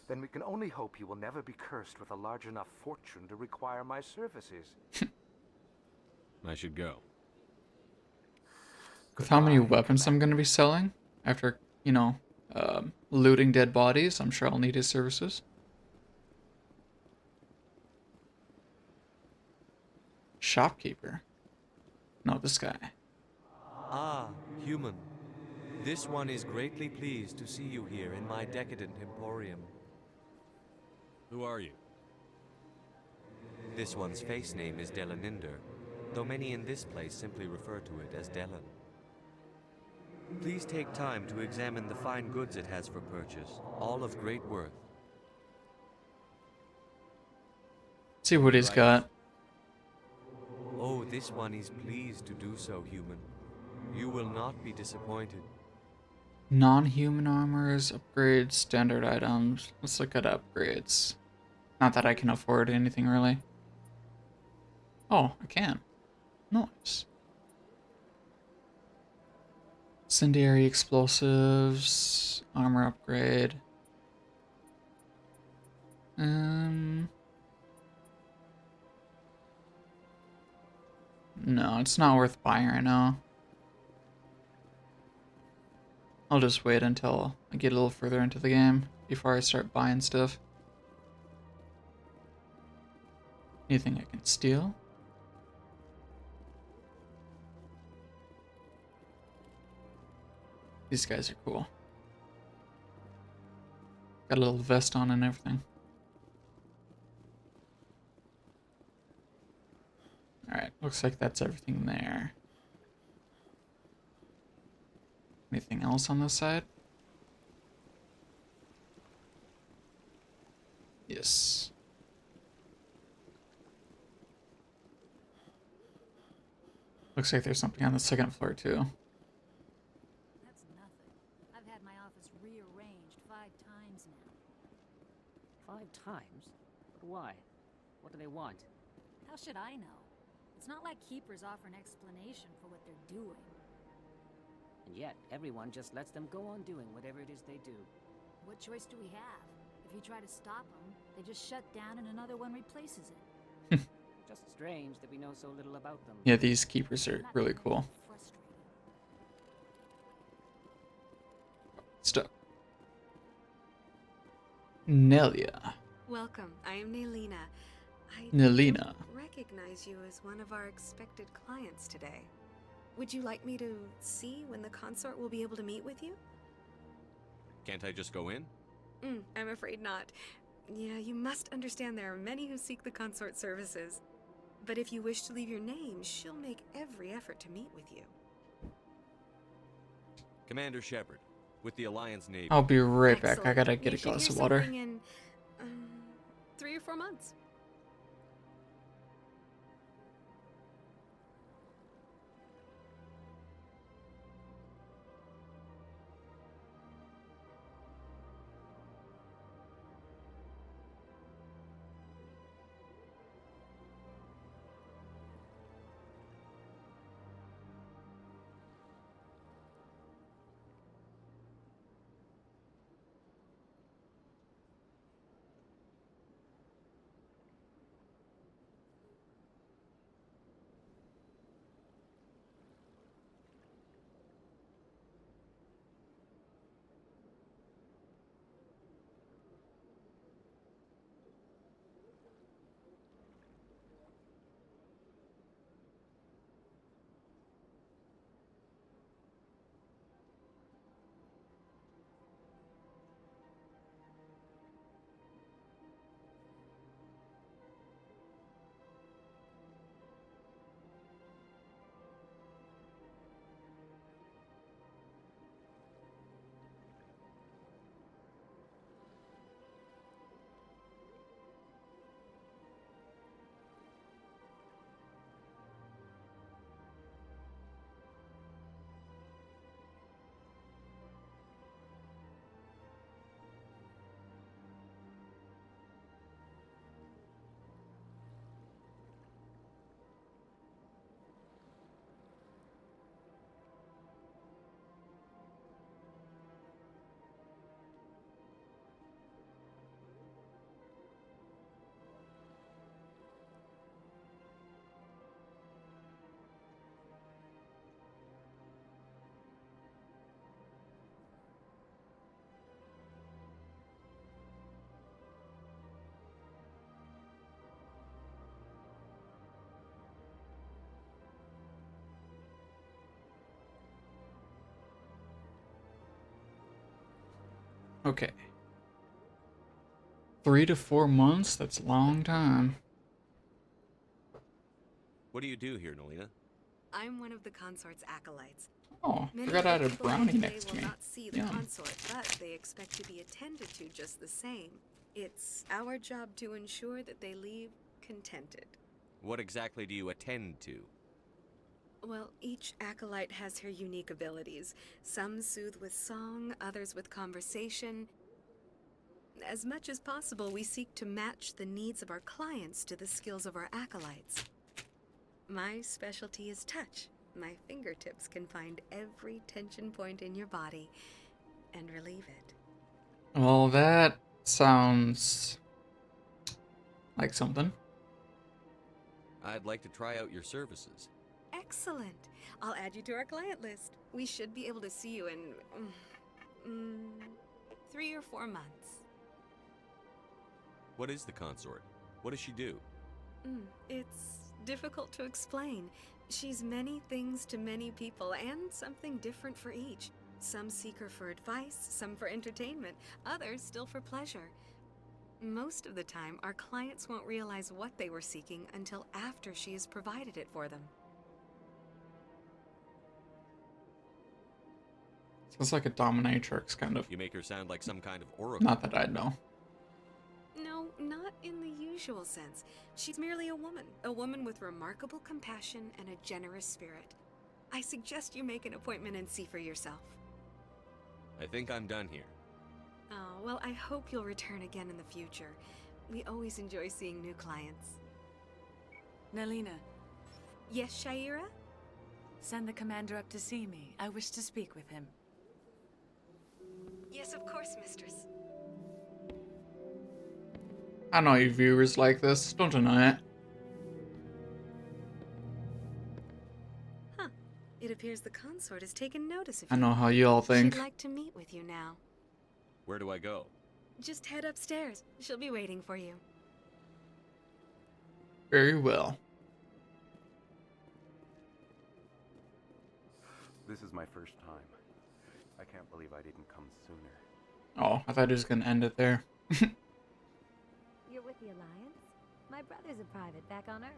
Then we can only hope you will never be cursed with a large enough fortune to require my services. I should go. With how many weapons I'm going to be selling after, you know, looting dead bodies, I'm sure I'll need his services. Shopkeeper. No, this guy. Ah, human. This one is greatly pleased to see you here in my decadent emporium. Who are you? This one's face name is Delaninder, though many in this place simply refer to it as Delan. Please take time to examine the fine goods it has for purchase, all of great worth. See what he's got. Oh, this one is pleased to do so, human. You will not be disappointed. Non-human armors, upgrades, standard items. Let's look at upgrades. Not that I can afford anything really. Oh, I can. Nice. Incendiary explosives, armor upgrade. No, it's not worth buying right now. I'll just wait until I get a little further into the game before I start buying stuff. Anything I can steal? These guys are cool. Got a little vest on and everything. Alright, looks like that's everything there. Anything else on this side? Yes. Looks like there's something on the second floor too. That's nothing. I've had my office rearranged 5 times now. 5 times? But why? What do they want? How should I know? It's not like keepers offer an explanation for what they're doing. And yet, everyone just lets them go on doing whatever it is they do. What choice do we have? If you try to stop them, they just shut down and another one replaces it. Just strange that we know so little about them. Yeah, these keepers are really cool. Stuff. Nelia. Welcome. I am Nelina. I Nelina. don't recognize you as one of our expected clients today. Would you like me to see when the consort will be able to meet with you? Can't I just go in? I'm afraid not. Yeah, you must understand there are many who seek the consort services. But if you wish to leave your name, she'll make every effort to meet with you. Commander Shepard, with the Alliance Navy. I'll be right back. I Excellent. gotta get You a should glass hear of water. something in 3 or 4 months. Okay. 3 to 4 months? That's a long time. What do you do here, Nelina? I'm one of the consort's acolytes. Oh, Many forgot I had of a the people brownie here next to will me. not see the Yum. consort, but they expect to be attended to just the same. It's our job to ensure that they leave contented. What exactly do you attend to? Well, each acolyte has her unique abilities. Some soothe with song, others with conversation. As much as possible, we seek to match the needs of our clients to the skills of our acolytes. My specialty is touch. My fingertips can find every tension point in your body and relieve it. Well, that sounds like something. I'd like to try out your services. Excellent. I'll add you to our client list. We should be able to see you in 3 or 4 months. What is the consort? What does she do? It's difficult to explain. She's many things to many people, and something different for each. Some seek her for advice, some for entertainment, others still for pleasure. Most of the time, our clients won't realize what they were seeking until after she has provided it for them. Sounds like a dominatrix, kind of. You make her sound like some kind of oracle. Not that I know. No, not in the usual sense. She's merely a woman with remarkable compassion and a generous spirit. I suggest you make an appointment and see for yourself. I think I'm done here. Oh, well, I hope you'll return again in the future. We always enjoy seeing new clients. Nalina. Yes, Shaira? Send the commander up to see me. I wish to speak with him. Yes, of course, mistress. I know you viewers like this. Don't deny it. Huh. It appears the consort has taken notice of I you. know how you all think. She'd like to meet with you now. Where do I go? Just head upstairs. She'll be waiting for you. Very well. This is my first time. I can't believe I didn't come sooner. Oh, I thought he was gonna end it there. You're with the Alliance? My brother's a private back on Earth.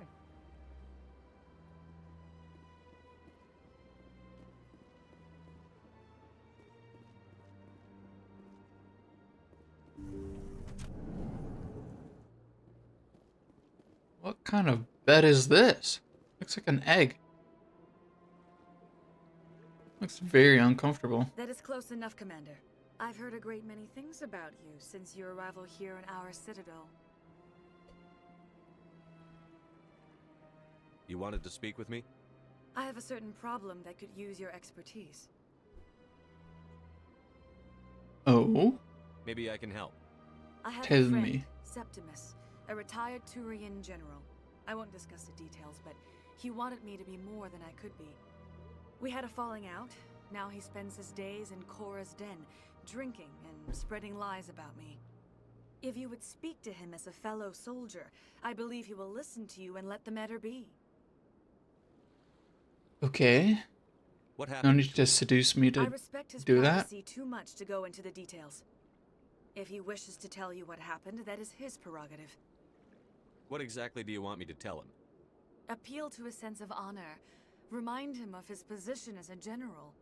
What kind of bed is this? Looks like an egg. Looks very uncomfortable. That is close enough, Commander. I've heard a great many things about you since your arrival here in our citadel. You wanted to speak with me? I have a certain problem that could use your expertise. Oh? Maybe I can help. I have Tell a friend, me. Septimus, a retired Turian general. I won't discuss the details, but he wanted me to be more than I could be. We had a falling out. Now he spends his days in Korra's den, drinking and spreading lies about me. If you would speak to him as a fellow soldier, I believe he will listen to you and let the matter be. Okay. What No happened? need to seduce me I to respect his do that. privacy too much to go into the details. If he wishes to tell you what happened, that is his prerogative. What exactly do you want me to tell him? Appeal to his sense of honor. Remind him of his position as a general.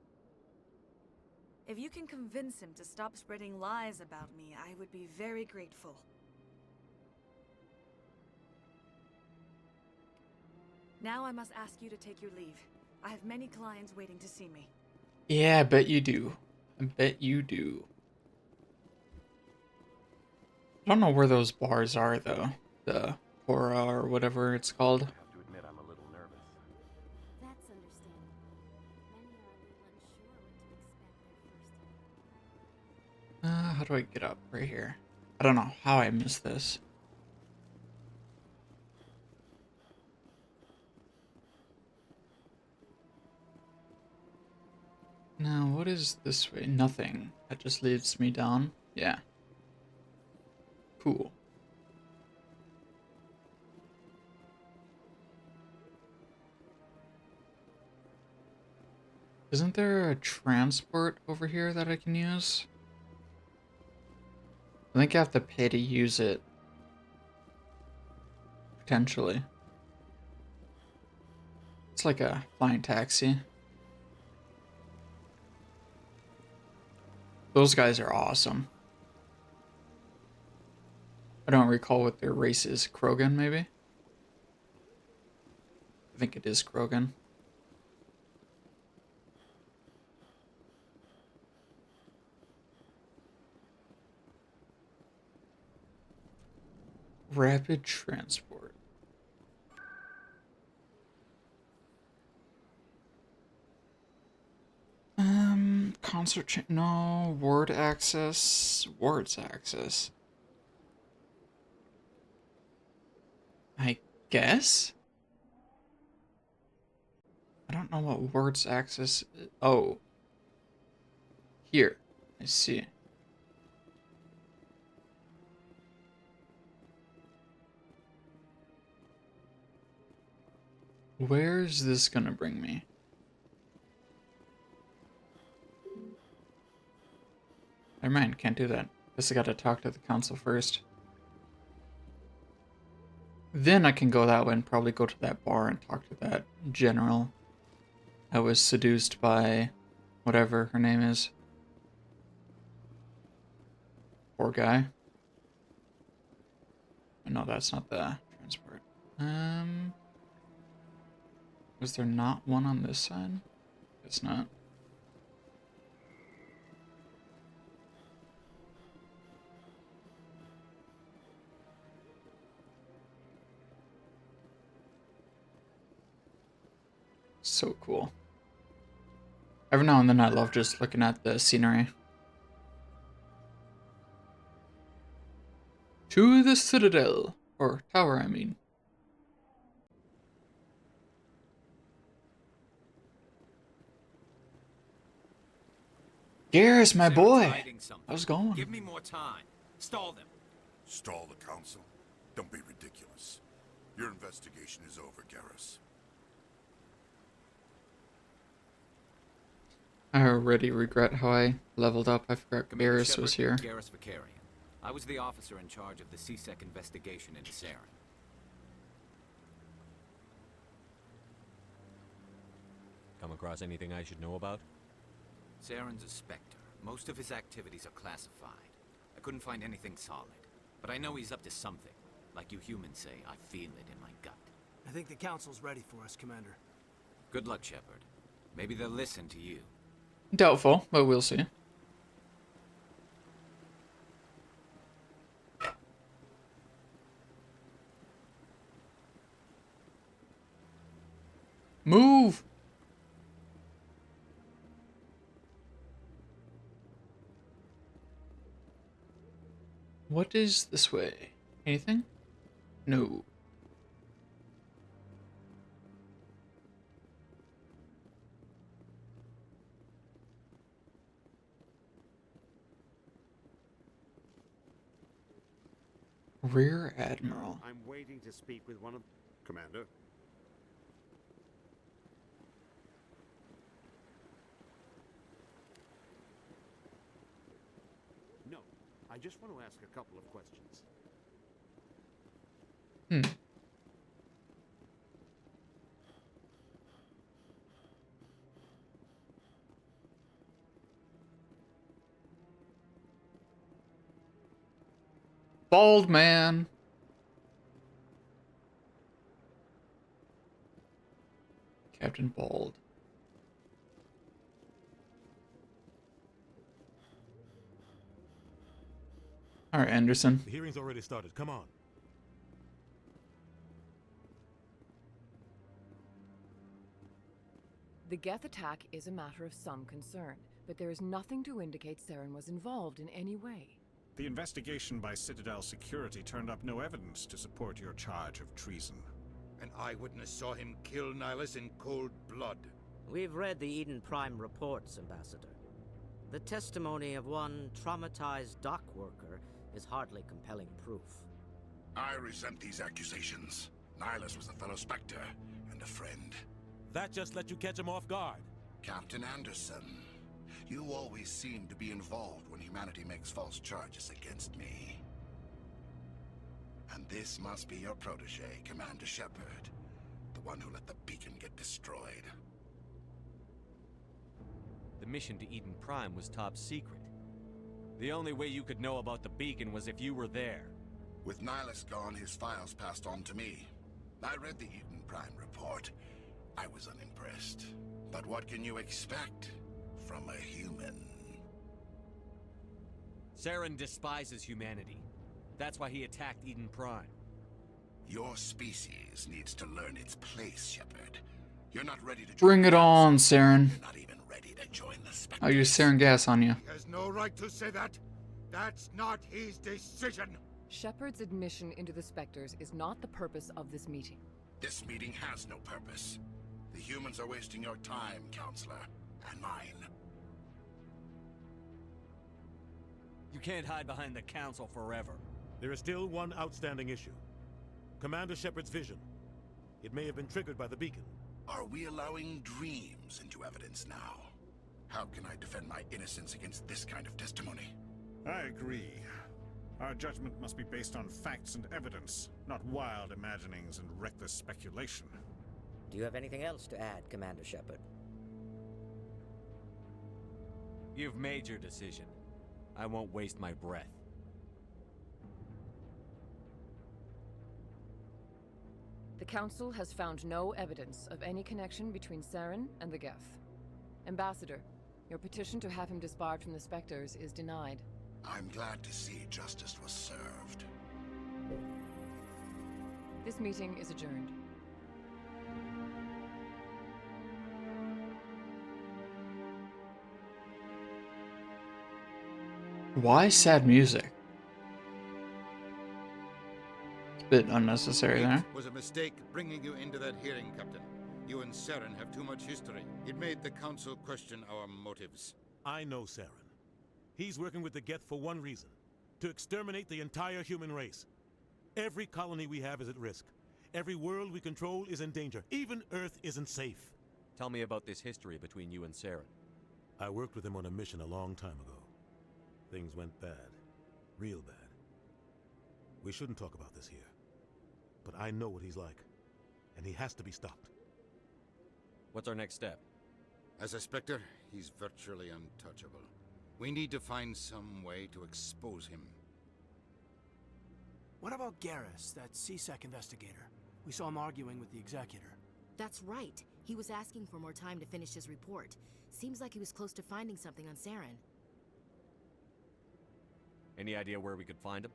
If you can convince him to stop spreading lies about me, I would be very grateful. Now I must ask you to take your leave. I have many clients waiting to see me. Yeah, I bet you do. I bet you do. I don't know where those bars are, though. The Korra or whatever it's called. I have to admit I'm a little nervous. That's understandable. Many are a little unsure what to expect their first time. How do I get up? Right here. I don't know how I missed this. Now, what is this way? Nothing. That just leads me down. Yeah. Cool. Isn't there a transport over here that I can use? I think I have to pay to use it. Potentially. It's like a flying taxi. Those guys are awesome. I don't recall what their race is. Krogan, maybe? think it is Krogan. Rapid transport. No, ward access, wards access. I guess? I don't know what wards access is. Oh. Here. I see. Where's this gonna bring me? Never mind, can't do that. Guess I gotta talk to the council first. Then I can go that way and probably go to that bar and talk to that general I was seduced by whatever her name is. Poor guy. No, that's not the transport. Was there not one on this side? It's not. So cool. Every now and then I love just looking at the scenery. To the Citadel. Or tower, I mean. Garrus, my boy. How's it going? Give me more time. Stall them. Stall the council? Don't be ridiculous. Your investigation is over, Garrus. I already regret how I leveled up. I forgot Garrus was here. Garrus Vakarian. I was the officer in charge of the C-Sec investigation into Saren. Come across anything I should know about? Saren's a Spectre. Most of his activities are classified. I couldn't find anything solid. But I know he's up to something. Like you humans say, I feel it in my gut. I think the council's ready for us, Commander. Good luck, Shepard. Maybe they'll listen to you. Doubtful, but we'll see. Move! What is this way? Anything? No. Rear Admiral. I'm waiting to speak with one of... Commander? No, I just want to ask a couple of questions. Bald man. Captain Bald. All right, Anderson. The hearing's already started. Come on. The Geth attack is a matter of some concern, but there is nothing to indicate Saren was involved in any way. The investigation by Citadel Security turned up no evidence to support your charge of treason. An eyewitness saw him kill Nihilus in cold blood. We've read the Eden Prime reports, Ambassador. The testimony of one traumatized dock worker is hardly compelling proof. I resent these accusations. Nihilus was a fellow Spectre and a friend. That just let you catch him off guard. Captain Anderson, you always seem to be involved when humanity makes false charges against me. And this must be your protege, Commander Shepard. The one who let the beacon get destroyed. The mission to Eden Prime was top secret. The only way you could know about the beacon was if you were there. With Nihilus gone, his files passed on to me. I read the Eden Prime report, I was unimpressed. But what can you expect from a human? Saren despises humanity. That's why he attacked Eden Prime. Your species needs to learn its place, Shepard. You're not ready to Bring it on, Saren. You're not even ready to join the Spectres. I'll use Saren gas on you. He has no right to say that. That's not his decision. Shepard's admission into the Spectres is not the purpose of this meeting. This meeting has no purpose. The humans are wasting your time, Counselor, and mine. You can't hide behind the Council forever. There is still one outstanding issue. Commander Shepard's vision. It may have been triggered by the beacon. Are we allowing dreams into evidence now? How can I defend my innocence against this kind of testimony? I agree. Our judgment must be based on facts and evidence, not wild imaginings and reckless speculation. Do you have anything else to add, Commander Shepard? You've made your decision. I won't waste my breath. The Council has found no evidence of any connection between Saren and the Geth. Ambassador, your petition to have him disbarred from the Spectres is denied. I'm glad to see justice was served. This meeting is adjourned. Why sad music? It's a bit unnecessary there. It was a mistake bringing you into that hearing, Captain. You and Saren have too much history. It made the Council question our motives. I know Saren. He's working with the Geth for one reason. To exterminate the entire human race. Every colony we have is at risk. Every world we control is in danger. Even Earth isn't safe. Tell me about this history between you and Saren. I worked with him on a mission a long time ago. Things went bad. Real bad. We shouldn't talk about this here. But I know what he's like. And he has to be stopped. What's our next step? As a Spectre, he's virtually untouchable. We need to find some way to expose him. What about Garrus, that CSEC investigator? We saw him arguing with the Executor. That's right. He was asking for more time to finish his report. Seems like he was close to finding something on Saren. Any idea where we could find him?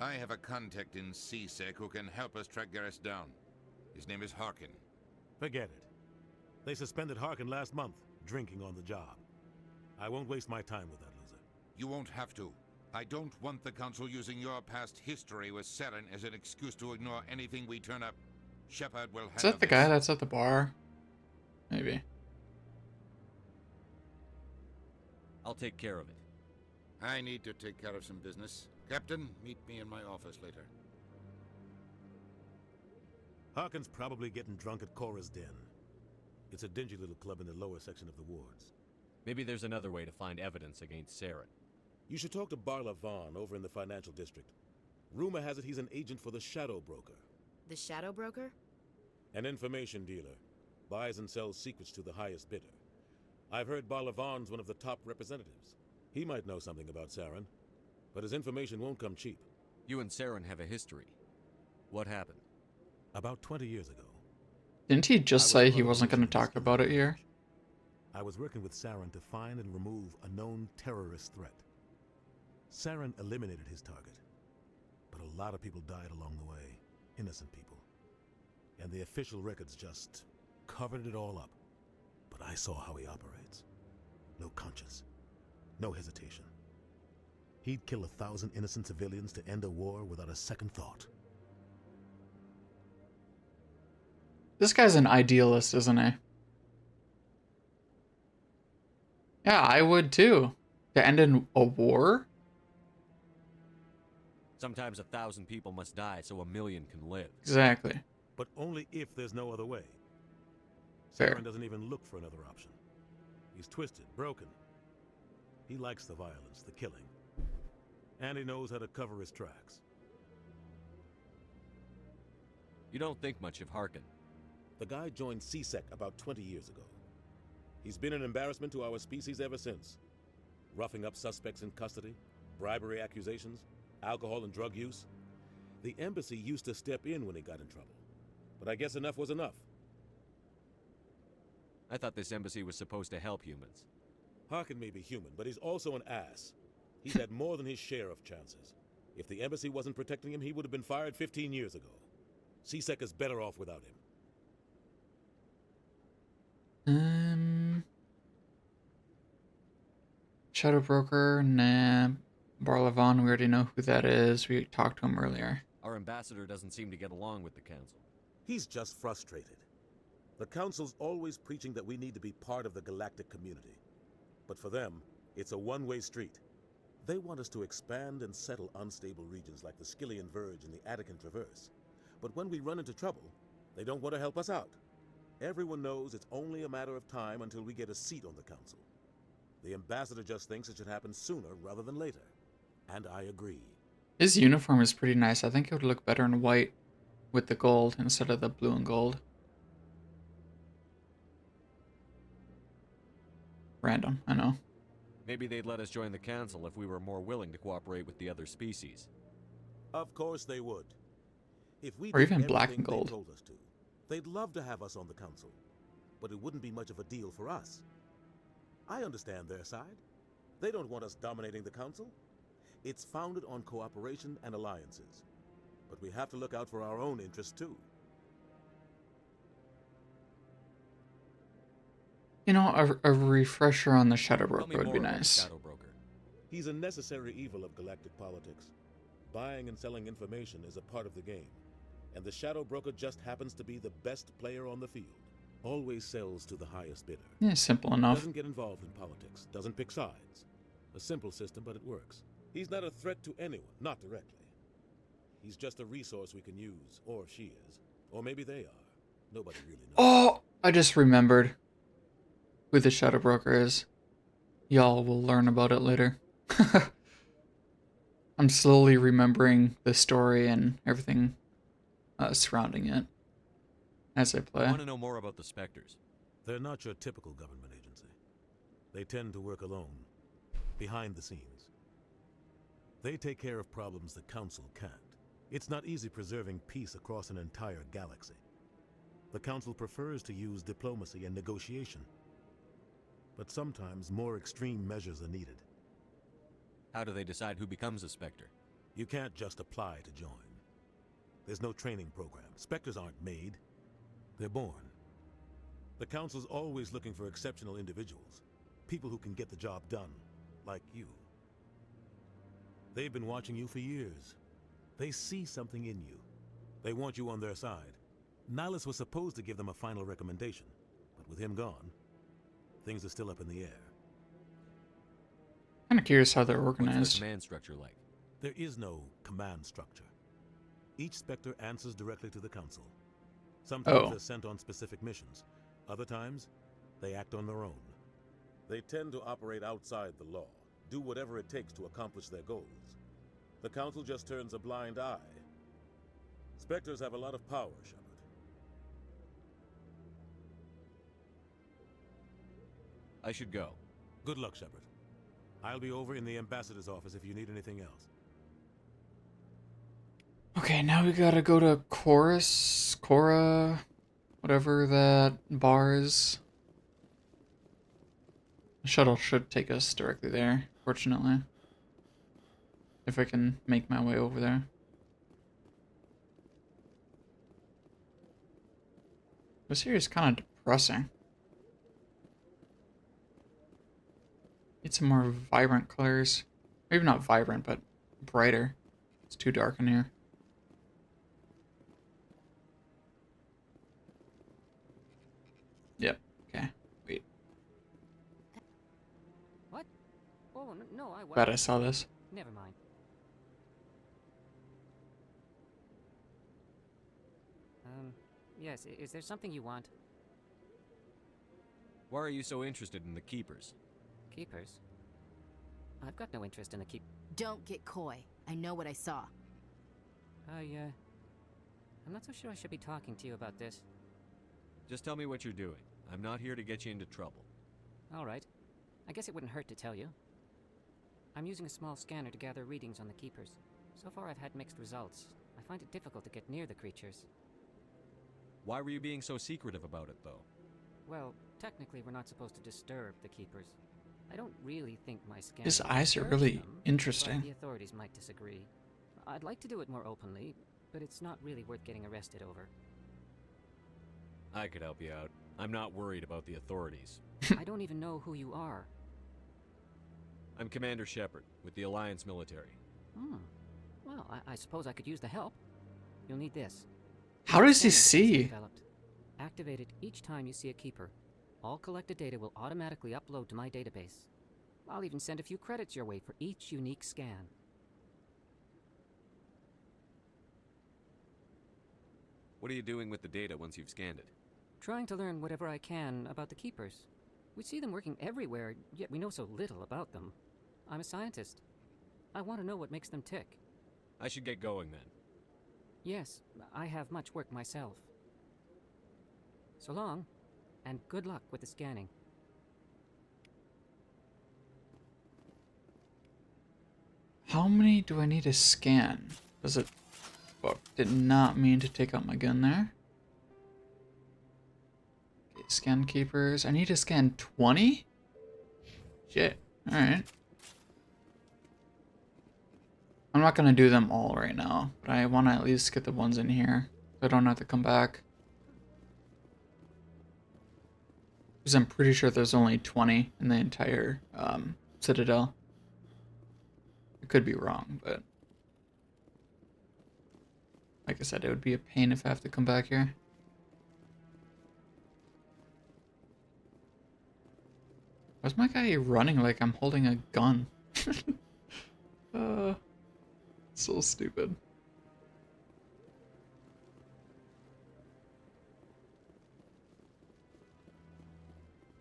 I have a contact in CSEC who can help us track Garrus down. His name is Harkin. Forget it. They suspended Harkin last month, drinking on the job. I won't waste my time with that loser. You won't have to. I don't want the Council using your past history with Saren as an excuse to ignore anything we turn up. Shepard will have. Is that the guy that's at the bar? Maybe. I'll take care of it. I need to take care of some business. Captain, meet me in my office later. Harkin's probably getting drunk at Cora's Den. It's a dingy little club in the lower section of the wards. Maybe there's another way to find evidence against Saren. You should talk to Barla Vaughn over in the financial district. Rumor has it he's an agent for the Shadow Broker. The Shadow Broker? An information dealer. Buys and sells secrets to the highest bidder. I've heard Barla Vaughn's one of the top representatives. He might know something about Saren, but his information won't come cheap. You and Saren have a history. What happened? About 20 years ago. Didn't he just say he wasn't going to talk about it here? I was working with Saren to find and remove a known terrorist threat. Saren eliminated his target, but a lot of people died along the way. Innocent people. And the official records just covered it all up. But I saw how he operates. No conscience. No hesitation. He'd kill 1,000 innocent civilians to end a war without a second thought. This guy's an idealist, isn't he? Yeah, I would too. To end in a war? Sometimes 1,000 people must die so 1,000,000 can live. Exactly. But only if there's no other way. Fair. Saren doesn't even look for another option. He's twisted, broken. He likes the violence, the killing. And he knows how to cover his tracks. You don't think much of Harkin. The guy joined CSEC about 20 years ago. He's been an embarrassment to our species ever since. Roughing up suspects in custody, bribery accusations, alcohol and drug use. The embassy used to step in when he got in trouble. But I guess enough was enough. I thought this embassy was supposed to help humans. Harkin may be human, but he's also an ass. He's had more than his share of chances. If the embassy wasn't protecting him, he would have been fired 15 years ago. C-Sec is better off without him. Shadow Broker, nah. Barlavon, we already know who that is. We talked to him earlier. Our ambassador doesn't seem to get along with the council. He's just frustrated. The council's always preaching that we need to be part of the galactic community. But for them, it's a one-way street. They want us to expand and settle unstable regions like the Skyllian Verge and the Attican Traverse. But when we run into trouble, they don't want to help us out. Everyone knows it's only a matter of time until we get a seat on the council. The ambassador just thinks it should happen sooner rather than later. And I agree. His uniform is pretty nice. I think it would look better in white with the gold instead of the blue and gold. Random, I know. Maybe they'd let us join the council if we were more willing to cooperate with the other species. Of course they would. If we or even did black and everything gold. They told us to, they'd love to have us on the council. But it wouldn't be much of a deal for us. I understand their side. They don't want us dominating the council. It's founded on cooperation and alliances. But we have to look out for our own interests too. You know, a refresher on the Shadow Broker would be nice. Shadow Broker. He's a necessary evil of galactic politics. Buying and selling information is a part of the game. And the Shadow Broker just happens to be the best player on the field. Always sells to the highest bidder. Yeah, simple enough. Doesn't get involved in politics. Doesn't pick sides. A simple system, but it works. He's not a threat to anyone, not directly. He's just a resource we can use, or she is. Or maybe they are. Nobody really knows. Oh, I just remembered who the Shadow Broker is. Y'all will learn about it later. I'm slowly remembering the story and everything surrounding it as I play. I want to know more about the Spectres. They're not your typical government agency. They tend to work alone, behind the scenes. They take care of problems the Council can't. It's not easy preserving peace across an entire galaxy. The Council prefers to use diplomacy and negotiation. But sometimes more extreme measures are needed. How do they decide who becomes a Spectre? You can't just apply to join. There's no training program. Spectres aren't made. They're born. The Council's always looking for exceptional individuals. People who can get the job done, like you. They've been watching you for years. They see something in you. They want you on their side. Nihilus was supposed to give them a final recommendation, but with him gone, things are still up in the air. Kind of curious how they're What's organized. the command structure like? There is no command structure. Each Spectre answers directly to the Council. Sometimes they're sent on specific missions. Other times, they act on their own. They tend to operate outside the law, do whatever it takes to accomplish their goals. The Council just turns a blind eye. Spectres have a lot of power, Shepard. I should go. Good luck, Shepard. I'll be over in the ambassador's office if you need anything else. Okay, now we gotta go to Cora, whatever that bar is. The shuttle should take us directly there, fortunately. If I can make my way over there. This here is kind of depressing. Need some more vibrant colors. Maybe not vibrant, but brighter. It's too dark in here. Yep. Okay. Wait. What? Oh, no, I Glad I saw this. Never mind. Yes, is there something you want? Why are you so interested in the Keepers? Keepers? I've got no interest in the keep. Don't get coy. I know what I saw. I'm not so sure I should be talking to you about this. Just tell me what you're doing. I'm not here to get you into trouble. All right. I guess it wouldn't hurt to tell you. I'm using a small scanner to gather readings on the Keepers. So far I've had mixed results. I find it difficult to get near the creatures. Why were you being so secretive about it, though? Well, Technically, we're not supposed to disturb the Keepers. I don't really think my scan. His eyes are really interesting. But the authorities might disagree. I'd like to do it more openly, but it's not really worth getting arrested over. I could help you out. I'm not worried about the authorities. I don't even know who you are. I'm Commander Shepard, with the Alliance military. Well, I suppose I could use the help. You'll need this. How does he see? Developed. Activate it each time you see a Keeper. All collected data will automatically upload to my database. I'll even send a few credits your way for each unique scan. What are you doing with the data once you've scanned it? Trying to learn whatever I can about the Keepers. We see them working everywhere, yet we know so little about them. I'm a scientist. I want to know what makes them tick. I should get going then. Yes, I have much work myself. So long, and good luck with the scanning. How many do I need to scan? Does it... Oh, did not mean to take out my gun there. Okay, scan Keepers. I need to scan 20? Shit. Alright. I'm not gonna do them all right now, but I want to at least get the ones in here, so I don't have to come back. Because I'm pretty sure there's only 20 in the entire Citadel. I could be wrong, but... Like I said, it would be a pain if I have to come back here. Why's my guy running like I'm holding a gun? So stupid.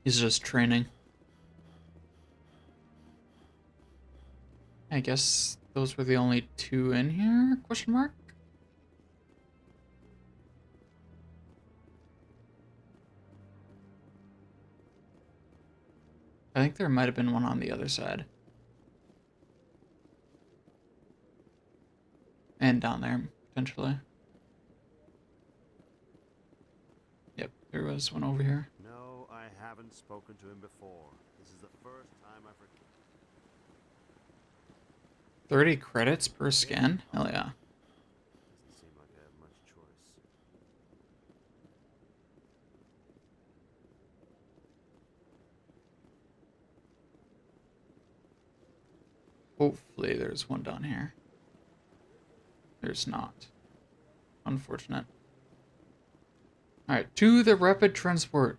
He's just training. I guess those were the only two in here? Question mark? I think there might have been one on the other side. And down there, potentially. Yep, there was one over here. No, I haven't spoken to him before. This is the first time I've... 30 credits per scan? Hell yeah. Doesn't seem like I have much choice. Hopefully there's one down here. There's not. Unfortunate. Alright, to the rapid transport.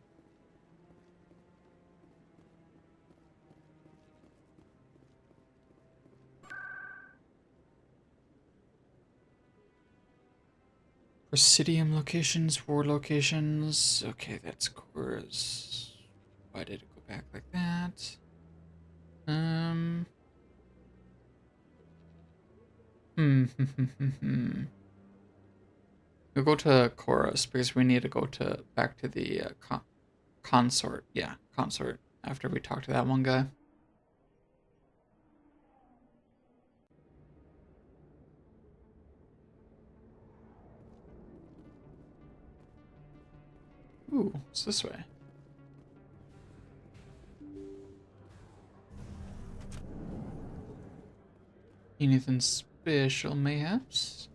Presidium locations, war locations. Okay, that's Cora's. Why did it go back like that? We'll go to Chorus because we need to go back to the consort. Yeah, consort. After we talk to that one guy. Ooh, it's this way. Anything special, mayhaps?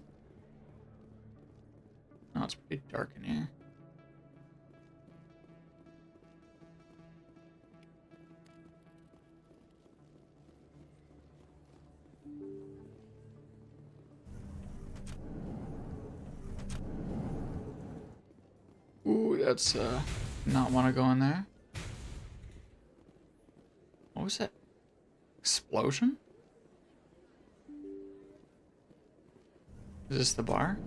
Oh, it's pretty dark in here. Ooh, that's not want to go in there. What was that? Explosion? Is this the bar?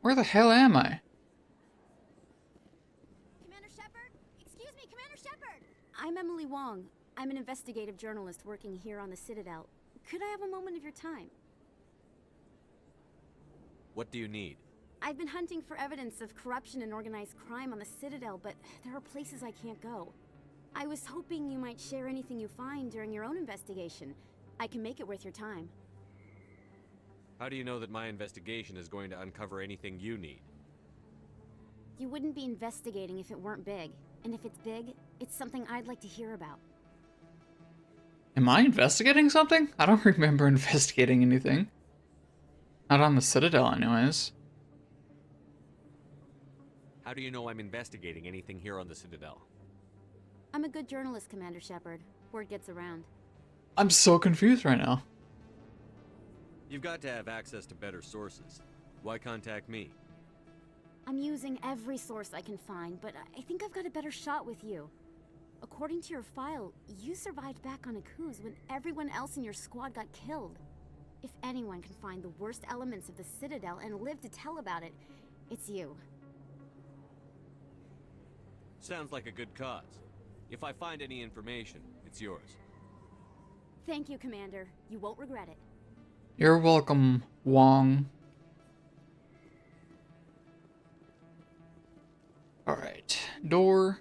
Where the hell am I? Commander Shepard? Excuse me, Commander Shepard! I'm Emily Wong. I'm an investigative journalist working here on the Citadel. Could I have a moment of your time? What do you need? I've been hunting for evidence of corruption and organized crime on the Citadel, but there are places I can't go. I was hoping you might share anything you find during your own investigation. I can make it worth your time. How do you know that my investigation is going to uncover anything you need? You wouldn't be investigating if it weren't big. And if it's big, it's something I'd like to hear about. Am I investigating something? I don't remember investigating anything. Not on the Citadel, anyways. How do you know I'm investigating anything here on the Citadel? I'm a good journalist, Commander Shepard. Word gets around. I'm so confused right now. You've got to have access to better sources. Why contact me? I'm using every source I can find, but I think I've got a better shot with you. According to your file, you survived back on Akuz when everyone else in your squad got killed. If anyone can find the worst elements of the Citadel and live to tell about it, it's you. Sounds like a good cause. If I find any information, it's yours. Thank you, Commander. You won't regret it. You're welcome, Wong. Alright, door.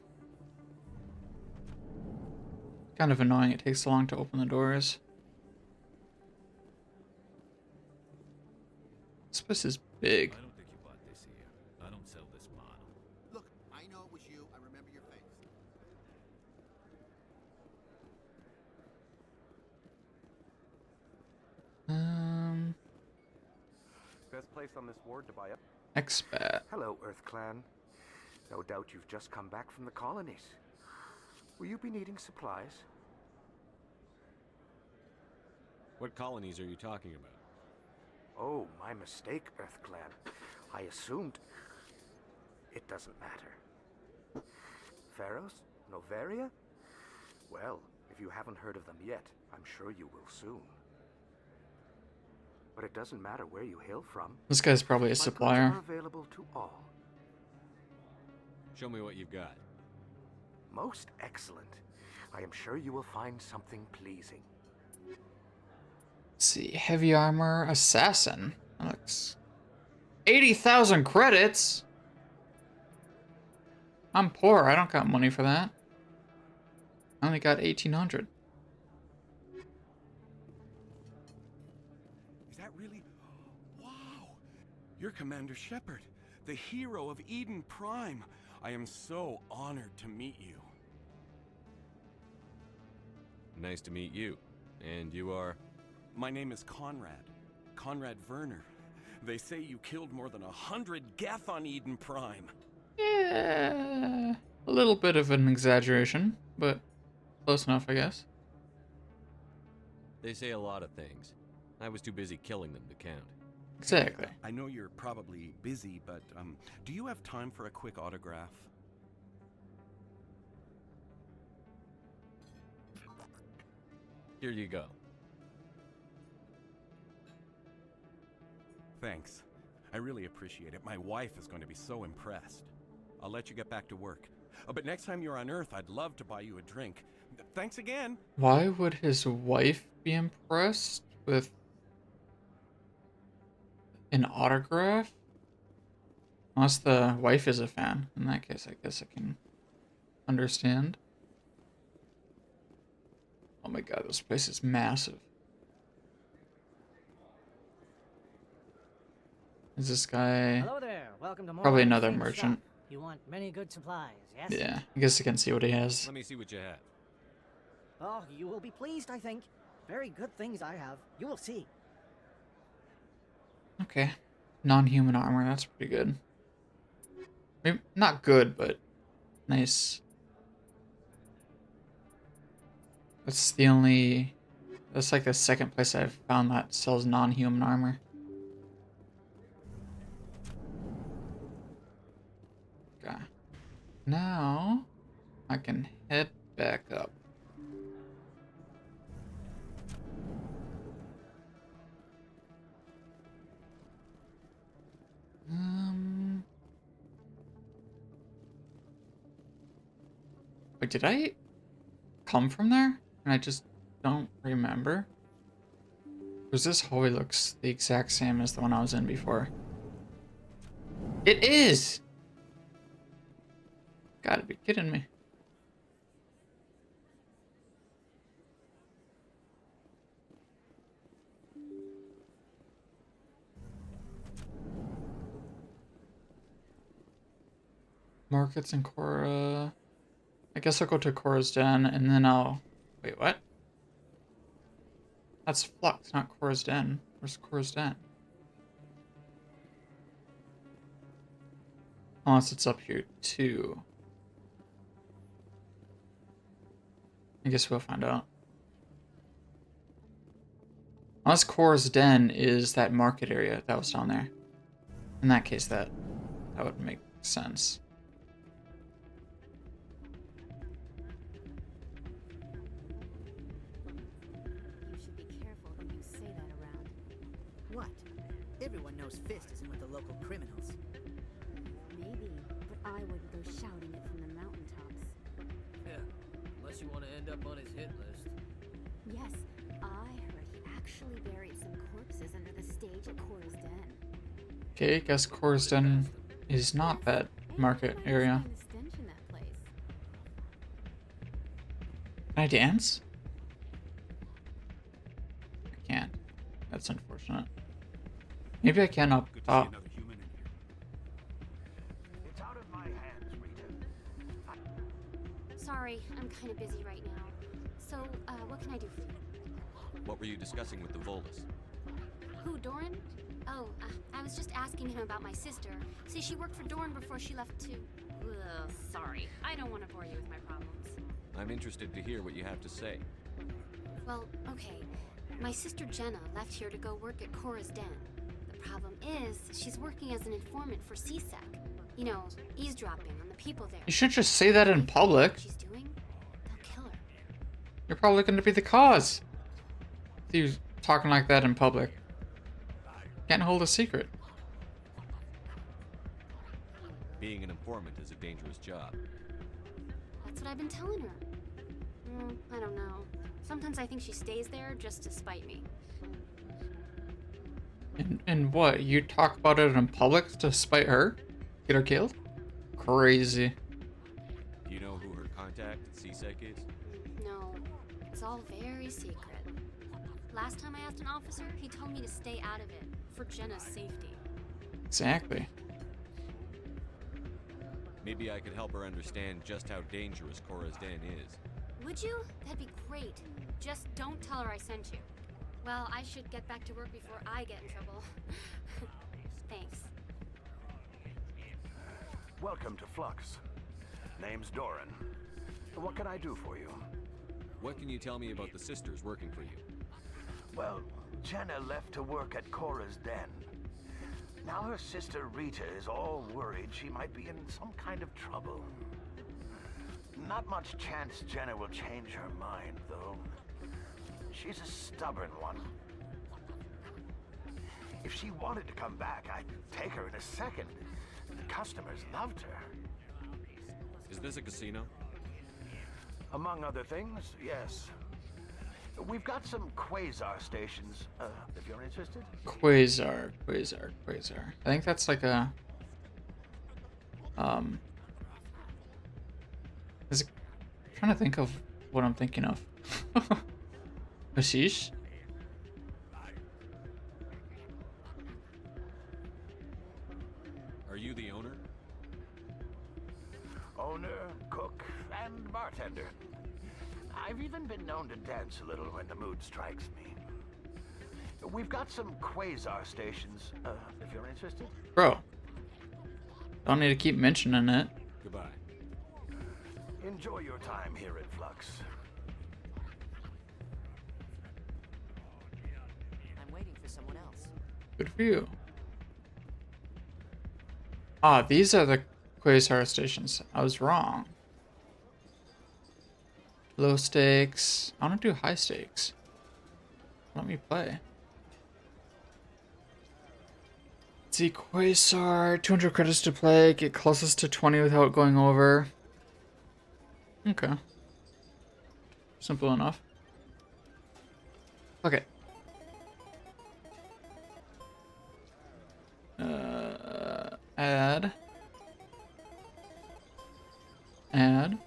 Kind of annoying, it takes so long to open the doors. This place is big. I don't think you bought this here. I don't sell this model. Look, I know it was you. I remember your face. Best place on this ward to buy up. Expat. Hello, Earth Clan. No doubt you've just come back from the colonies. Will you be needing supplies? What colonies are you talking about? Oh, my mistake, Earth Clan. I assumed... It doesn't matter. Pharos? Noveria? Well, if you haven't heard of them yet, I'm sure you will soon. But it doesn't matter where you hail from. This guy's probably a supplier. My goods are available to all. Show me what you've got. Most excellent. I am sure you will find something pleasing. Let's see, heavy armor, assassin. That looks 80,000 credits. I'm poor. I don't got money for that. I only got 1,800. Is that really? Wow! You're Commander Shepard, the hero of Eden Prime. I am so honored to meet you. Nice to meet you. And you are? My name is Conrad. Conrad Werner. They say you killed more than 100 Geth on Eden Prime. Yeah, a little bit of an exaggeration, but close enough, I guess. They say a lot of things. I was too busy killing them to count. Exactly. I know you're probably busy, but do you have time for a quick autograph? Here you go. Thanks. I really appreciate it. My wife is going to be so impressed. I'll let you get back to work. But next time you're on Earth, I'd love to buy you a drink. Thanks again. Why would his wife be impressed with an autograph? Unless the wife is a fan. In that case, I guess I can understand. Oh my god, this place is massive. Is this guy... Hello there. Welcome to probably Morag another Faith merchant. Shop. You want many good supplies, yes? Yeah, I guess I can see what he has. Let me see what you have. Oh, you will be pleased, I think. Very good things I have. You will see. Okay. Non-human armor, that's pretty good. Maybe not good, but nice. That's the only... That's like the second place I've found that sells non-human armor. Okay. Now, I can head back up. Wait, did I come from there? And I just don't remember? Because this hallway looks the exact same as the one I was in before. It is! Gotta be kidding me. Markets in Cora. I guess I'll go to Cora's Den and then I'll... Wait, what? That's Flux, not Cora's Den. Where's Cora's Den? Unless it's up here too. I guess we'll find out. Unless Cora's Den is that market area that was down there. In that case, that would make sense. You should be careful who you say that around. What? Everyone knows Fist isn't with the local criminals. Maybe, but I wouldn't go shouting it from the mountaintops. Yeah, unless you want to end up on his hit list. Yes, I heard he actually buried some corpses under the stage at Cora's Den. Okay, guess Cora's Den is not that market area. The stench in that place. Can I dance? I can't. That's unfortunate. Maybe I can up top. It's out of my hands, Rita. Sorry, I'm kind of busy right now. So, what can I do for you? What were you discussing with the Volus? Who, Doran? Oh, I was just asking him about my sister. See, she worked for Doran before she left to... Ugh, sorry. I don't want to bore you with my problems. I'm interested to hear what you have to say. Well, okay. My sister Jenna left here to go work at Cora's Den. The problem is, she's working as an informant for CSEC. You know, eavesdropping on the people there. You should just say that in public. What she's doing? They'll kill her. You're probably going to be the cause. If you're talking like that in public. Can't hold a secret. Being an informant is a dangerous job. That's what I've been telling her. I don't know. Sometimes I think she stays there just to spite me. And what? You talk about it in public to spite her? Get her killed? Crazy. Do you know who her contact at CSEC is? No, it's all very secret. Last time I asked an officer, he told me to stay out of it, for Jenna's safety. Exactly. Maybe I could help her understand just how dangerous Cora's Den is. Would you? That'd be great. Just don't tell her I sent you. Well, I should get back to work before I get in trouble. Thanks. Welcome to Flux. Name's Doran. What can I do for you? What can you tell me about the sisters working for you? Well, Jenna left to work at Cora's Den. Now her sister Rita is all worried she might be in some kind of trouble. Not much chance Jenna will change her mind, though. She's a stubborn one. If she wanted to come back, I'd take her in a second. The customers loved her. Is this a casino? Among other things, yes. We've got some quasar stations, if you're interested. Quasar. I think that's like a... Is it... I'm trying to think of what I'm thinking of. Hashish? Are you the owner? Owner, cook, and bartender. I've even been known to dance a little when the mood strikes me. We've got some quasar stations, if you're interested. Bro. Don't need to keep mentioning it. Goodbye. Enjoy your time here at Flux. I'm waiting for someone else. Good for you. Ah, these are the Quasar stations. I was wrong. Low stakes. I want to do high stakes. Let me play. Let's see, Quasar. 200 credits to play. Get closest to 20 without going over. Okay. Simple enough. Okay. Add. Add.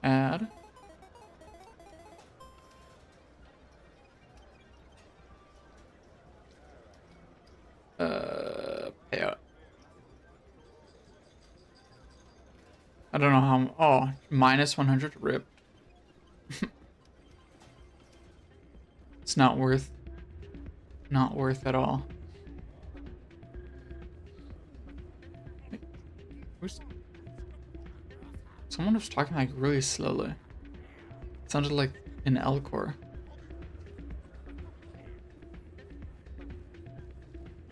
Add. Payout. I don't know how. Oh, minus 100 rip. It's not worth. Not worth at all. Who's? Someone was talking like really slowly. It sounded like an Elcor.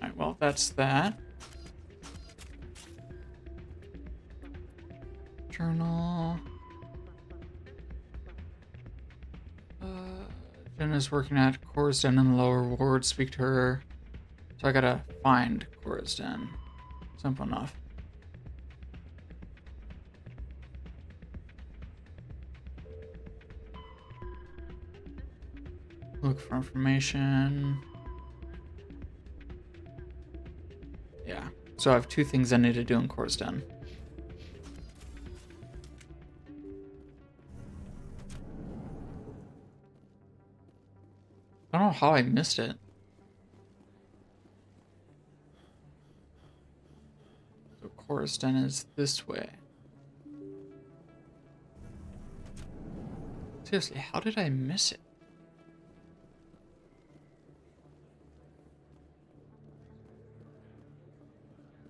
Alright, well, that's that. Journal. Jenna's working at Corsden in the lower ward. Speak to her. So I gotta find Corsden. Simple enough. Look for information. Yeah. So I have 2 things I need to do in Corsden. I don't know how I missed it. So Corsden is this way. Seriously, how did I miss it?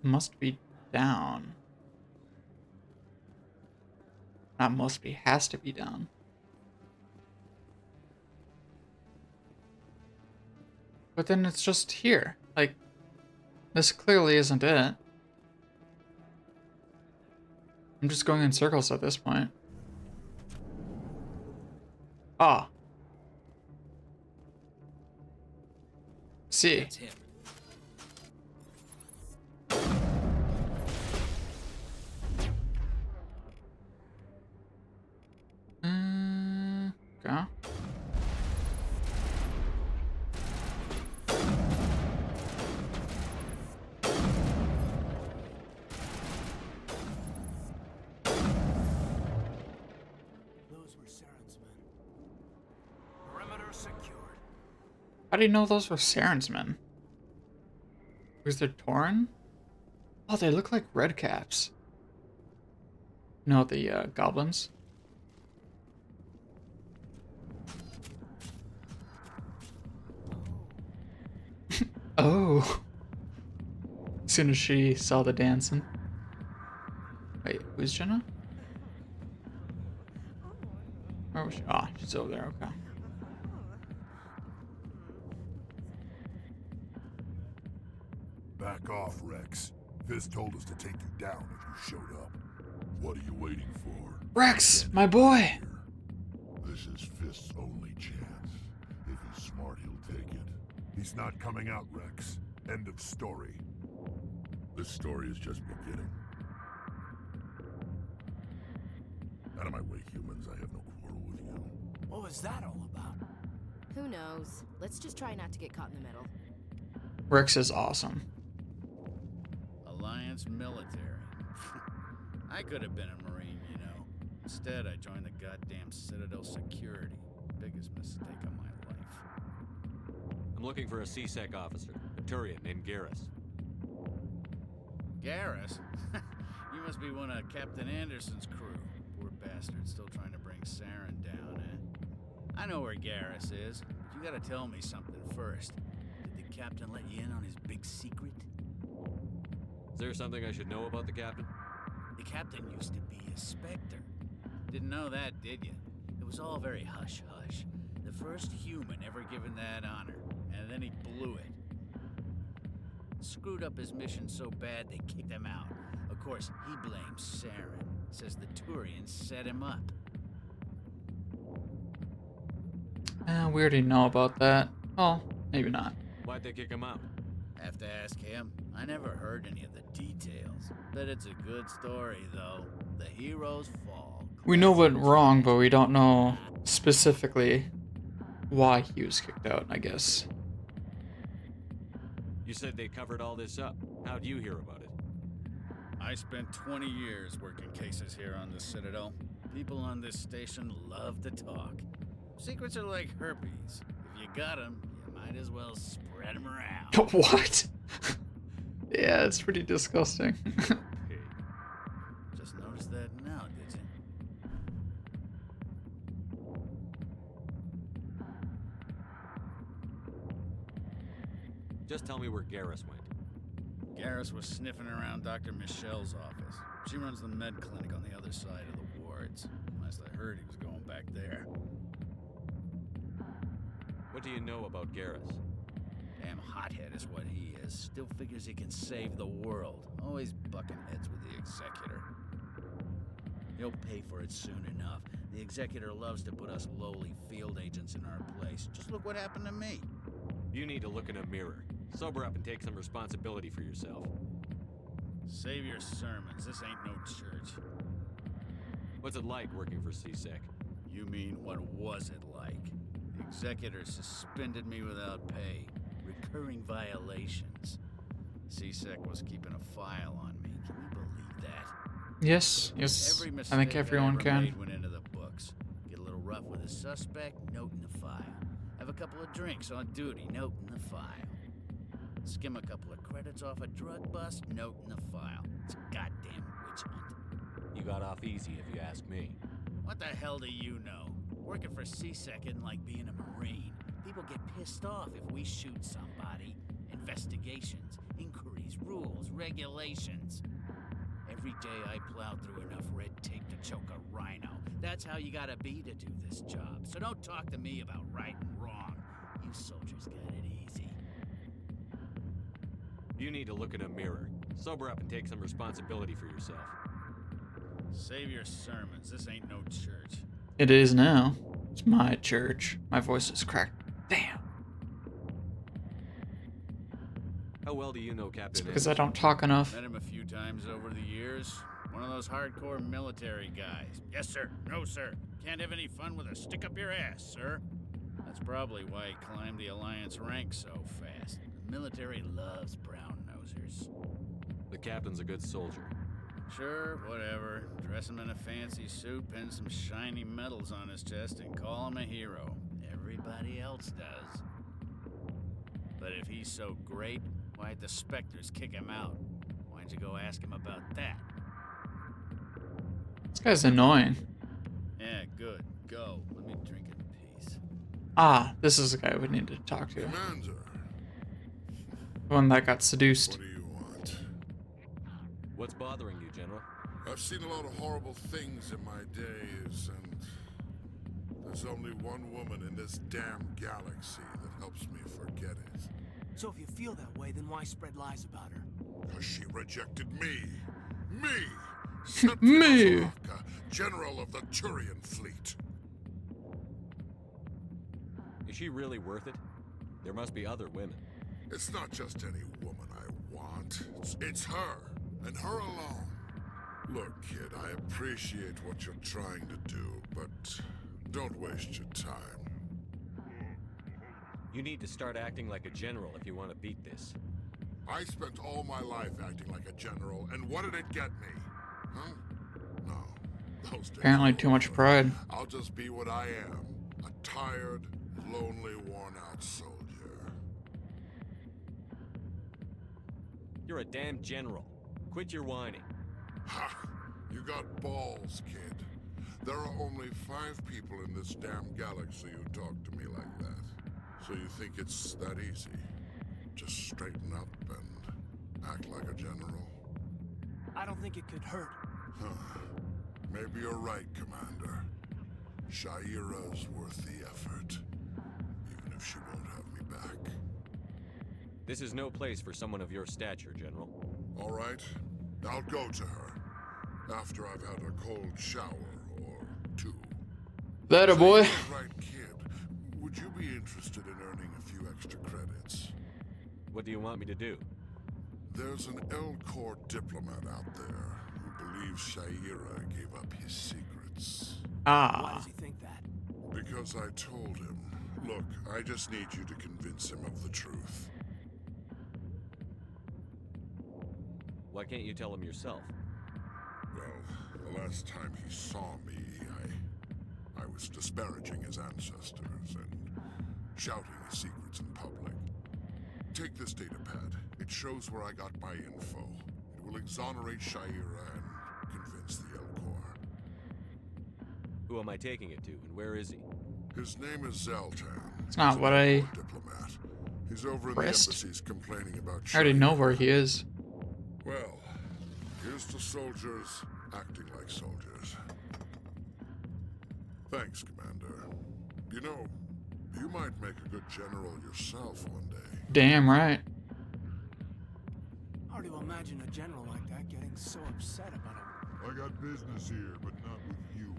Must be down. Not must be, has to be down. But then it's just here. Like, this clearly isn't it. I'm just going in circles at this point. Ah. See. That's him. Okay. How do you know those were Saren's men? Was there Tauren? Oh, they look like red caps. No, the goblins. Oh. As soon as she saw the dancing. Wait, who's Jenna? Where was she? Ah, she's over there, okay. Back off, Rex. Fist told us to take you down if you showed up. What are you waiting for? Rex, my boy! This is Fist's only chance. If he's smart, he'll take it. He's not coming out, Rex. End of story. This story is just beginning. Out of my way, humans. I have no quarrel with you. What was that all about? Who knows? Let's just try not to get caught in the middle. Rex is awesome. Alliance military. I could have been a Marine, you know. Instead, I joined the goddamn Citadel security. Biggest mistake of my life. I'm looking for a C-Sec officer, a Turian named Garrus. Garrus? You must be one of Captain Anderson's crew. Poor bastard still trying to bring Saren down, eh? I know where Garrus is. You gotta tell me something first. Did the captain let you in on his big secret? Is there something I should know about the captain? The captain used to be a Spectre. Didn't know that, did you? It was all very hush-hush. The first human ever given that honor, and then he blew it. Screwed up his mission so bad they kicked him out. Of course, he blames Saren. Says the Turians set him up. We already know about that. Well, maybe not. Why'd they kick him out? Have to ask him. I never heard any of the details. Bet it's a good story, though. The heroes fall. We know what went wrong, but we don't know specifically why he was kicked out, I guess. You said they covered all this up. How'd you hear about it? I spent 20 years working cases here on the Citadel. People on this station love to talk. Secrets are like herpes. If you got them, you might as well spread them around. What? Yeah, it's pretty disgusting. Just noticed that now, Just tell me where Garrus went. Garrus was sniffing around Dr. Michelle's office. She runs the med clinic on the other side of the wards. Last I heard, he was going back there. What do you know about Garrus? Damn hothead is what he is. Still figures he can save the world. Always bucking heads with the Executor. He'll pay for it soon enough. The Executor loves to put us lowly field agents in our place. Just look what happened to me. You need to look in a mirror. Sober up and take some responsibility for yourself. Save your sermons. This ain't no church. What's it like working for CSEC? You mean, what was it like? The Executor suspended me without pay. Recurring violations. CSEC was keeping a file on me. Can you believe that? Yes. Every I think everyone I ever can. made went into the books. Get a little rough with a suspect, note in the file. Have a couple of drinks on duty, note in the file. Skim a couple of credits off a drug bust, note in the file. It's a goddamn witch hunt. You got off easy if you ask me. What the hell do you know? Working for CSEC isn't like being a Marine. People get pissed off if we shoot somebody. Investigations, inquiries, rules, regulations. Every day I plow through enough red tape to choke a rhino. That's how you gotta be to do this job. So don't talk to me about right and wrong. You soldiers got it easy. You need to look in a mirror. Sober up and take some responsibility for yourself. Save your sermons. This ain't no church. It is now. It's my church. My voice is cracked. Damn. How well do you know Captain Because I don't talk enough. Met him a few times over the years. One of those hardcore military guys. Yes, sir. No, sir. Can't have any fun with a stick up your ass, sir. That's probably why he climbed the Alliance ranks so fast. The military loves brown-nosers. The captain's a good soldier. Sure, whatever. Dress him in a fancy suit, pin some shiny medals on his chest, and call him a hero. Everybody else does. But if he's so great, why'd the Spectres kick him out? Why'd you go ask him about that? This guy's annoying. Yeah, good. Go. Let me drink in peace. Ah, this is the guy we need to talk to. Commander. The one that got seduced. What do you want? What's bothering you, General? I've seen a lot of horrible things in my days, and there's only one woman in this damn galaxy that helps me forget it. So if you feel that way, then why spread lies about her? Because she rejected me. Me! Me! Septimus, General of the Turian fleet. Is she really worth it? There must be other women. It's not just any woman I want. It's her, and her alone. Look, kid, I appreciate what you're trying to do, but don't waste your time. You need to start acting like a general if you want to beat this. I spent all my life acting like a general, and what did it get me? Huh? No. Those days Apparently are too much over. pride. I'll just be what I am. A tired, lonely, worn-out soldier. You're a damn general. Quit your whining. Ha! You got balls, kid. There are only 5 people in this damn galaxy who talk to me like that. So you think it's that easy? Just straighten up and act like a general? I don't think it could hurt. Huh. Maybe you're right, Commander. Shaira's worth the effort. Even if she won't have me back. This is no place for someone of your stature, General. All right. I'll go to her. After I've had a cold shower or 2. That a boy. Right, kid. Would you be interested in earning a few extra credits? What do you want me to do? There's an Elcor diplomat out there who believes Shaira gave up his secrets. Why does he think that? Because I told him. Look, I just need you to convince him of the truth. Why can't you tell him yourself? Well, the last time he saw me, I was disparaging his ancestors and shouting his secrets in public. Take this datapad. It shows where I got my info. It will exonerate Shaira and convince the Elcor. Who am I taking it to, and where is he? His name is Zoltan. It's not what I... Diplomat. He's over in Crest? the embassies complaining about I already know China. where he is. Well, here's to soldiers acting like soldiers. Thanks, Commander. You know, you might make a good general yourself one day. Damn right. Hard to imagine a general like that getting so upset about it. I got business here, but not with you.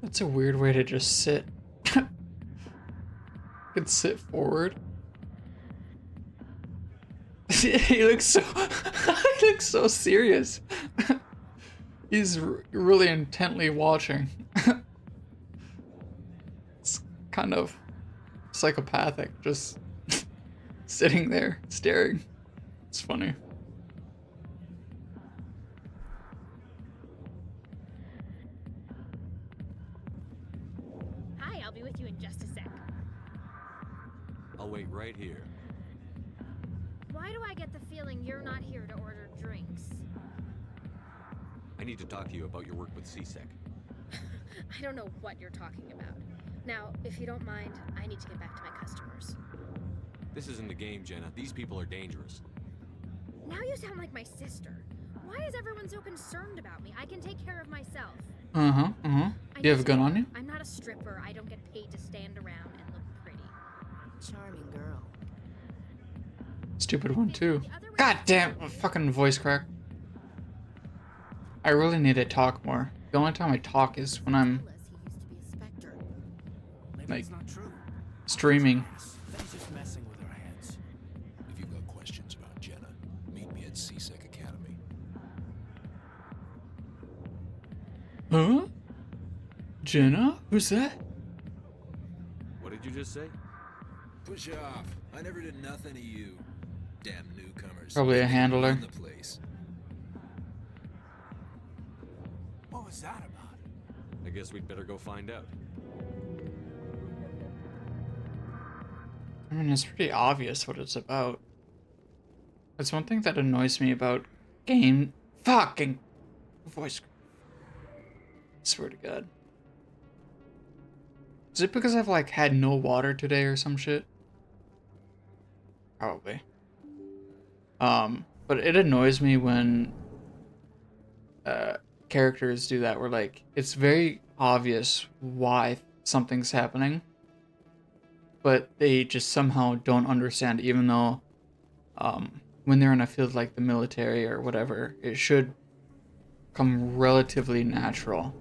That's a weird way to just sit. Could sit forward. He looks so he looks so serious. He's really intently watching. It's kind of psychopathic, just sitting there staring. It's funny. Hi, I'll be with you in just a sec. I'll wait right here. Why do I get the feeling you're not here to order drinks? I need to talk to you about your work with CSEC. I don't know what you're talking about. Now, if you don't mind, I need to get back to my customers. This isn't a game, Jenna. These people are dangerous. Now you sound like my sister. Why is everyone so concerned about me? I can take care of myself. Uh-huh, uh-huh. Do you have a gun on you? I'm not a stripper. I don't get paid to stand around and look pretty. Charming girl. Stupid one too. God damn, a fucking voice crack. I really need to talk more. The only time I talk is when I'm like streaming. He's just messing with our heads. If you've got questions about Jenna, meet me at CSEC Academy. Huh? Jenna? Who's that? What did you just say? Push off. I never did nothing to you. Damn newcomers. Probably a handler. Run the place. What was that about? I guess we'd better go find out. I mean, it's pretty obvious what it's about. That's one thing that annoys me about game fucking voice. Swear to God. Is it because I've like had no water today or some shit? Probably. But it annoys me when characters do that where like it's very obvious why something's happening, but they just somehow don't understand, even though when they're in a field like the military or whatever, it should come relatively natural.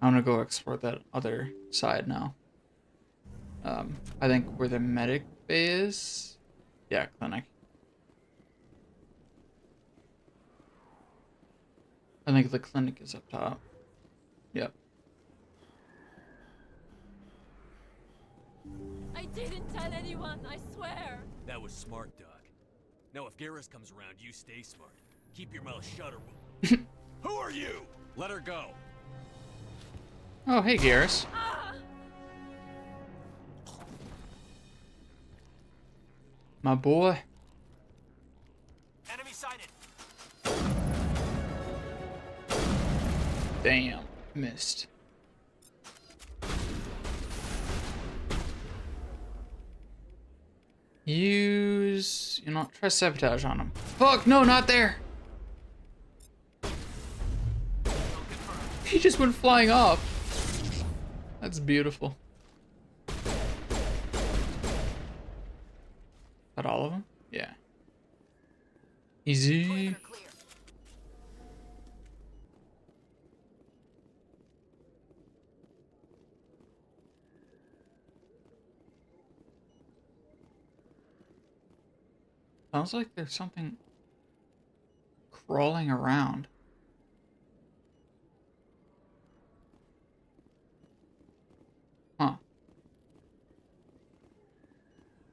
I'm gonna go explore that other side now. I think where the medic bay is, yeah, clinic. I think the clinic is up top. Yep. I didn't tell anyone, I swear. That was smart, Doc. Now, if Garrus comes around, you stay smart. Keep your mouth shut or we'll... Who are you? Let her go. Oh, hey, Garrus. My boy. Enemy sighted. Damn, missed. Use, you know, try sabotage on him. Fuck, no, not there. He just went flying off. That's beautiful. That all of them? Yeah. Easy. Sounds like there's something crawling around. Huh.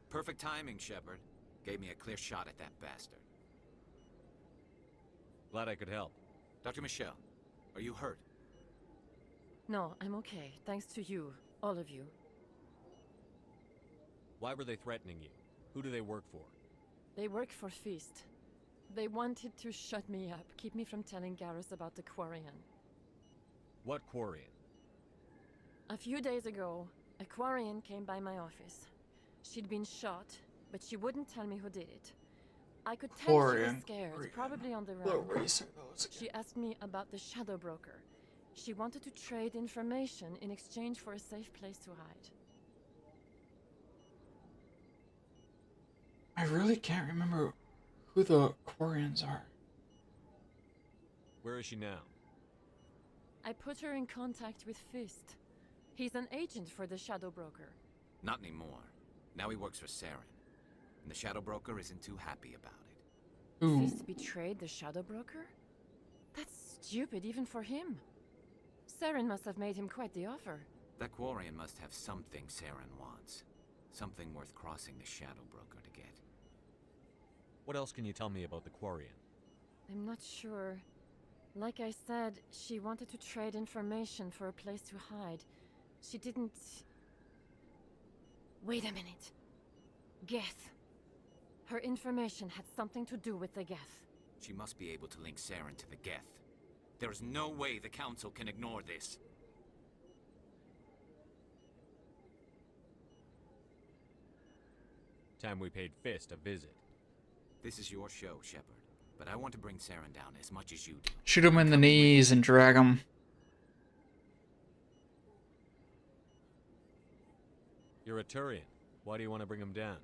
Perfect timing, Shepard. Gave me a clear shot at that bastard. Glad I could help. Dr. Michelle, are you hurt? No, I'm okay. Thanks to you. All of you. Why were they threatening you? Who do they work for? They work for Feast. They wanted to shut me up, keep me from telling Garrus about the Quarian. What Quarian? A few days ago, a Quarian came by my office. She'd been shot, but she wouldn't tell me who did it. I could tell she was Quarian. scared, probably on the Little run. racer those. She asked me about the Shadow Broker. She wanted to trade information in exchange for a safe place to hide. I really can't remember who the Quarians are. Where is she now? I put her in contact with Fist. He's an agent for the Shadow Broker. Not anymore. Now he works for Saren. And the Shadow Broker isn't too happy about it. Ooh. Fist betrayed the Shadow Broker? That's stupid even for him. Saren must have made him quite the offer. That Quarian must have something Saren wants. Something worth crossing the Shadow Broker to get. What else can you tell me about the Quarian? I'm not sure. Like I said, she wanted to trade information for a place to hide. She didn't... Wait a minute. Geth. Her information had something to do with the Geth. She must be able to link Saren to the Geth. There is no way the Council can ignore this. Time we paid Fist a visit. This is your show, Shepard. But I want to bring Saren down as much as you do. Shoot him in the knees and drag him. You're a Turian. Why do you want to bring him down?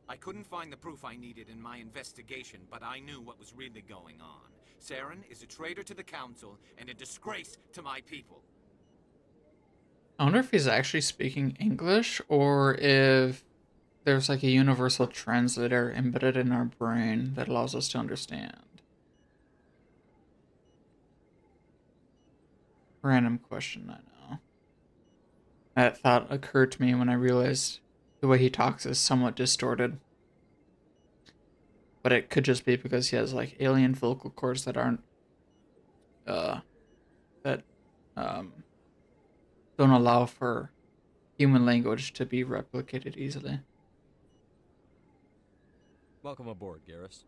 I couldn't find the proof I needed in my investigation, but I knew what was really going on. Saren is a traitor to the Council and a disgrace to my people. I wonder if he's actually speaking English or if there's like a universal translator embedded in our brain that allows us to understand. Random question, I know. That thought occurred to me when I realized the way he talks is somewhat distorted. But it could just be because he has like alien vocal cords that aren't don't allow for human language to be replicated easily. Welcome aboard, Garrus.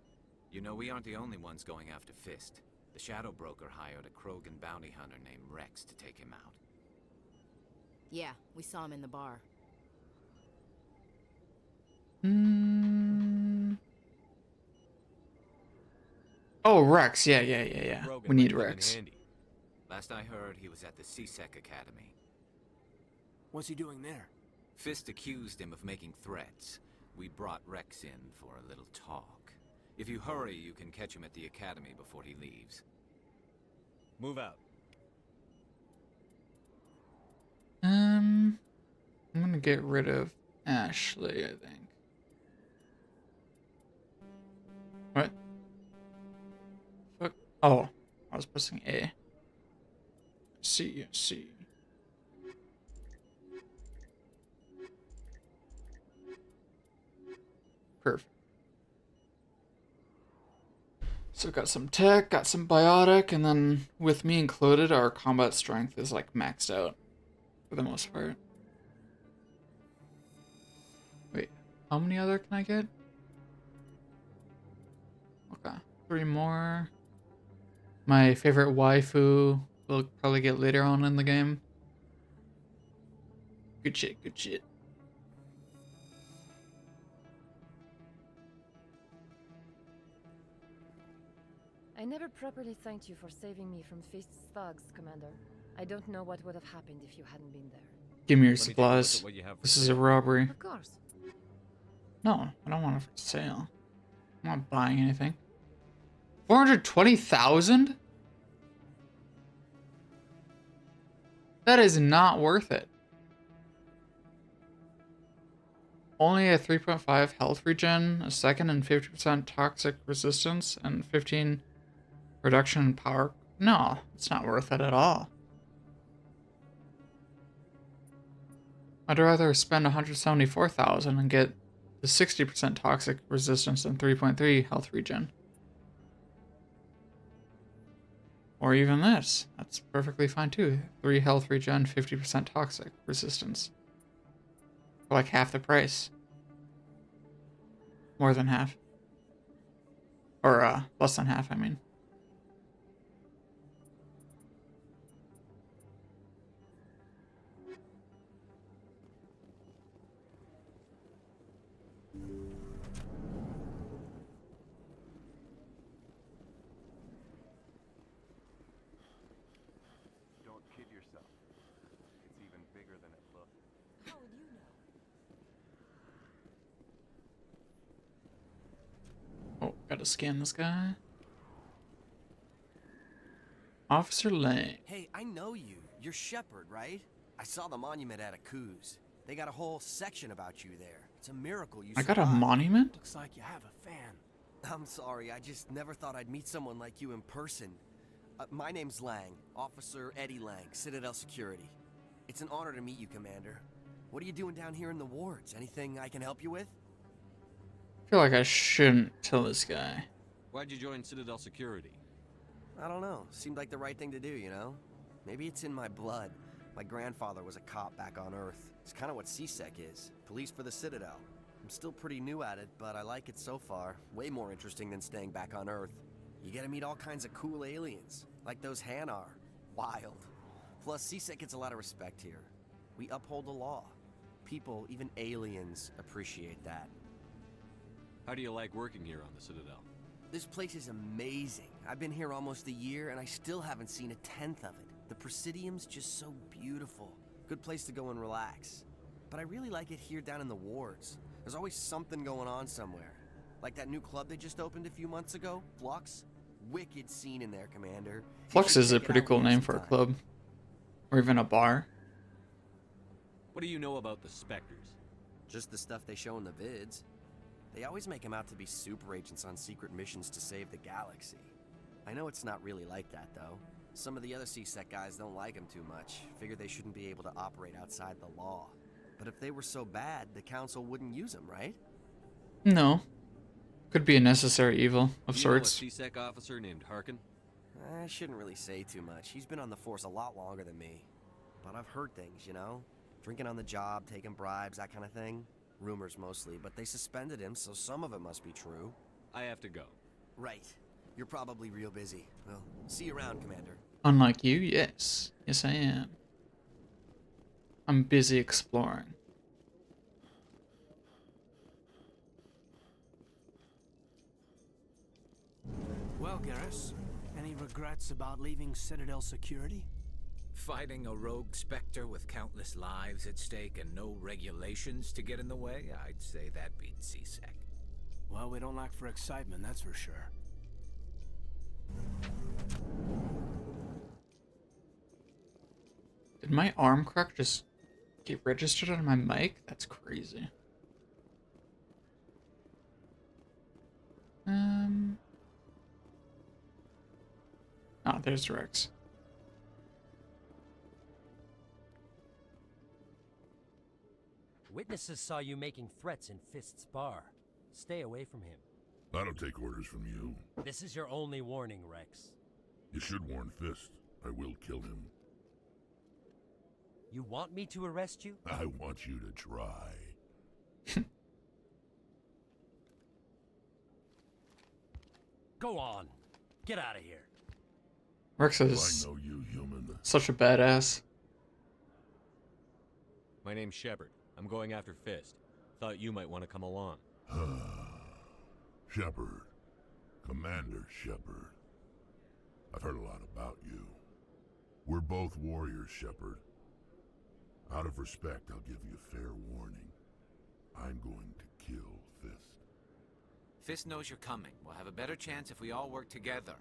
You know, we aren't the only ones going after Fist. The Shadow Broker hired a Krogan bounty hunter named Rex to take him out. Yeah, we saw him in the bar. Oh, Rex. Yeah. We need Rex. Last I heard, he was at the C-Sec Academy. What's he doing there? Fist accused him of making threats. We brought Rex in for a little talk. If you hurry, you can catch him at the Academy before he leaves. Move out. I'm gonna get rid of Ashley, I think. What? Fuck. Oh, I was pressing A. C. Perfect. So got some tech, got some biotic, and then with me included, our combat strength is like maxed out for the most part. Wait, how many other can I get? Okay, 3 more. My favorite waifu will probably get later on in the game. Good shit. I never properly thanked you for saving me from Fist's thugs, Commander. I don't know what would have happened if you hadn't been there. Give me your supplies. This is a robbery. Of course. No, I don't want it for sale. I'm not buying anything. 420,000? That is not worth it. Only a 3.5 health regen, a second and 50% toxic resistance, and 15 reduction in power. No, it's not worth it at all. I'd rather spend 174,000 and get the 60% toxic resistance and 3.3 health regen. Or even this. That's perfectly fine too. 3 health regen, 50% toxic resistance. For like half the price. More than half. Or less than half, I mean. Don't kid yourself. It's even bigger than it looks. How would you know? Oh, gotta scan this guy. Officer Lang. Hey, I know you. You're Shepard, right? I saw the monument at Akuz. They got a whole section about you there. It's a miracle you I got a survived. monument? Looks like you have a fan. I'm sorry, I just never thought I'd meet someone like you in person. My name's Lang, Officer Eddie Lang, Citadel Security. It's an honor to meet you, Commander. What are you doing down here in the wards? Anything I can help you with? I feel like I shouldn't tell this guy. Why'd you join Citadel Security? I don't know. Seemed like the right thing to do, you know? Maybe it's in my blood. My grandfather was a cop back on Earth. It's kind of what CSEC is. Police for the Citadel. I'm still pretty new at it, but I like it so far. Way more interesting than staying back on Earth. You get to meet all kinds of cool aliens, like those Hanar. Wild. Plus, CSEC gets a lot of respect here. We uphold the law. People, even aliens, appreciate that. How do you like working here on the Citadel? This place is amazing. I've been here almost a year, and I still haven't seen a tenth of it. The Presidium's just so beautiful. Good place to go and relax. But I really like it here down in the wards. There's always something going on somewhere. Like that new club they just opened a few months ago, Flux. Wicked scene in there, Commander. Flux is a pretty cool name for a club. Or even a bar. What do you know about the Spectres? Just the stuff they show in the vids. They always make them out to be super agents on secret missions to save the galaxy. I know it's not really like that, though. Some of the other CSEC guys don't like them too much. Figure they shouldn't be able to operate outside the law. But if they were so bad, the Council wouldn't use them, right? No. Could be a necessary evil of Do you sorts. know a CSEC officer named Harkin? I shouldn't really say too much. He's been on the force a lot longer than me. But I've heard things, you know? Drinking on the job, taking bribes, that kind of thing. Rumors mostly, but they suspended him, so some of it must be true. I have to go. Right. You're probably real busy. Well, see you around, Commander. Unlike you, yes. Yes, I am. I'm busy exploring. Well, Garrus, any regrets about leaving Citadel Security? Fighting a rogue Spectre with countless lives at stake and no regulations to get in the way? I'd say that beats CSEC. Well, we don't lack for excitement, that's for sure. Did my arm crack just get registered on my mic? That's crazy. Oh, there's Rex. Witnesses saw you making threats in Fist's bar. Stay away from him. I don't take orders from you. This is your only warning, Rex. You should warn Fist. I will kill him. You want me to arrest you? I want you to try. Go on. Get out of here. Rex is I know you, human. such a badass. My name's Shepard. I'm going after Fist. Thought you might want to come along. Shepard. Commander Shepard. I've heard a lot about you. We're both warriors, Shepard. Out of respect, I'll give you fair warning. I'm going to kill Fist. Fist knows you're coming. We'll have a better chance if we all work together.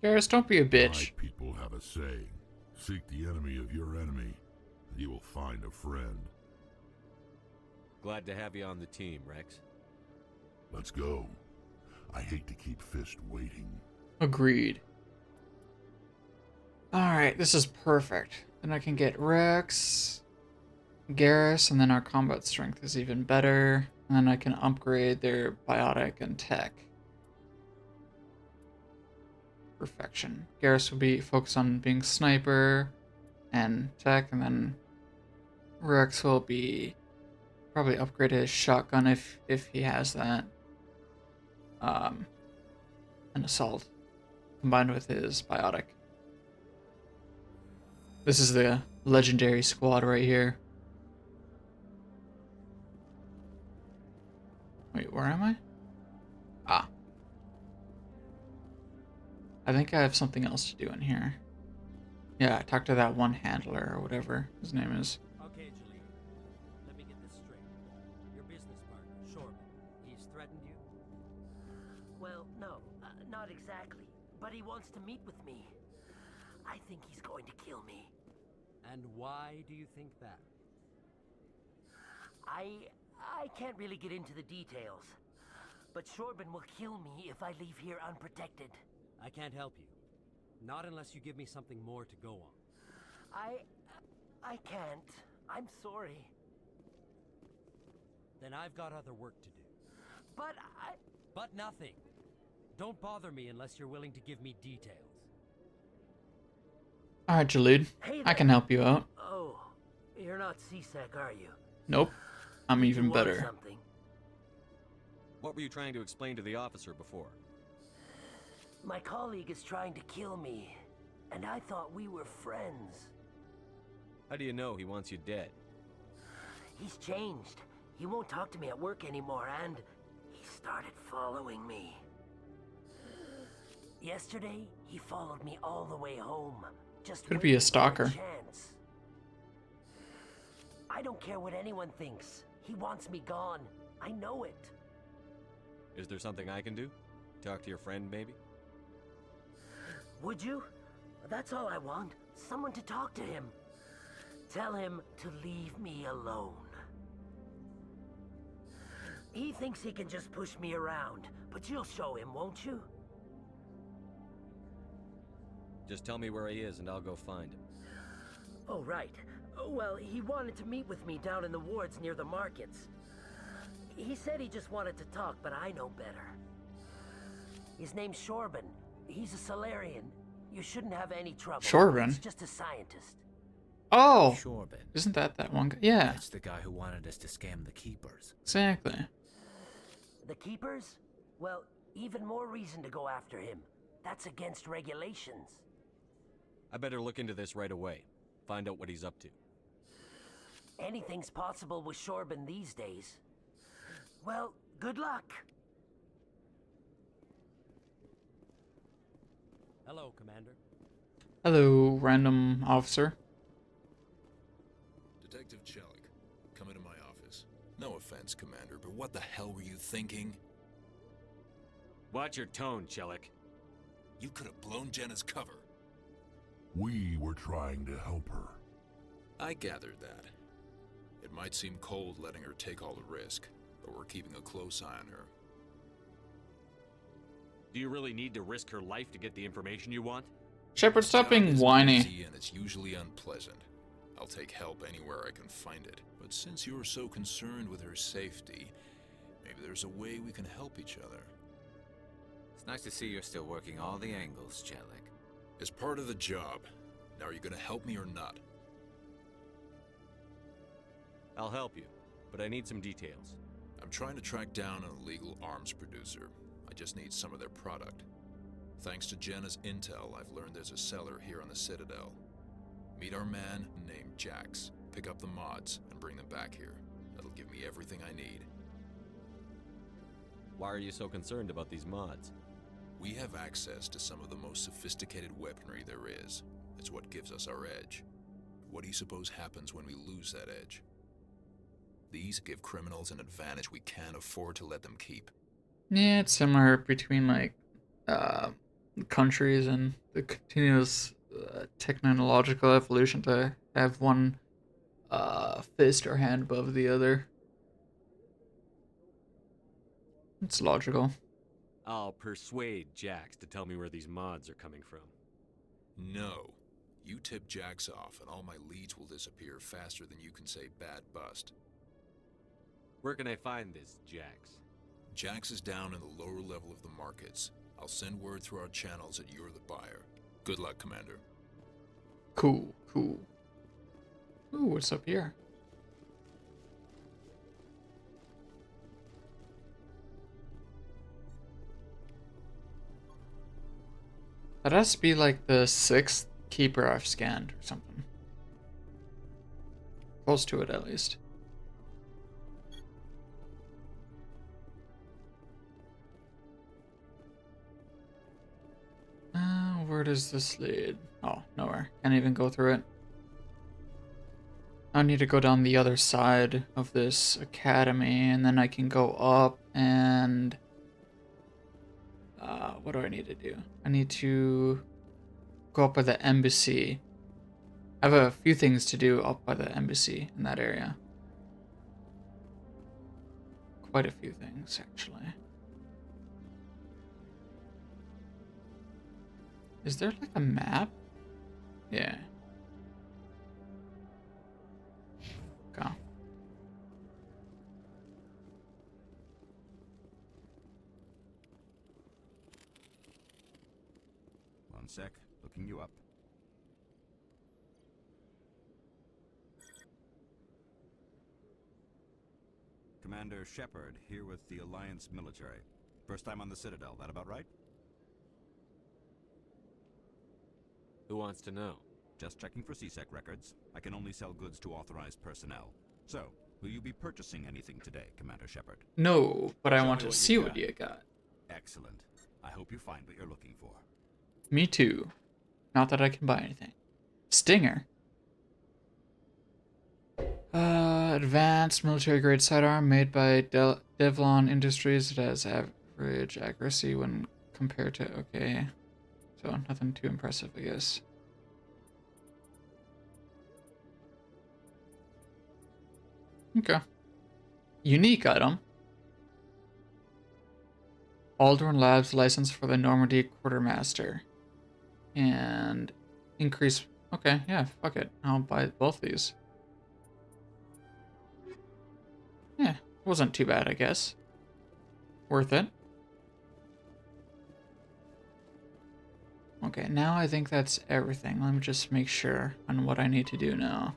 Garrus, don't be a bitch. My people have a saying. Seek the enemy of your enemy, and you will find a friend. Glad to have you on the team, Rex. Let's go. I hate to keep Fist waiting. Agreed. Alright, this is perfect. Then I can get Rex, Garrus, and then our combat strength is even better. And then I can upgrade their biotic and tech. Perfection. Garrus will be focused on being sniper and tech, and then Rex will be probably upgrade his shotgun if he has that. and assault, combined with his biotic. This is the legendary squad right here. Wait, where am I? Ah. I think I have something else to do in here. Yeah, talk to that one handler or whatever his name is. Okay, Jalil. Let me get this straight. Your business partner, Shorman, he's threatened you? Well, no, not exactly. But he wants to meet with me. I think he's going to kill me. And why do you think that? I can't really get into the details. But Shorban will kill me if I leave here unprotected. I can't help you. Not unless you give me something more to go on. I can't. I'm sorry. Then I've got other work to do. But But nothing. Don't bother me unless you're willing to give me details. Alright, Jalid. Hey I can help you out. Oh, you're not CSEC, are you? Nope. I'm even You want better. something? What were you trying to explain to the officer before? My colleague is trying to kill me, and I thought we were friends. How do you know he wants you dead? He's changed. He won't talk to me at work anymore, and he started following me. Yesterday, he followed me all the way home. Just Could be a waiting for stalker. chance. I don't care what anyone thinks. He wants me gone. I know it. Is there something I can do? Talk to your friend, maybe? Would you? That's all I want. Someone to talk to him. Tell him to leave me alone. He thinks he can just push me around, but you'll show him, won't you? Just tell me where he is and I'll go find him. Oh, right. Well, he wanted to meet with me down in the wards near the markets. He said he just wanted to talk, but I know better. His name's Shorban. He's a Solarian. You shouldn't have any trouble. Shorban? He's just a scientist. Oh! Shorban. Isn't that one guy? Yeah. That's the guy who wanted us to scam the Keepers. Exactly. The Keepers? Well, even more reason to go after him. That's against regulations. I better look into this right away. Find out what he's up to. Anything's possible with Shorban these days. Well, good luck. Hello, Commander. Hello, random officer. Detective Chelik, come into my office. No offense, Commander, but what the hell were you thinking? Watch your tone, Chelik. You could have blown Jenna's cover. We were trying to help her. I gathered that. It might seem cold letting her take all the risk, but we're keeping a close eye on her. Do you really need to risk her life to get the information you want? Shepard, stop being It's whiny. busy and it's usually unpleasant. I'll take help anywhere I can find it. But since you're so concerned with her safety, maybe there's a way we can help each other. It's nice to see you're still working all the angles, Chelik. As part of the job. Now, are you gonna help me or not? I'll help you, but I need some details. I'm trying to track down an illegal arms producer. I just need some of their product. Thanks to Jenna's intel, I've learned there's a seller here on the Citadel. Meet our man named Jax. Pick up the mods and bring them back here. That'll give me everything I need. Why are you so concerned about these mods? We have access to some of the most sophisticated weaponry there is. It's what gives us our edge. What do you suppose happens when we lose that edge? These give criminals an advantage we can't afford to let them keep. Yeah, it's similar between like countries and the continuous technological evolution to have one fist or hand above the other. It's logical. I'll persuade Jax to tell me where these mods are coming from. No. You tip Jax off and all my leads will disappear faster than you can say bad bust. Where can I find this Jax? Jax is down in the lower level of the markets. I'll send word through our channels that you're the buyer. Good luck, Commander. Cool, cool. Ooh, what's up here? That has to be like the 6th keeper I've scanned or something. Close to it, at least. Where does this lead? Oh, nowhere. Can't even go through it. I need to go down the other side of this academy, and then I can go up and... what do I need to do? I need to go up by the embassy. I have a few things to do up by the embassy in that area. Quite a few things, actually. Is there like a map? Yeah. Okay. One sec, looking you up. Commander Shepard, here with the Alliance military. First time on the Citadel, that about right? Who wants to know? Just checking for CSEC records. I can only sell goods to authorized personnel. So, will you be purchasing anything today, Commander Shepard? No, but I Show want me to what see you what you got. Excellent. I hope you find what you're looking for. Me too. Not that I can buy anything. Stinger. Advanced military-grade sidearm made by Devlon Industries. It has average accuracy when compared to... Okay. So, nothing too impressive, I guess. Okay. Unique item. Aldrin Labs license for the Normandy Quartermaster. And increase... Okay, yeah, fuck it. I'll buy both these. Yeah, wasn't too bad, I guess. Worth it. Okay, now I think that's everything. Let me just make sure on what I need to do now.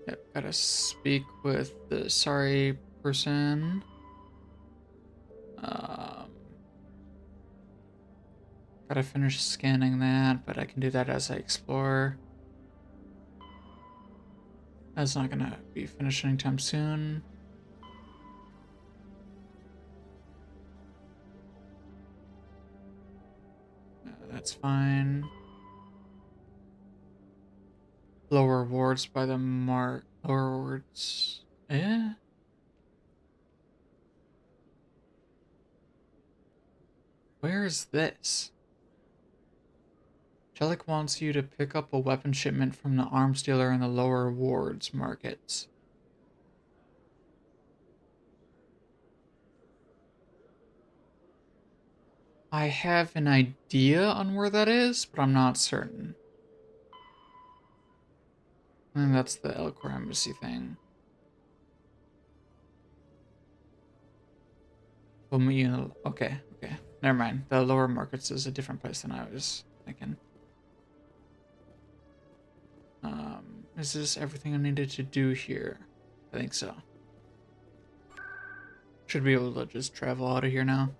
Yep, gotta speak with the sorry person. Gotta finish scanning that, but I can do that as I explore. That's not gonna be finished anytime soon. That's fine. Lower rewards by the mark. Lower rewards. Eh? Where is this? Jellic wants you to pick up a weapon shipment from the arms dealer in the lower rewards markets. I have an idea on where that is, but I'm not certain. And that's the Elcor Embassy thing. Okay. Never mind. The lower markets is a different place than I was thinking. Is this everything I needed to do here? I think so. Should be able to just travel out of here now.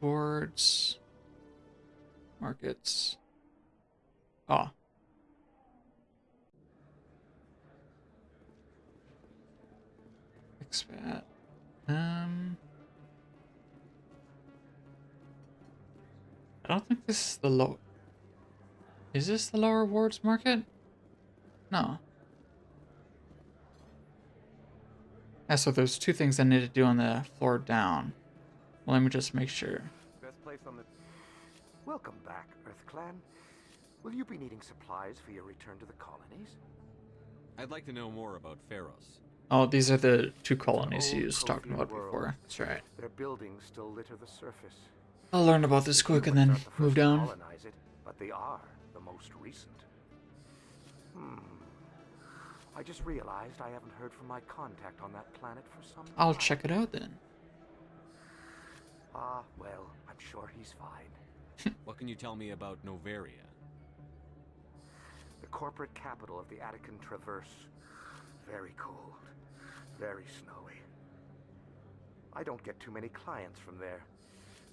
Boards. Markets. Oh. Expat. I don't think this is the low. Is this the lower rewards market? No. Yeah, so there's two things I need to do on the floor down. Well, let me just make sure. Best place on the... Welcome back, EarthClan. Will you be needing supplies for your return to the colonies? I'd like to know more about Pharos. Oh, these are the two colonies you was talking about before. That's right. Their buildings still litter the surface. I'll learn about this quick and then move down. Colonize it, but they are the most recent. I just realized I haven't heard from my contact on that planet for some time. I'll check it out then. Well, I'm sure he's fine. What can you tell me about Noveria? The corporate capital of the Attican Traverse. Very cold. Very snowy. I don't get too many clients from there.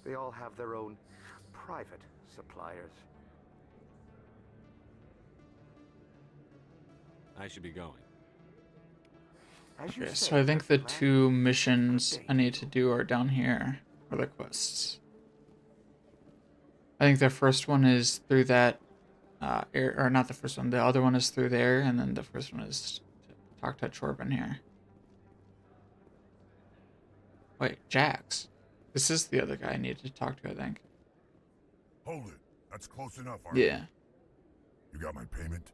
They all have their own private suppliers. I should be going. As you Okay, say, so I think the Mr. Lang, two missions I need to do are down here, or the quests. I think the first one is through that, or not the first one, the other one is through there, and then the first one is to talk to Chorben here. Wait, Jax. This is the other guy I need to talk to, I think. Hold it. That's close enough, aren't you? Yeah. You got my payment?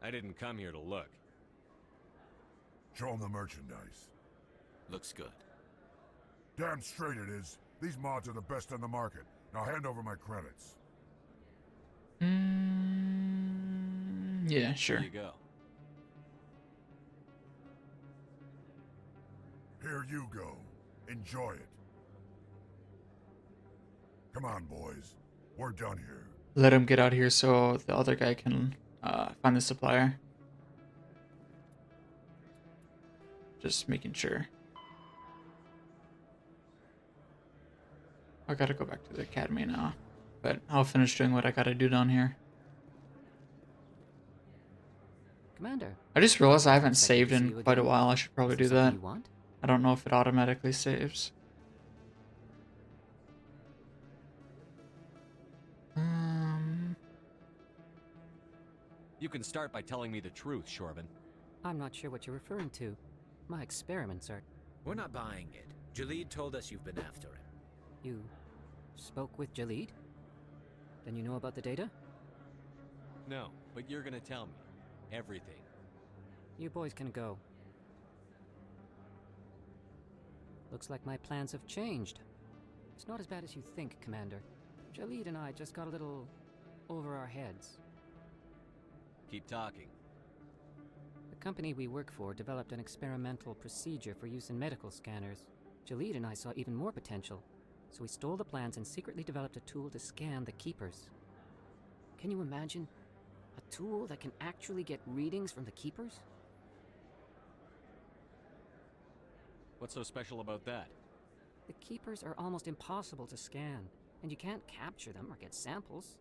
I didn't come here to look. Show him the merchandise. Looks good. Damn straight it is. These mods are the best on the market. Now hand over my credits. Yeah, sure. Here you go. Here you go. Enjoy it. Come on, boys. We're done here. Let him get out here so the other guy can find the supplier. Just making sure. I gotta go back to the academy now, but I'll finish doing what I gotta do down here. Commander. I just realized I haven't Second to saved see in you quite a again. while. I should probably Is do there that. something you want? I don't know if it automatically saves. You can start by telling me the truth, Shorben. I'm not sure what you're referring to. My experiments are... We're not buying it. Jalid told us you've been after him. You spoke with Jalid? Then you know about the data? No, but you're gonna tell me. Everything. You boys can go. Looks like my plans have changed. It's not as bad as you think, Commander. Jalid and I just got a little over our heads. Keep talking. The company we work for developed an experimental procedure for use in medical scanners. Jalid and I saw even more potential, so we stole the plans and secretly developed a tool to scan the Keepers. Can you imagine? A tool that can actually get readings from the Keepers? What's so special about that? The Keepers are almost impossible to scan, and you can't capture them or get samples.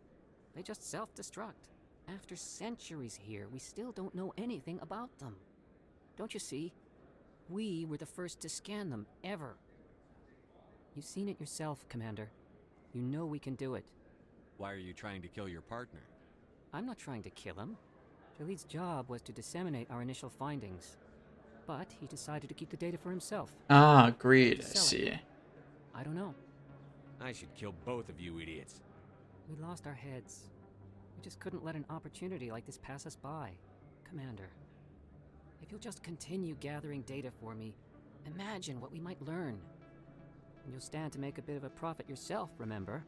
They just self-destruct. After centuries here, we still don't know anything about them. Don't you see? We were the first to scan them, ever. You've seen it yourself, Commander. You know we can do it. Why are you trying to kill your partner? I'm not trying to kill him. Jalid's job was to disseminate our initial findings. But he decided to keep the data for himself. Ah, agreed. I Sell see. it. I don't know. I should kill both of you idiots. We lost our heads. We just couldn't let an opportunity like this pass us by. Commander, if you'll just continue gathering data for me, imagine what we might learn. And you'll stand to make a bit of a profit yourself, remember?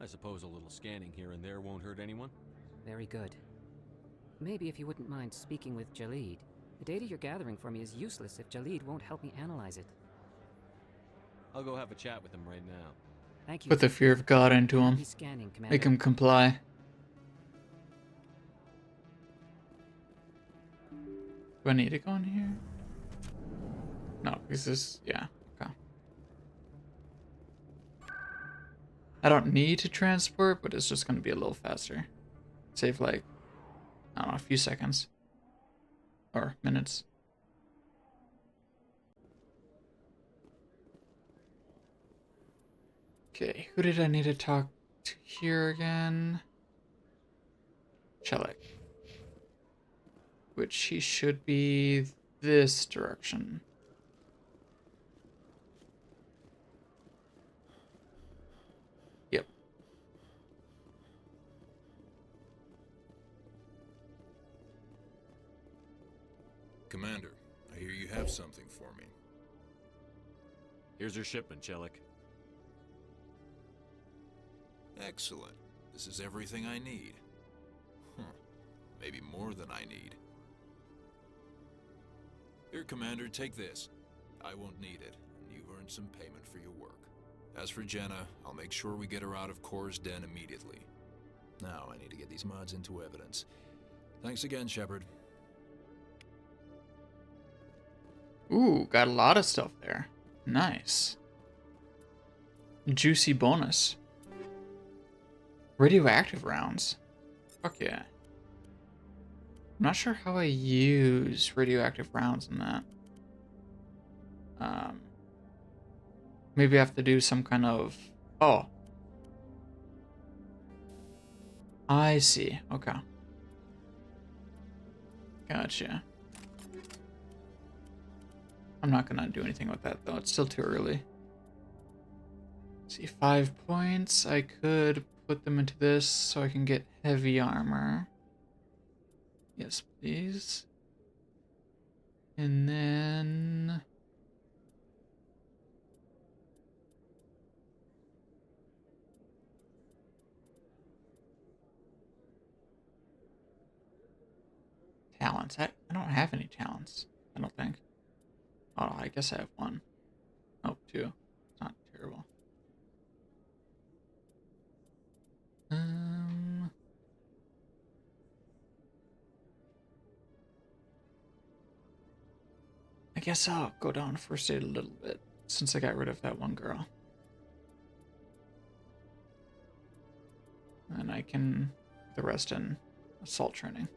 I suppose a little scanning here and there won't hurt anyone? Very good. Maybe if you wouldn't mind speaking with Jalid. The data you're gathering for me is useless if Jalid won't help me analyze it. I'll go have a chat with him right now. Thank you. Put the fear of God into him. Happy scanning, Commander. Make him comply. Do I need to go in here? No, because this, yeah, okay. I don't need to transport, but it's just going to be a little faster. Save like, I don't know, a few seconds. Or minutes. Okay, who did I need to talk to here again? Chelik. Which he should be this direction. Yep. Commander, I hear you have something for me. Here's your shipment, Chelik. Excellent. This is everything I need. Maybe more than I need. Here, Commander, take this. I won't need it, and you've earned some payment for your work. As for Jenna, I'll make sure we get her out of Kor's den immediately. Now, I need to get these mods into evidence. Thanks again, Shepard. Ooh, got a lot of stuff there. Nice. Juicy bonus. Radioactive rounds. Fuck yeah. I'm not sure how I use radioactive rounds in that. Maybe I have to do some kind of... Oh. I see. Okay. Gotcha. I'm not gonna do anything with that though. It's still too early. Let's see, 5 points. I could put them into this so I can get heavy armor. Yes, please. And then... talents. I don't have any talents, I don't think. Oh, I guess I have one. Oh, 2. It's not terrible. I guess I'll go down first aid a little bit since I got rid of that one girl. And I can put the rest in assault training.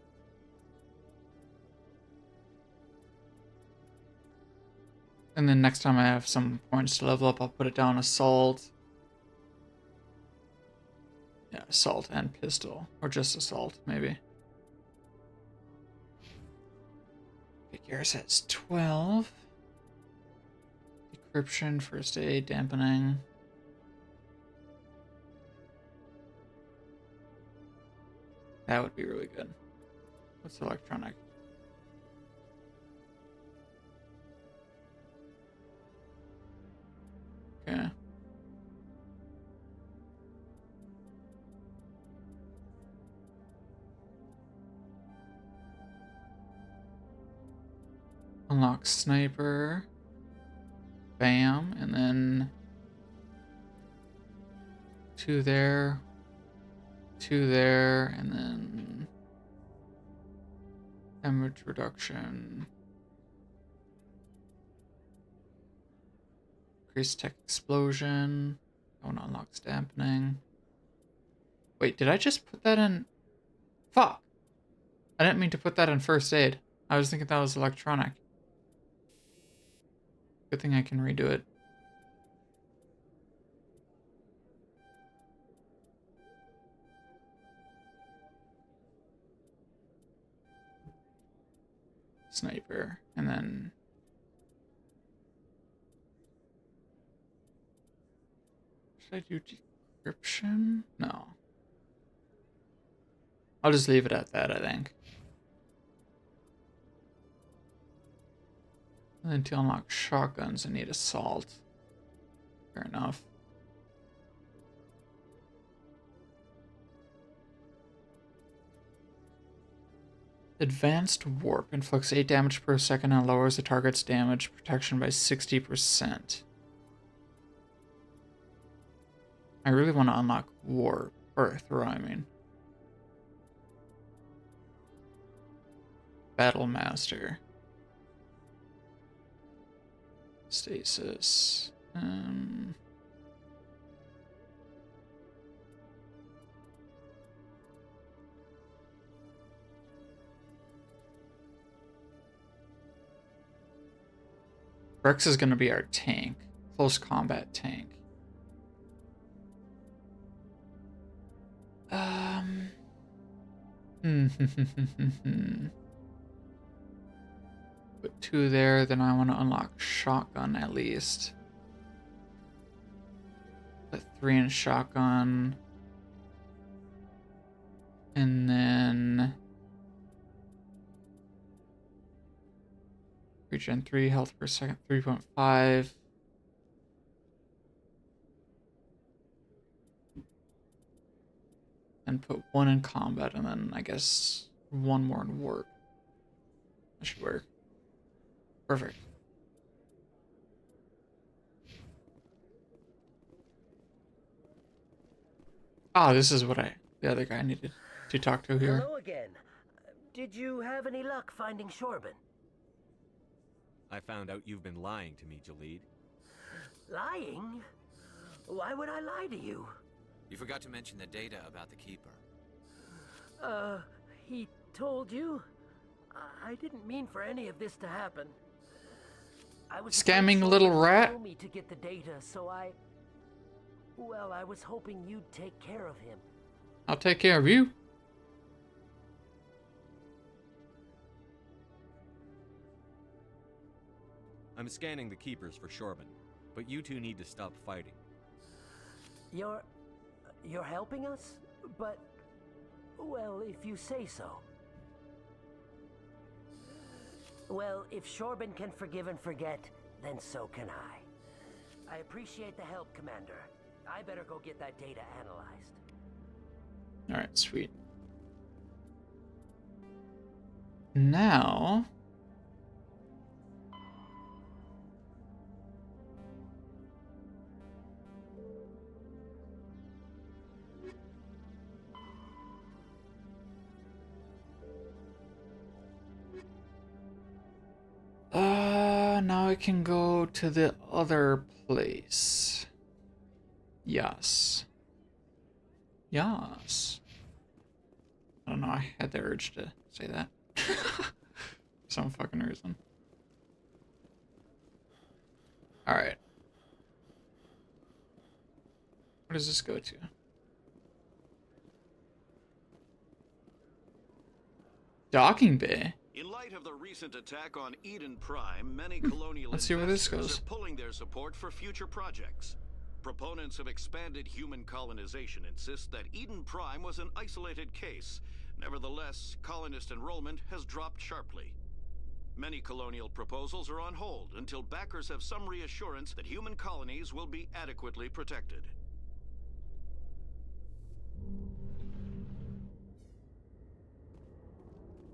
And then next time I have some points to level up, I'll put it down assault. Yeah, assault and pistol. Or just assault, maybe. Garrus has 12. Decryption, first aid, dampening. That would be really good. What's electronic? Okay. Unlock sniper. Bam. And then 2 there. 2 there. And then damage reduction. Increase tech explosion. Oh, no, unlocks dampening. Wait, did I just put that in? Fuck. I didn't mean to put that in first aid. I was thinking that was electronic. Good thing I can redo it. Sniper. And then... should I do decryption? No. I'll just leave it at that, I think. And then to unlock shotguns, I need assault. Fair enough. Advanced Warp inflicts 8 damage per second and lowers the target's damage protection by 60%. I really want to unlock Warp, or Throw, I mean. Battle Master. Stasis. Rex is going to be our tank. Close combat tank. Put 2 there, then I want to unlock shotgun at least. Put 3 in shotgun. And then... regen 3, health per second 3.5. And put 1 in combat, and then I guess 1 more in warp. That should work. Perfect. Ah, this is what the other guy needed to talk to here. Hello again. Did you have any luck finding Shorben? I found out you've been lying to me, Jalid. Lying? Why would I lie to you? You forgot to mention the data about the Keeper. He told you? I didn't mean for any of this to happen. I was Scamming little rat? told me to get the data, so I was hoping you'd take care of him. I'll take care of you. I'm scanning the Keepers for Shorben, but you two need to stop fighting. You're helping us? But, well, if you say so. Well, if Shorben can forgive and forget, then so can I. I appreciate the help, Commander. I better go get that data analyzed. Alright, sweet. Now... now I can go to the other place. Yes. Yes. I don't know, I had the urge to say that. For some fucking reason. Alright. Where does this go to? Docking bay? In light of the recent attack on Eden Prime, many colonial Let's see where this investors goes. are pulling their support for future projects. Proponents of expanded human colonization insist that Eden Prime was an isolated case. Nevertheless, colonist enrollment has dropped sharply. Many colonial proposals are on hold until backers have some reassurance that human colonies will be adequately protected.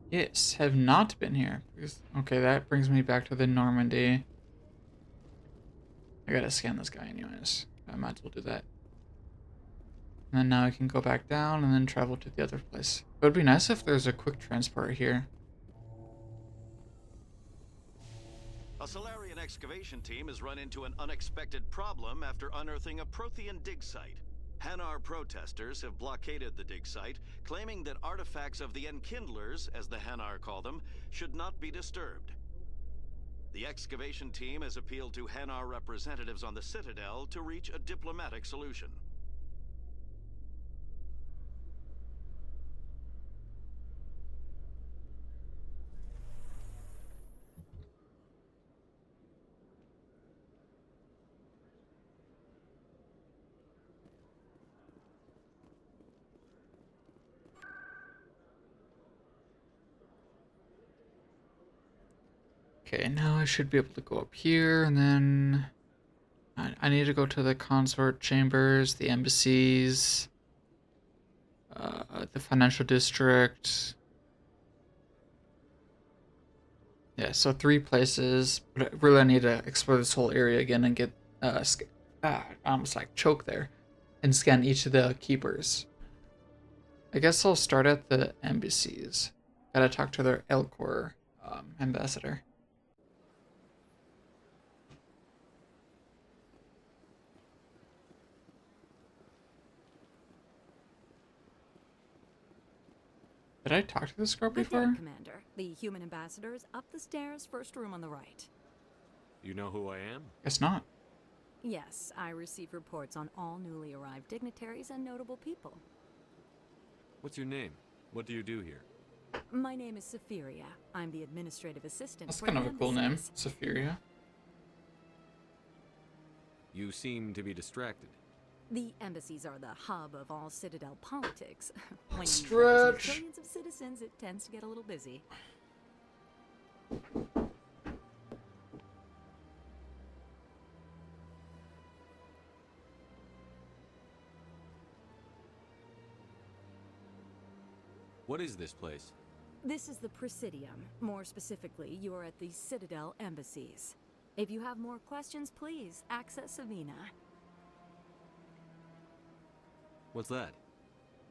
Yes, have not been here. Okay, that brings me back to the Normandy. I gotta scan this guy anyways. I might as well do that. And then now I can go back down and then travel to the other place. It would be nice if there's a quick transport here. A Solarian excavation team has run into an unexpected problem after unearthing a Prothean dig site. Hanar protesters have blockaded the dig site, claiming that artifacts of the Enkindlers, as the Hanar call them, should not be disturbed. The excavation team has appealed to Hanar representatives on the Citadel to reach a diplomatic solution. Okay, now I should be able to go up here, and then I need to go to the consort chambers, the embassies, the financial district. Yeah, so 3 places, but I really need to explore this whole area again and get, I almost like choke there, and scan each of the keepers. I guess I'll start at the embassies. Gotta talk to their Elcor ambassador. Did I talk to this girl Good day, before? Commander. The human ambassador is up the stairs, first room on the right. You know who I am? Guess not. Yes, I receive reports on all newly arrived dignitaries and notable people. What's your name? What do you do here? My name is Safiria. I'm the administrative assistant That's for kind the of a cool name, embassies. Safiria. You seem to be distracted. The embassies are the hub of all Citadel politics. When you Stretch. represent billions of citizens, it tends to get a little busy. What is this place? This is the Presidium. More specifically, you are at the Citadel embassies. If you have more questions, please access Savina. What's that?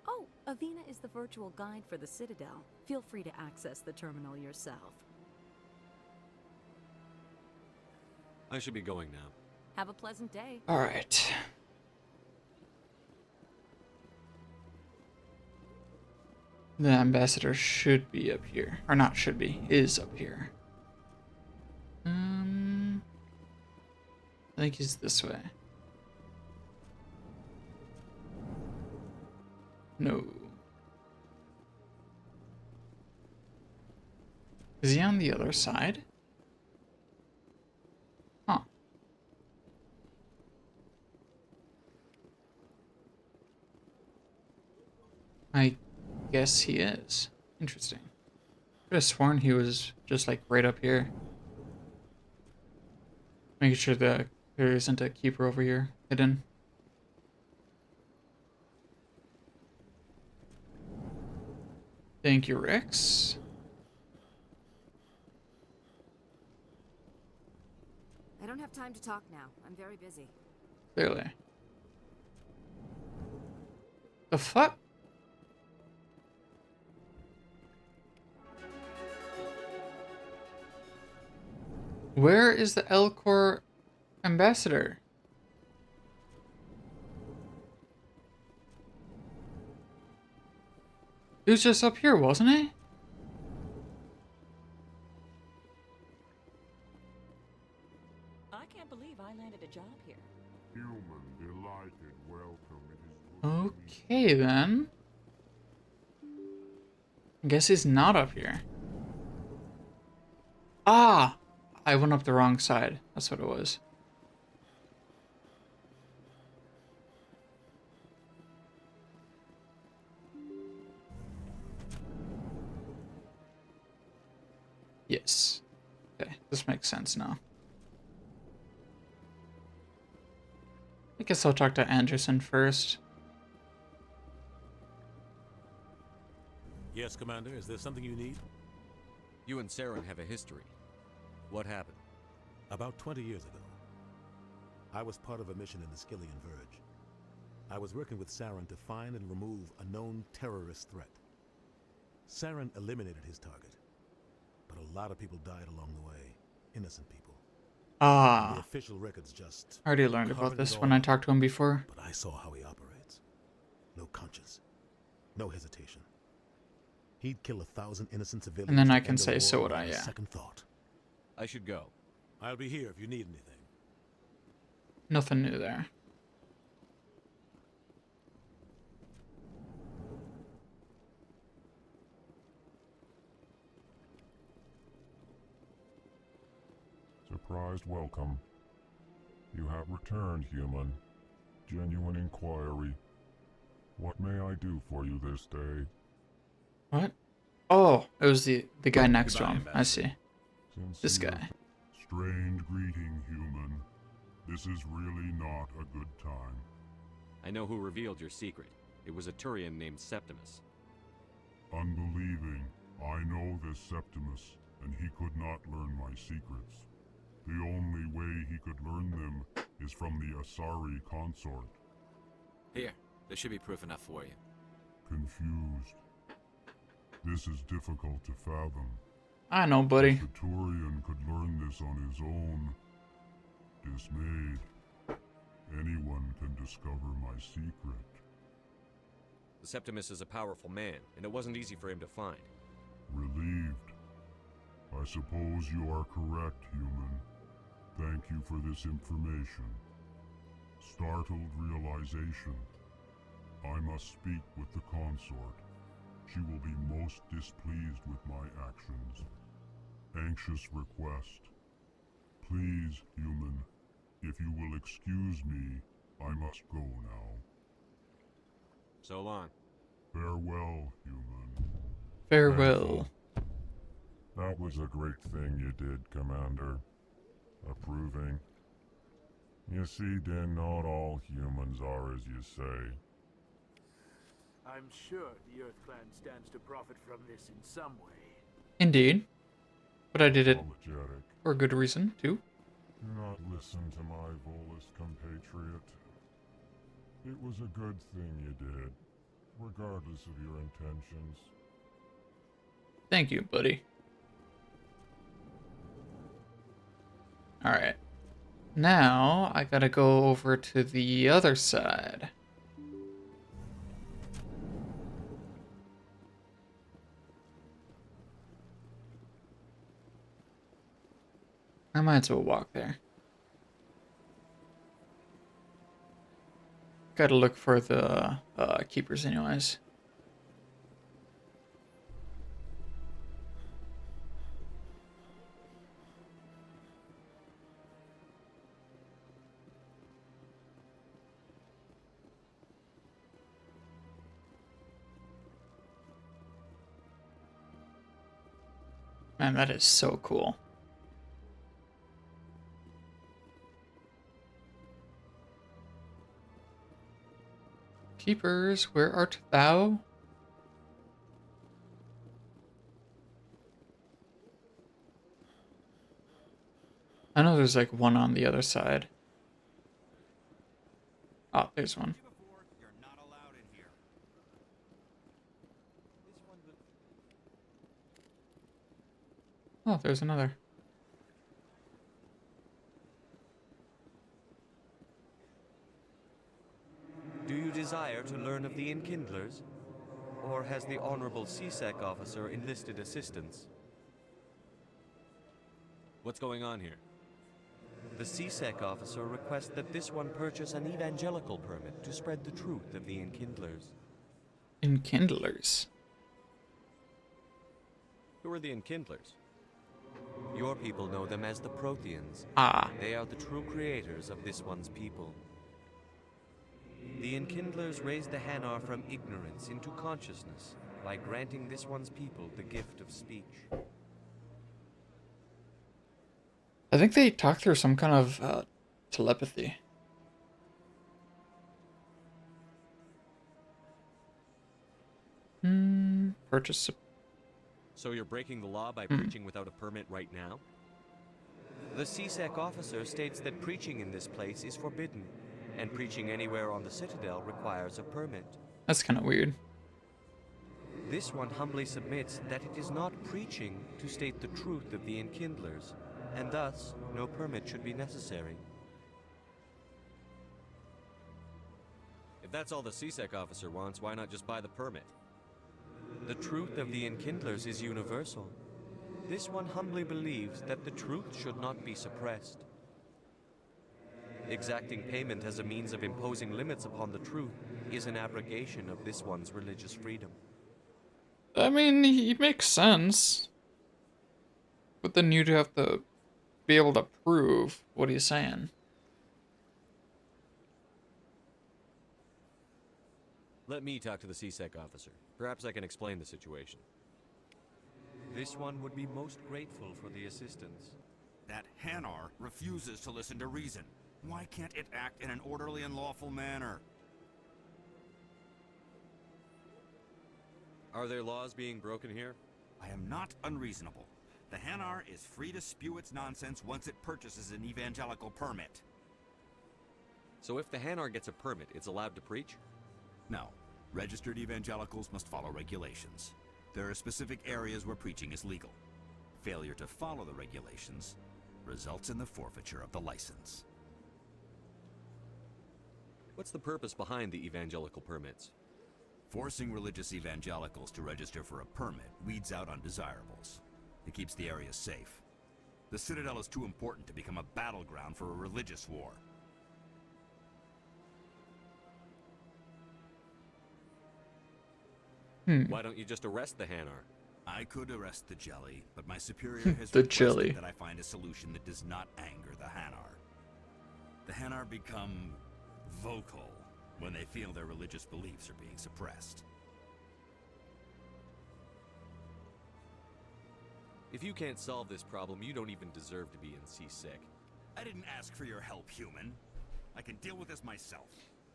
Oh, Avina is the virtual guide for the Citadel. Feel free to access the terminal yourself. I should be going now. Have a pleasant day. All right. The ambassador should be up here. Or not should be, is up here. I think he's this way. No. Is he on the other side? Huh. I guess he is. Interesting. I could have sworn he was just like right up here. Making sure that there isn't a keeper over here hidden. Thank you, Rex. I don't have time to talk now. I'm very busy. Clearly. The fuck? Where is the Elcor ambassador? He was just up here, wasn't he? I can't believe I landed a job here. Human, delighted, welcome. It is Okay then. I guess he's not up here. Ah! I went up the wrong side. That's what it was. Yes. Okay, this makes sense now. I guess I'll talk to Anderson first. Yes, Commander. Is there something you need? You and Saren have a history. What happened? About 20 years ago, I was part of a mission in the Skillian Verge. I was working with Saren to find and remove a known terrorist threat. Saren eliminated his target, but a lot of people died along the way. Innocent people. Ah. The official records just I already learned about covered this it when all I up. talked to him before. But I saw how he operates. No conscience. No hesitation. He'd kill 1,000 innocent civilians. And then I to can end the say, war so would without I, a yeah. Second thought. I should go. I'll be here if you need anything. Nothing new there. surprised welcome. You have returned, human. Genuine inquiry. What may I do for you this day? What? Oh, it was the guy next to Goodbye, him. I see. This Sincere, guy. Strange greeting, human. This is really not a good time. I know who revealed your secret. It was a Turian named Septimus. Unbelieving, I know this Septimus, and he could not learn my secrets. The only way he could learn them is from the Asari consort. Here, there should be proof enough for you. Confused. This is difficult to fathom. I know, buddy. If the Turian could learn this on his own, dismayed, anyone can discover my secret. The Septimus is a powerful man, and it wasn't easy for him to find. Relieved. I suppose you are correct, human. Thank you for this information. Startled realization. I must speak with the consort. She will be most displeased with my actions. Anxious request. Please, human, if you will excuse me, I must go now. So long. Farewell, human. Farewell. That was a great thing you did, Commander. Approving. You see, Din, not all humans are as you say. I'm sure the Earth Clan stands to profit from this in some way. Indeed. But I did it Apologetic. for a good reason, too. Do not listen to my Volus compatriot. It was a good thing you did. regardless of your intentions. Thank you, buddy. Alright. Now, I gotta go over to the other side. I might as well walk there. Gotta look for the keepers anyways. Man, that is so cool. Keepers, where art thou? I know there's like one on the other side. Oh, there's one. Oh, there's another. Do you desire to learn of the Enkindlers? Or has the Honorable CSEC officer enlisted assistance? What's going on here? The CSEC officer requests that this one purchase an evangelical permit to spread the truth of the Enkindlers. Enkindlers? Who are the Enkindlers? Your people know them as the Protheans. Ah. They are the true creators of this one's people. The Enkindlers raised the Hanar from ignorance into consciousness by granting this one's people the gift of speech. I think they talk through some kind of telepathy. Purchase. So you're breaking the law by preaching without a permit right now? The CSEC officer states that preaching in this place is forbidden, and preaching anywhere on the Citadel requires a permit. That's kind of weird. This one humbly submits that it is not preaching to state the truth of the Enkindlers, and thus no permit should be necessary. If that's all the CSEC officer wants, why not just buy the permit? The truth of the Enkindlers is universal. This one humbly believes that the truth should not be suppressed. Exacting payment as a means of imposing limits upon the truth is an abrogation of this one's religious freedom. I mean, he makes sense. But then you'd have to be able to prove what he's saying. Let me talk to the CSEC officer. Perhaps I can explain the situation. This one would be most grateful for the assistance. That Hanar refuses to listen to reason. Why can't it act in an orderly and lawful manner? Are there laws being broken here? I am not unreasonable. The Hanar is free to spew its nonsense once it purchases an evangelical permit. So if the Hanar gets a permit, it's allowed to preach? No. Registered evangelicals must follow regulations. There are specific areas where preaching is legal. Failure to follow the regulations results in the forfeiture of the license. What's the purpose behind the evangelical permits? Forcing religious evangelicals to register for a permit weeds out undesirables. It keeps the area safe. The Citadel is too important to become a battleground for a religious war. Why don't you just arrest the Hanar? I could arrest the Jelly, but my superior has The requested Jelly. that I find a solution that does not anger the Hanar. The Hanar become vocal when they feel their religious beliefs are being suppressed. If you can't solve this problem, you don't even deserve to be in CSEC. I didn't ask for your help, human. I can deal with this myself.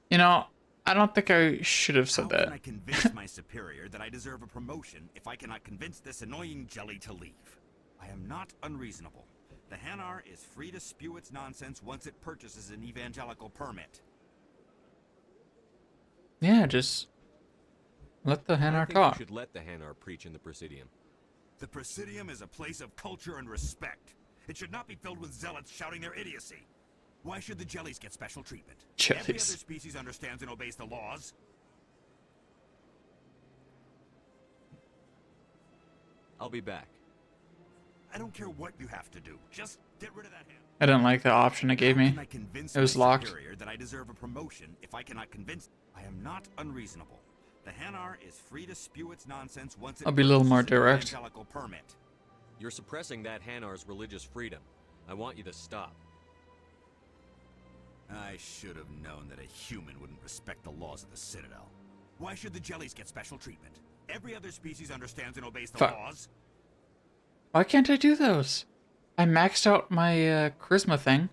You know, I don't think I should have said How that. can I convince my superior that I deserve a promotion if I cannot convince this annoying Jelly to leave? I am not unreasonable. The Hanar is free to spew its nonsense once it purchases an evangelical permit. Yeah, just Let the I Hanar think talk. you should let the Hanar preach in the Presidium. The Presidium is a place of culture and respect. It should not be filled with zealots shouting their idiocy. Why should the jellies get special treatment? Every other Jellies. species understands and obeys the laws. I'll be back. I don't care what you have to do. Just get rid of that hand. I didn't like the option it gave How me. can I convince It was my locked. superior that I deserve a promotion if I cannot convince? I am not unreasonable. The Hanar is free to spew its nonsense once it I'll be a little more purchases an direct. evangelical permit. You're suppressing that Hanar's religious freedom. I want you to stop. I should have known that a human wouldn't respect the laws of the Citadel. Why should the jellies get special treatment? Every other species understands and obeys the Fuck. laws. Why can't I do those? I maxed out my charisma thing.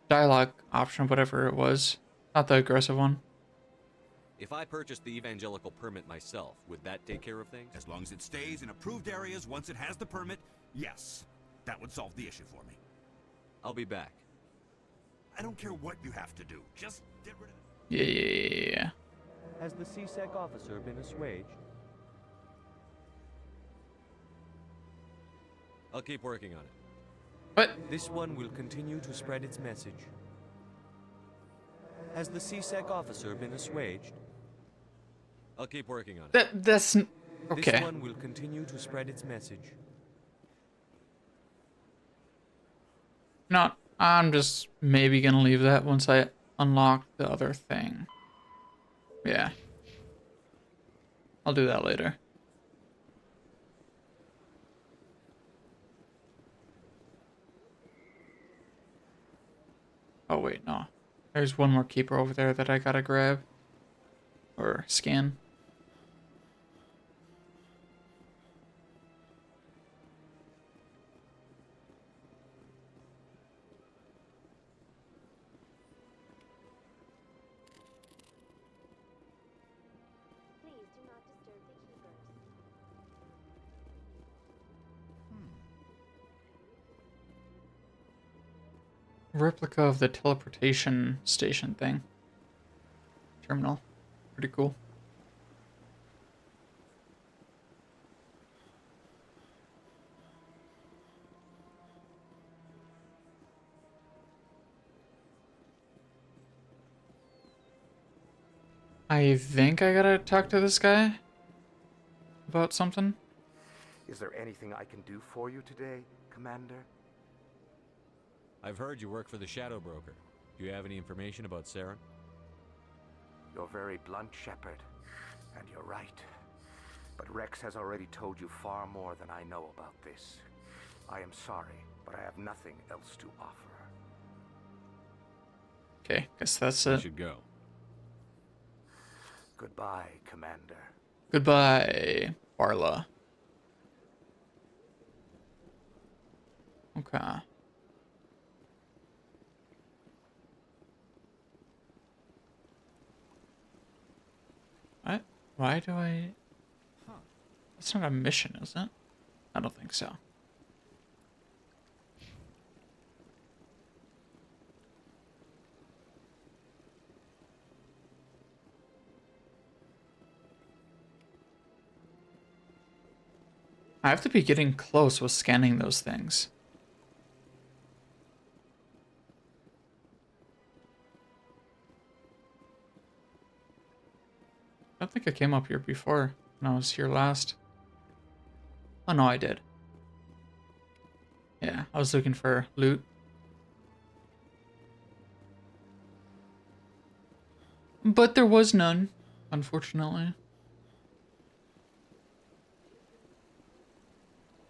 Dialogue option, whatever it was. Not the aggressive one. If I purchased the evangelical permit myself, would that take care of things? As long as it stays in approved areas once it has the permit, yes. That would solve the issue for me. I'll be back. I don't care what you have to do. Just get rid of it. Yeah. Has the CSEC officer been assuaged? I'll keep working on it. What? This one will continue to spread its message. Has the CSEC officer been assuaged? I'll keep working on it. That's okay. This one will continue to spread its message. Not. I'm just maybe gonna leave that once I unlock the other thing. Yeah. I'll do that later. Oh wait, no. There's one more keeper over there that I gotta grab. Or scan. Replica of the teleportation station thing. Terminal. Pretty cool. I think I gotta talk to this guy about something. Is there anything I can do for you today, Commander? I've heard you work for the Shadow Broker. Do you have any information about Saren? You're very blunt, Shepard. And you're right. But Rex has already told you far more than I know about this. I am sorry, but I have nothing else to offer. Okay, guess that's We it. should go. Goodbye, Commander. Goodbye, Barla. Okay. What? Why do I... That's not a mission, is it? I don't think so. I have to be getting close with scanning those things. I don't think I came up here before when I was here last. Oh no, I did. Yeah, I was looking for loot. But there was none, unfortunately.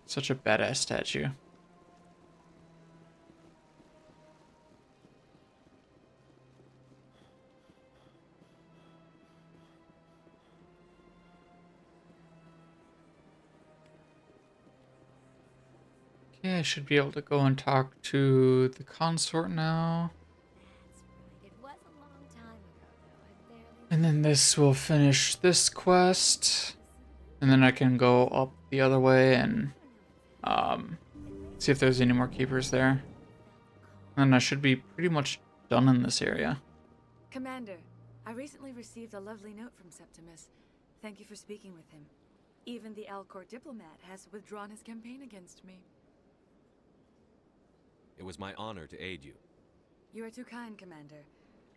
Such a badass statue. Okay, I should be able to go and talk to the consort now. And then this will finish this quest. And then I can go up the other way and see if there's any more keepers there. And I should be pretty much done in this area. Commander, I recently received a lovely note from Septimus. Thank you for speaking with him. Even the Alcor diplomat has withdrawn his campaign against me. It was my honor to aid you. You are too kind, Commander.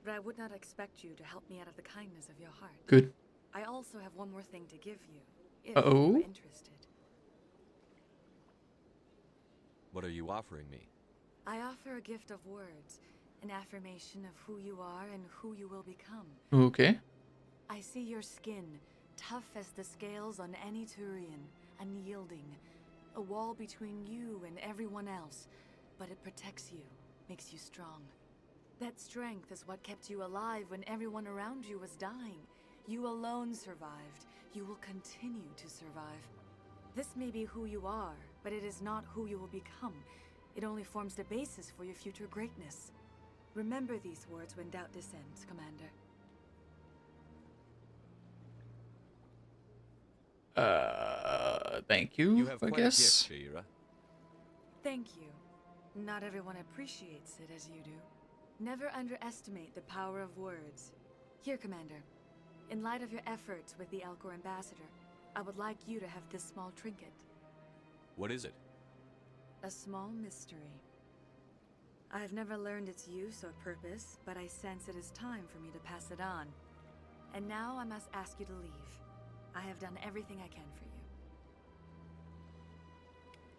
But I would not expect you to help me out of the kindness of your heart. Good. I also have one more thing to give you, if Uh-oh. you're interested. What are you offering me? I offer a gift of words, an affirmation of who you are and who you will become. Okay. I see your skin, tough as the scales on any Turian, unyielding. A wall between you and everyone else, but it protects you, makes you strong. That strength is what kept you alive when everyone around you was dying. You alone survived. You will continue to survive. This may be who you are, but it is not who you will become. It only forms the basis for your future greatness. Remember these words when doubt descends, Commander. Thank you, You have I quite guess. a gift, Shira. Thank you. Not everyone appreciates it as you do. Never underestimate the power of words. Here, Commander. In light of your efforts with the Alcor ambassador, I would like you to have this small trinket. What is it? A small mystery. I have never learned its use or purpose, but I sense it is time for me to pass it on. And now I must ask you to leave. I have done everything I can for you.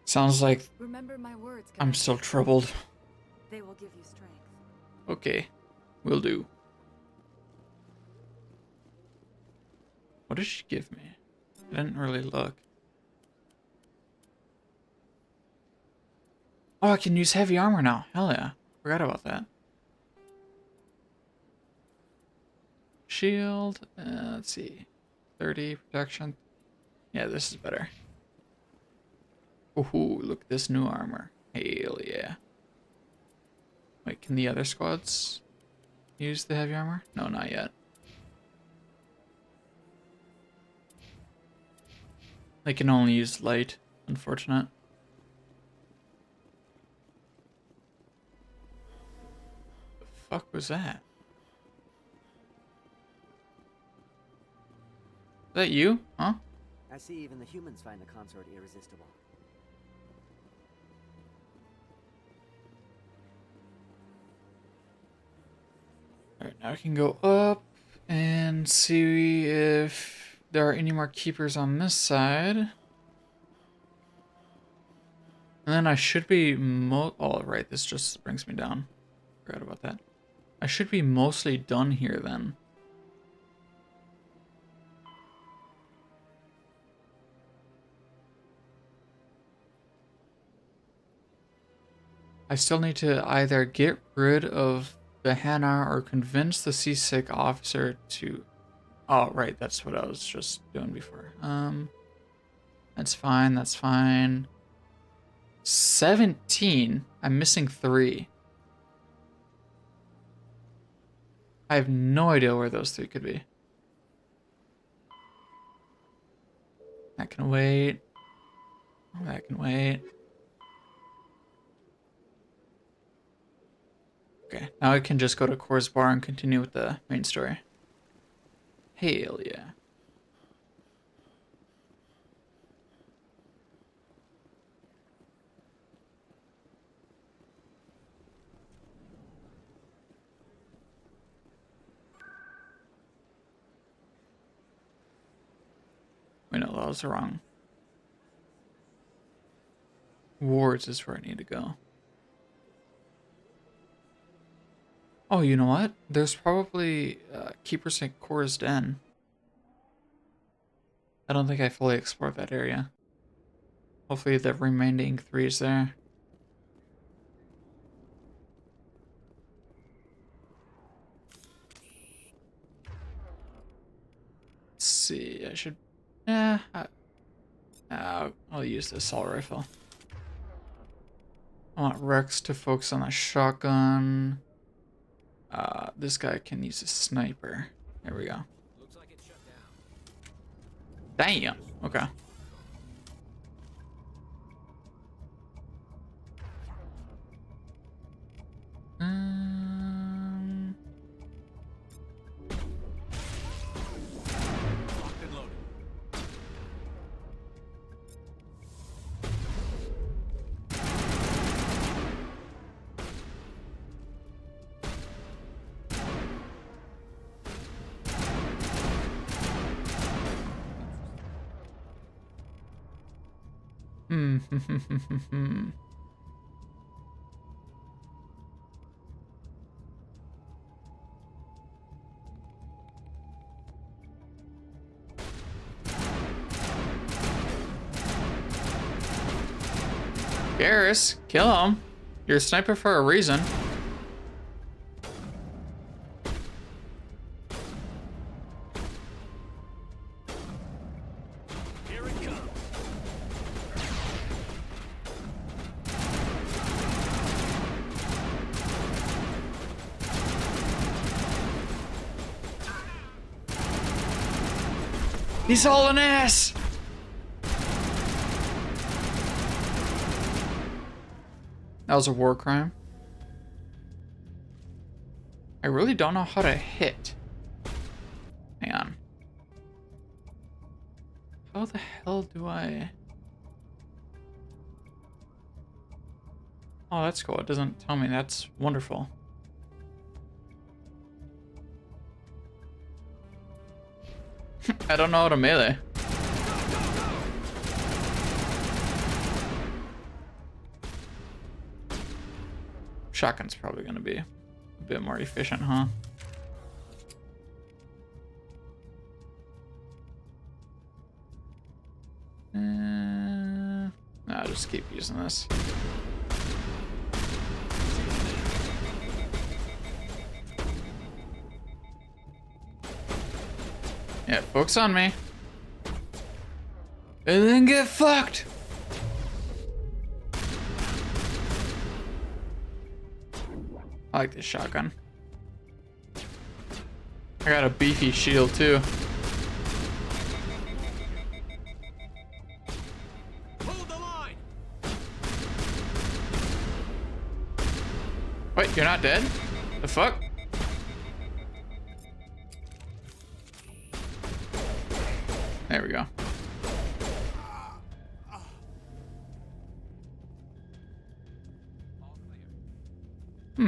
Sounds like Remember my words, I'm Commander. still troubled. They will give you strength. Okay, will do. What did she give me? I didn't really look. Oh, I can use heavy armor now. Hell yeah. Forgot about that. Shield. Let's see. 30 protection. Yeah, this is better. Ooh, look at this new armor. Hell yeah. Wait, can the other squads use the heavy armor? No, not yet. They can only use light. Unfortunate. The fuck was that? Is that you? Huh? I see even the humans find the consort irresistible. Alright, now I can go up and see if there are any more keepers on this side. And then I should be oh, right, this just brings me down. Forgot about that. I should be mostly done here then. I still need to either get rid of the Hanar or convince the C-Sec officer to... Oh, right, that's what I was just doing before. That's fine, that's fine. 17? I'm missing 3. I have no idea where those 3 could be. That can wait. That can wait. Okay, now I can just go to Core's Bar and continue with the main story. Hell yeah. Wait, no, that was wrong. Wards is where I need to go. Oh, you know what? There's probably Keepers at Core's Den. I don't think I fully explored that area. Hopefully the remaining 3 is there. Let's see, I should... I'll use the assault rifle. I want Rex to focus on the shotgun. This guy can use a sniper. There we go. Looks like it's shut down. Damn. Okay. Hmm. Garrus, kill him. You're a sniper for a reason. Here it comes. He's hauling ass. That was a war crime. I really don't know how to hit. Hang on. How the hell do I... Oh, that's cool. It doesn't tell me. That's wonderful. I don't know how to melee. Shotgun's probably gonna be a bit more efficient, huh? No, I'll just keep using this. Yeah, focus on me. And then get fucked! I like this shotgun. I got a beefy shield too. Hold the line. Wait, you're not dead? The fuck? There we go. Hmm.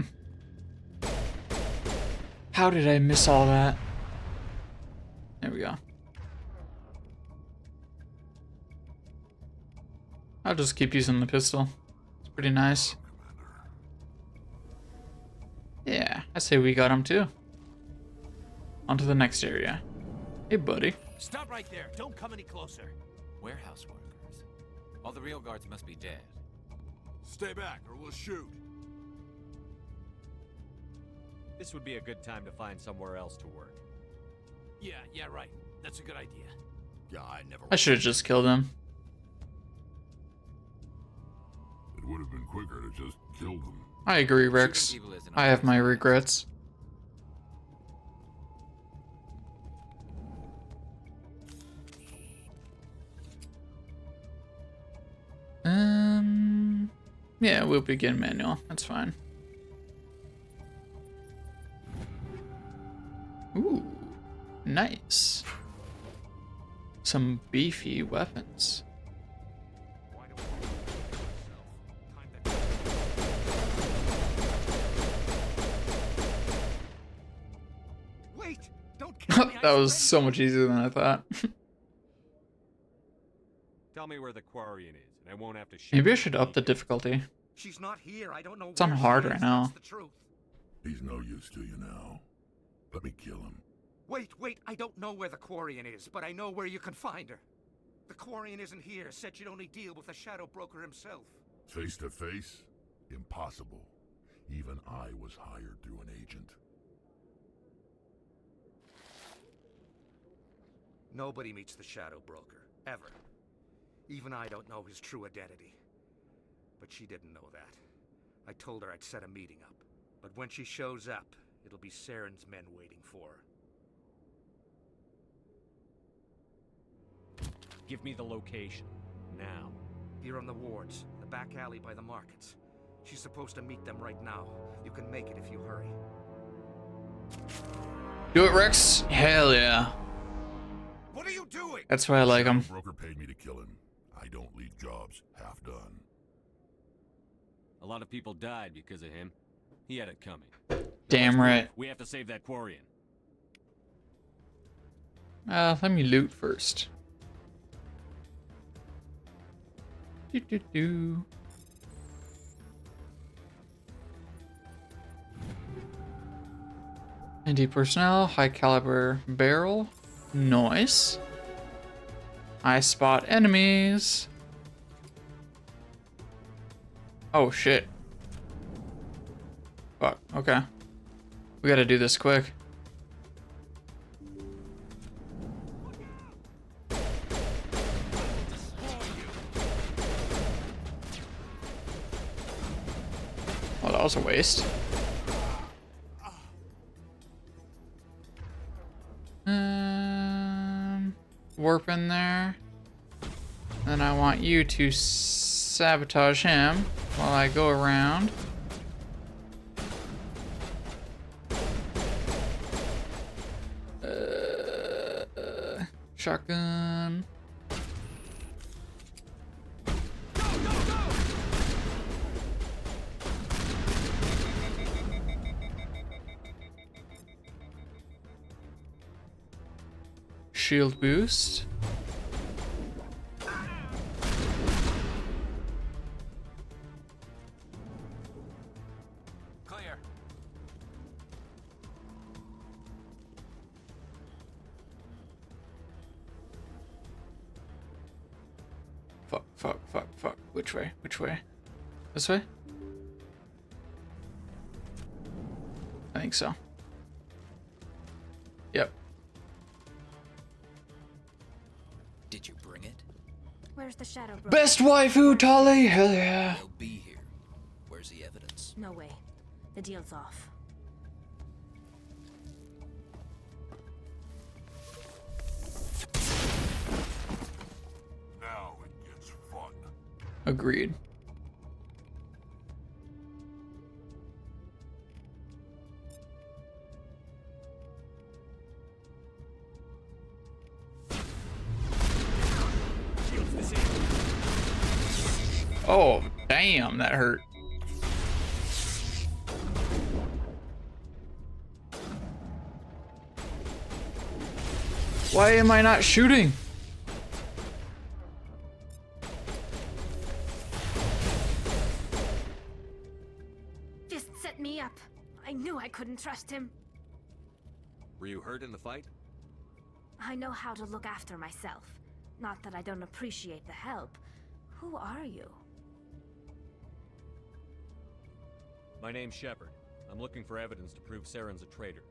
How did I miss all that? There we go. I'll just keep using the pistol. It's pretty nice. Yeah, I say we got him too. On to the next area. Hey, buddy. Stop right there. Don't come any closer. Warehouse workers. All the real guards must be dead. Stay back or we'll shoot. This would be a good time to find somewhere else to work. Yeah, right. That's a good idea. Yeah, I never. I should have just killed him. It would have been quicker to just kill them. I agree, Rex. I have my regrets. Yeah, we'll begin manual. That's fine. Ooh, nice. Some beefy weapons. Wait! Don't kill me. That was so much easier than I thought. Tell me where the Quarian is, and I won't have to shoot. Maybe I should up the difficulty. She's not here. I don't know. It's on hard right now. That's the truth. He's no use to you now. Let me kill him. Wait. I don't know where the Quarian is, but I know where you can find her. The Quarian isn't here. Said you'd only deal with the Shadow Broker himself. Face to face? Impossible. Even I was hired through an agent. Nobody meets the Shadow Broker, ever. Even I don't know his true identity. But she didn't know that. I told her I'd set a meeting up. But when she shows up, it'll be Saren's men waiting for her. Give me the location, now. Here on the wards, the back alley by the markets. She's supposed to meet them right now. You can make it if you hurry. Do it, Rex. Hell yeah. What are you doing? That's why I like him. Broker paid me to kill him. I don't leave jobs half done. A lot of people died because of him. He had it coming. Damn right. We have to save that Quarian. Let me loot first. Do. ND personnel, high caliber barrel. Nice. I spot enemies. Oh shit. Fuck, okay. We gotta do this quick. Oh, that was a waste. Warp in there. Then I want you to sabotage him while I go around. Shotgun. Shield boost. Clear. Fuck. Which way? Which way? This way? I think so. Yep. Did you bring it? Where's the shadow broker? Best waifu, Tali! Hell yeah. They'll be here. Where's the evidence? No way. The deal's off. Now it gets fun. Agreed. Oh, damn, that hurt. Why am I not shooting? Just set me up. I knew I couldn't trust him. Were you hurt in the fight? I know how to look after myself. Not that I don't appreciate the help. Who are you? My name's Shepard. I'm looking for evidence to prove Saren's a traitor.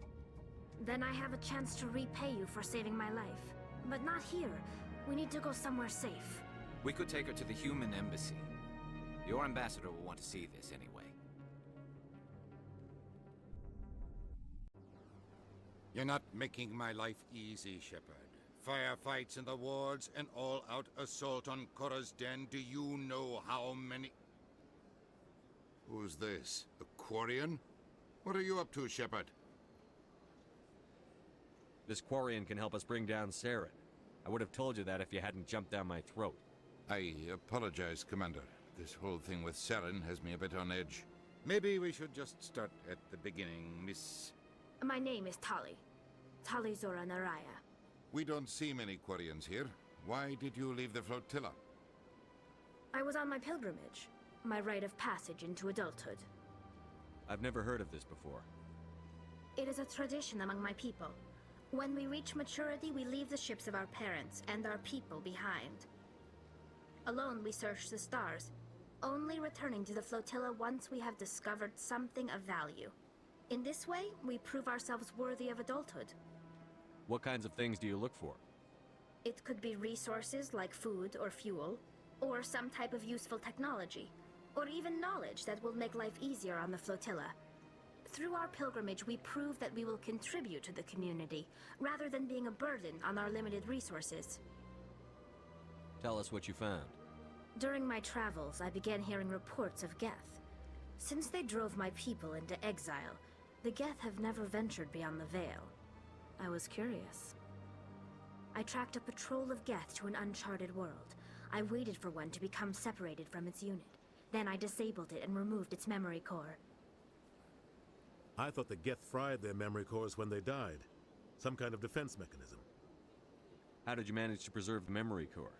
Then I have a chance to repay you for saving my life. But not here. We need to go somewhere safe. We could take her to the human embassy. Your ambassador will want to see this anyway. You're not making my life easy, Shepard. Firefights in the wards, an all-out assault on Korra's den. Do you know how many... Who's this? A Quarian? What are you up to, Shepard? This Quarian can help us bring down Saren. I would have told you that if you hadn't jumped down my throat. I apologize, Commander. This whole thing with Saren has me a bit on edge. Maybe we should just start at the beginning, Miss... My name is Tali. Tali Zora Naraya. We don't see many Quarians here. Why did you leave the flotilla? I was on my pilgrimage. My rite of passage into adulthood. I've never heard of this before. It is a tradition among my people. When we reach maturity, we leave the ships of our parents and our people behind. Alone, we search the stars, only returning to the flotilla once we have discovered something of value. In this way, we prove ourselves worthy of adulthood. What kinds of things do you look for? It could be resources like food or fuel, or some type of useful technology, or even knowledge that will make life easier on the flotilla. Through our pilgrimage, we prove that we will contribute to the community, rather than being a burden on our limited resources. Tell us what you found. During my travels, I began hearing reports of Geth. Since they drove my people into exile, the Geth have never ventured beyond the Veil. I was curious. I tracked a patrol of Geth to an uncharted world. I waited for one to become separated from its unit. Then I disabled it and removed its memory core. I thought the Geth fried their memory cores when they died. Some kind of defense mechanism. How did you manage to preserve the memory core?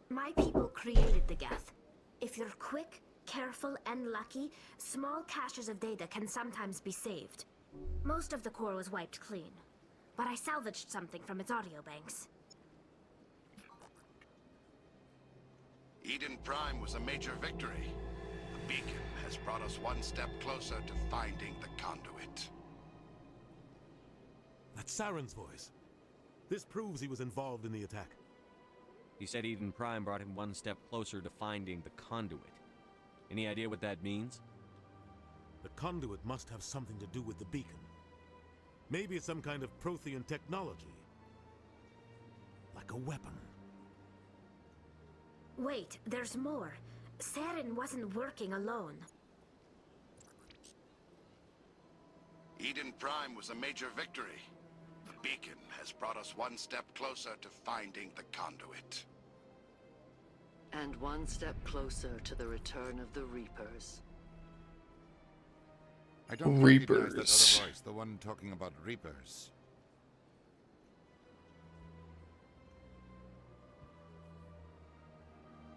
My people created the Geth. If you're quick, careful, and lucky, small caches of data can sometimes be saved. Most of the core was wiped clean, but I salvaged something from its audio banks. Eden Prime was a major victory. The beacon has brought us one step closer to finding the conduit. That's Saren's voice. This proves he was involved in the attack. He said Eden Prime brought him one step closer to finding the conduit. Any idea what that means? The conduit must have something to do with the beacon. Maybe it's some kind of Prothean technology. Like a weapon. Wait, there's more. Saren wasn't working alone. Eden Prime was a major victory. The beacon has brought us one step closer to finding the conduit. And one step closer to the return of the Reapers. I don't recognize that Reapers. other voice, the one talking about Reapers.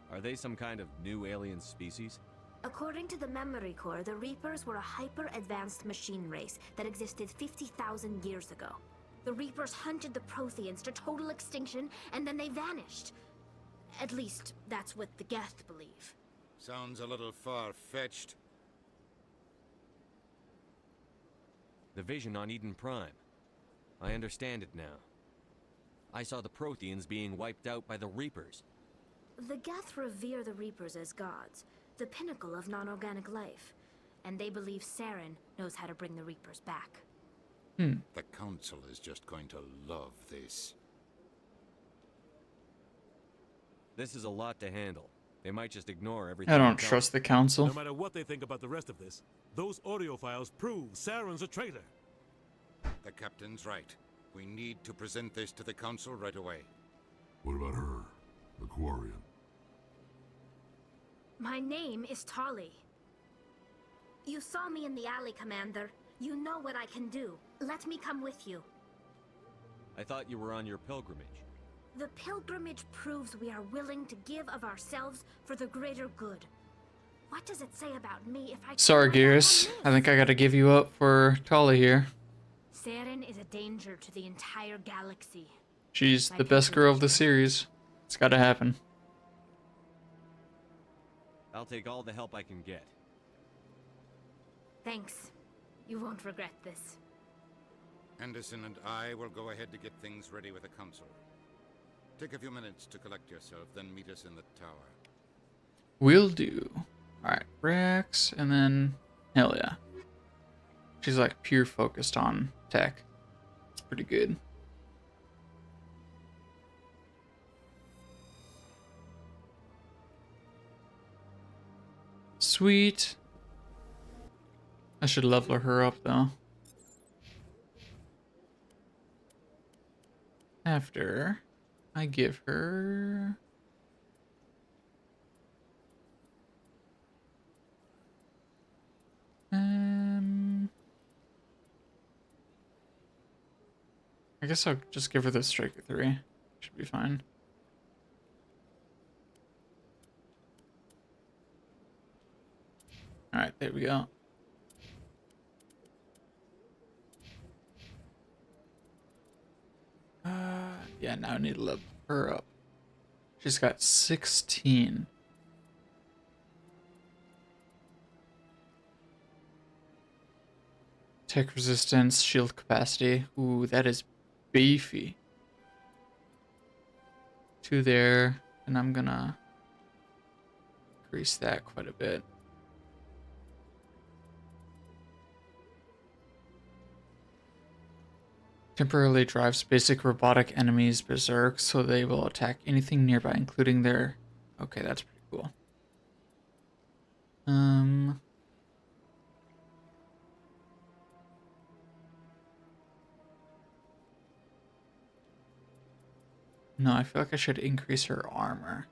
Are they some kind of new alien species? According to the Memory Core, the Reapers were a hyper-advanced machine race that existed 50,000 years ago. The Reapers hunted the Protheans to total extinction, and then they vanished. At least, that's what the Geth believe. Sounds a little far-fetched. The vision on Eden Prime. I understand it now. I saw the Protheans being wiped out by the Reapers. The Geth revere the Reapers as gods, the pinnacle of non-organic life, and they believe Saren knows how to bring the Reapers back. The Council is just going to love this. This is a lot to handle. They might just ignore everything. I don't you tell trust them. the council. No matter what they think about the rest of this, those audio files prove Saren's a traitor. The Captain's right. We need to present this to the Council right away. What about her? The Quarian? My name is Tali. You saw me in the alley, Commander. You know what I can do. Let me come with you. I thought you were on your pilgrimage. The pilgrimage proves we are willing to give of ourselves for the greater good. What does it say about me if I... Sorry, Gears. I think I gotta give you up for Tali here. Saren is a danger to the entire galaxy. She's the best girl of the series. It's gotta happen. I'll take all the help I can get. Thanks. You won't regret this. Anderson and I will go ahead to get things ready with the Council. Take a few minutes to collect yourself, then meet us in the tower. Will do. Alright, Rex, and then hell yeah. She's like pure focused on tech. It's pretty good. Sweet. I should level her up though. After I give her... I guess I'll just give her the Striker 3. Should be fine. Alright, there we go. Yeah, now I need to level her up. She's got 16. Tech resistance, shield capacity. Ooh, that is beefy. 2 there, and I'm gonna increase that quite a bit. Temporarily drives basic robotic enemies berserk, so they will attack anything nearby, including their... Okay, that's pretty cool. No, I feel like I should increase her armor.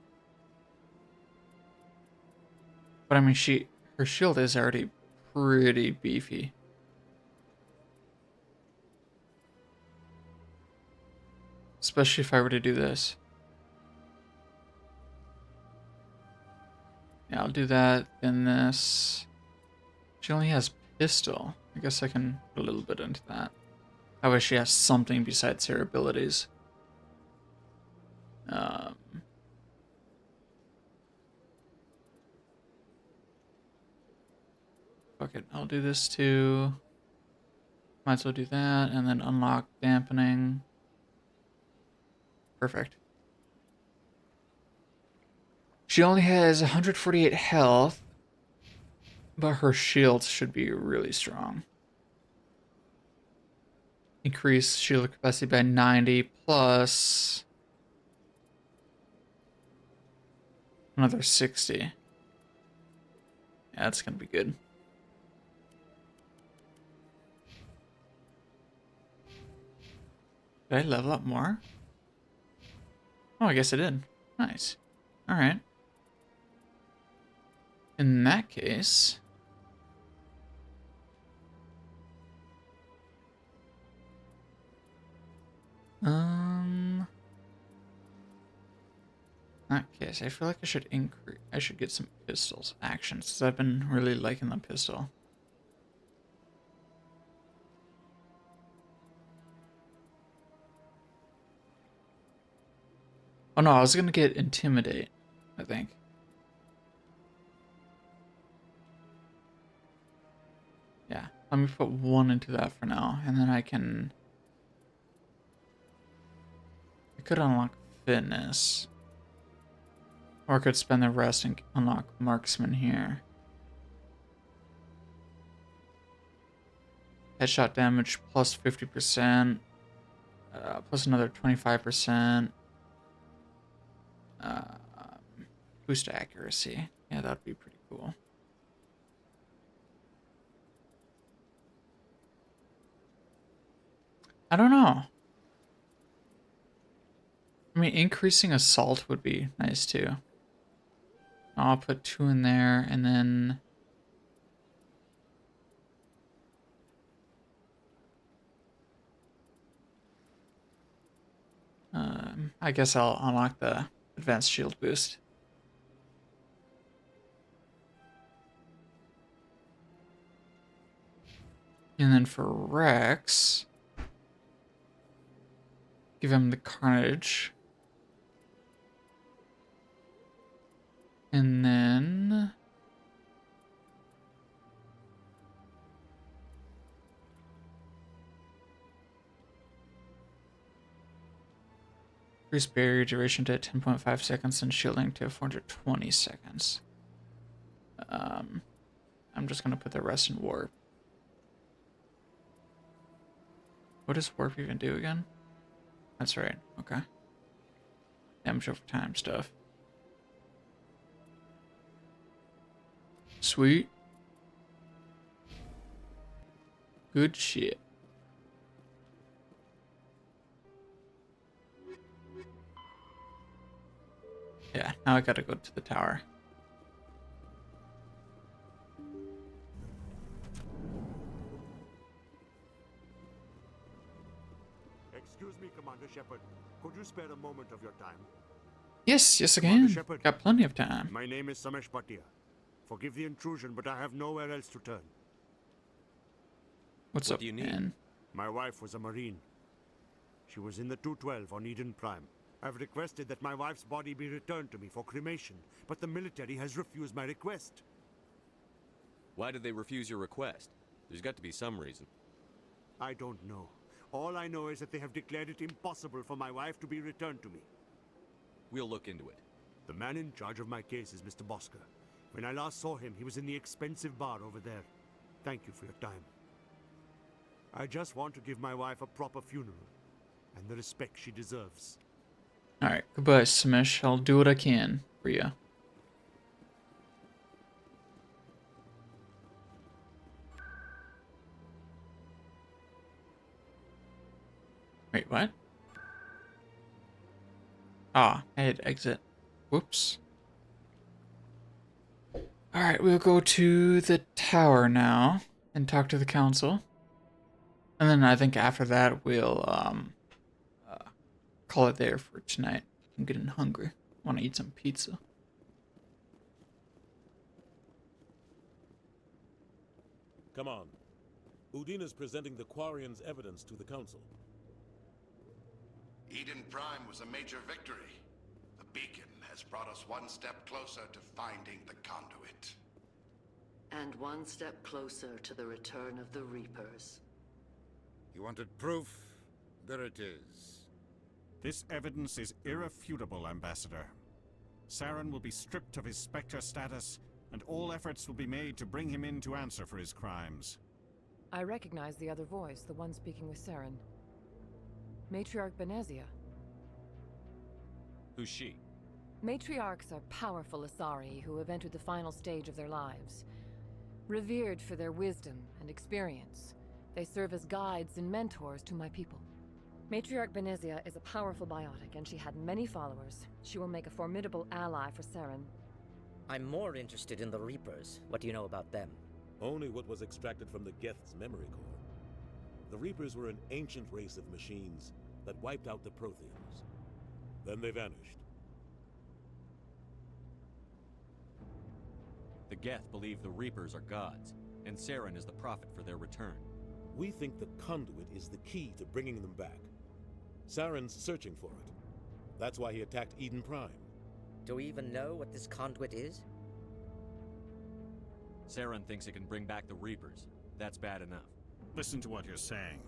But I mean, her shield is already pretty beefy. Especially if I were to do this. Yeah, I'll do that. Then this. She only has pistol. I guess I can put a little bit into that. I wish she has something besides her abilities. Fuck it, I'll do this too. Might as well do that, and then unlock dampening. Perfect. She only has 148 health, but her shields should be really strong. Increase shield capacity by 90 plus another 60. Yeah, that's gonna be good. Did I level up more? Oh, I guess I did. Nice. Alright. In that case... In that case, I feel like I should increase... I should get some pistols actions, because I've been really liking the pistol. Oh no, I was gonna get Intimidate, I think. Yeah, let me put one into that for now, and then I can... I could unlock Fitness. Or I could spend the rest and unlock Marksman here. Headshot damage plus 50%, plus another 25%. Boost accuracy. Yeah, that'd be pretty cool. I don't know. I mean, increasing assault would be nice too. I'll put 2 in there, and then... I guess I'll unlock the advanced shield boost. And then for Rex, give him the Carnage. And then... increase barrier duration to 10.5 seconds and shielding to 420 seconds. I'm just going to put the rest in Warp. What does Warp even do again? That's right, okay. Damage over time stuff. Sweet. Good shit. Yeah, now I gotta go to the tower. Excuse me, Commander Shepard. Could you spare a moment of your time? Yes, I can. Got plenty of time. My name is Samesh Bhatia. Forgive the intrusion, but I have nowhere else to turn. What's up, man? My wife was a Marine. She was in the 212 on Eden Prime. I've requested that my wife's body be returned to me for cremation, but the military has refused my request. Why did they refuse your request? There's got to be some reason. I don't know. All I know is that they have declared it impossible for my wife to be returned to me. We'll look into it. The man in charge of my case is Mr. Bosker. When I last saw him, he was in the expensive bar over there. Thank you for your time. I just want to give my wife a proper funeral, and the respect she deserves. Alright, goodbye, Samesh. I'll do what I can for you. Wait, what? Ah, I hit exit. Whoops. Alright, we'll go to the tower now and talk to the council. And then I think after that we'll call it there for tonight. I'm getting hungry. Want to eat some pizza. Come on. Udina's presenting the Quarian's evidence to the Council. Eden Prime was a major victory. The beacon has brought us one step closer to finding the conduit. And one step closer to the return of the Reapers. You wanted proof? There it is. This evidence is irrefutable, Ambassador. Saren will be stripped of his Spectre status, and all efforts will be made to bring him in to answer for his crimes. I recognize the other voice, the one speaking with Saren. Matriarch Benezia. Who's she? Matriarchs are powerful Asari who have entered the final stage of their lives. Revered for their wisdom and experience, they serve as guides and mentors to my people. Matriarch Benezia is a powerful biotic, and she had many followers. She will make a formidable ally for Saren. I'm more interested in the Reapers. What do you know about them? Only what was extracted from the Geth's memory core. The Reapers were an ancient race of machines that wiped out the Protheans. Then they vanished. The Geth believe the Reapers are gods, and Saren is the prophet for their return. We think the conduit is the key to bringing them back. Saren's searching for it. That's why he attacked Eden Prime. Do we even know what this conduit is? Saren thinks it can bring back the Reapers. That's bad enough. Listen to what you're saying.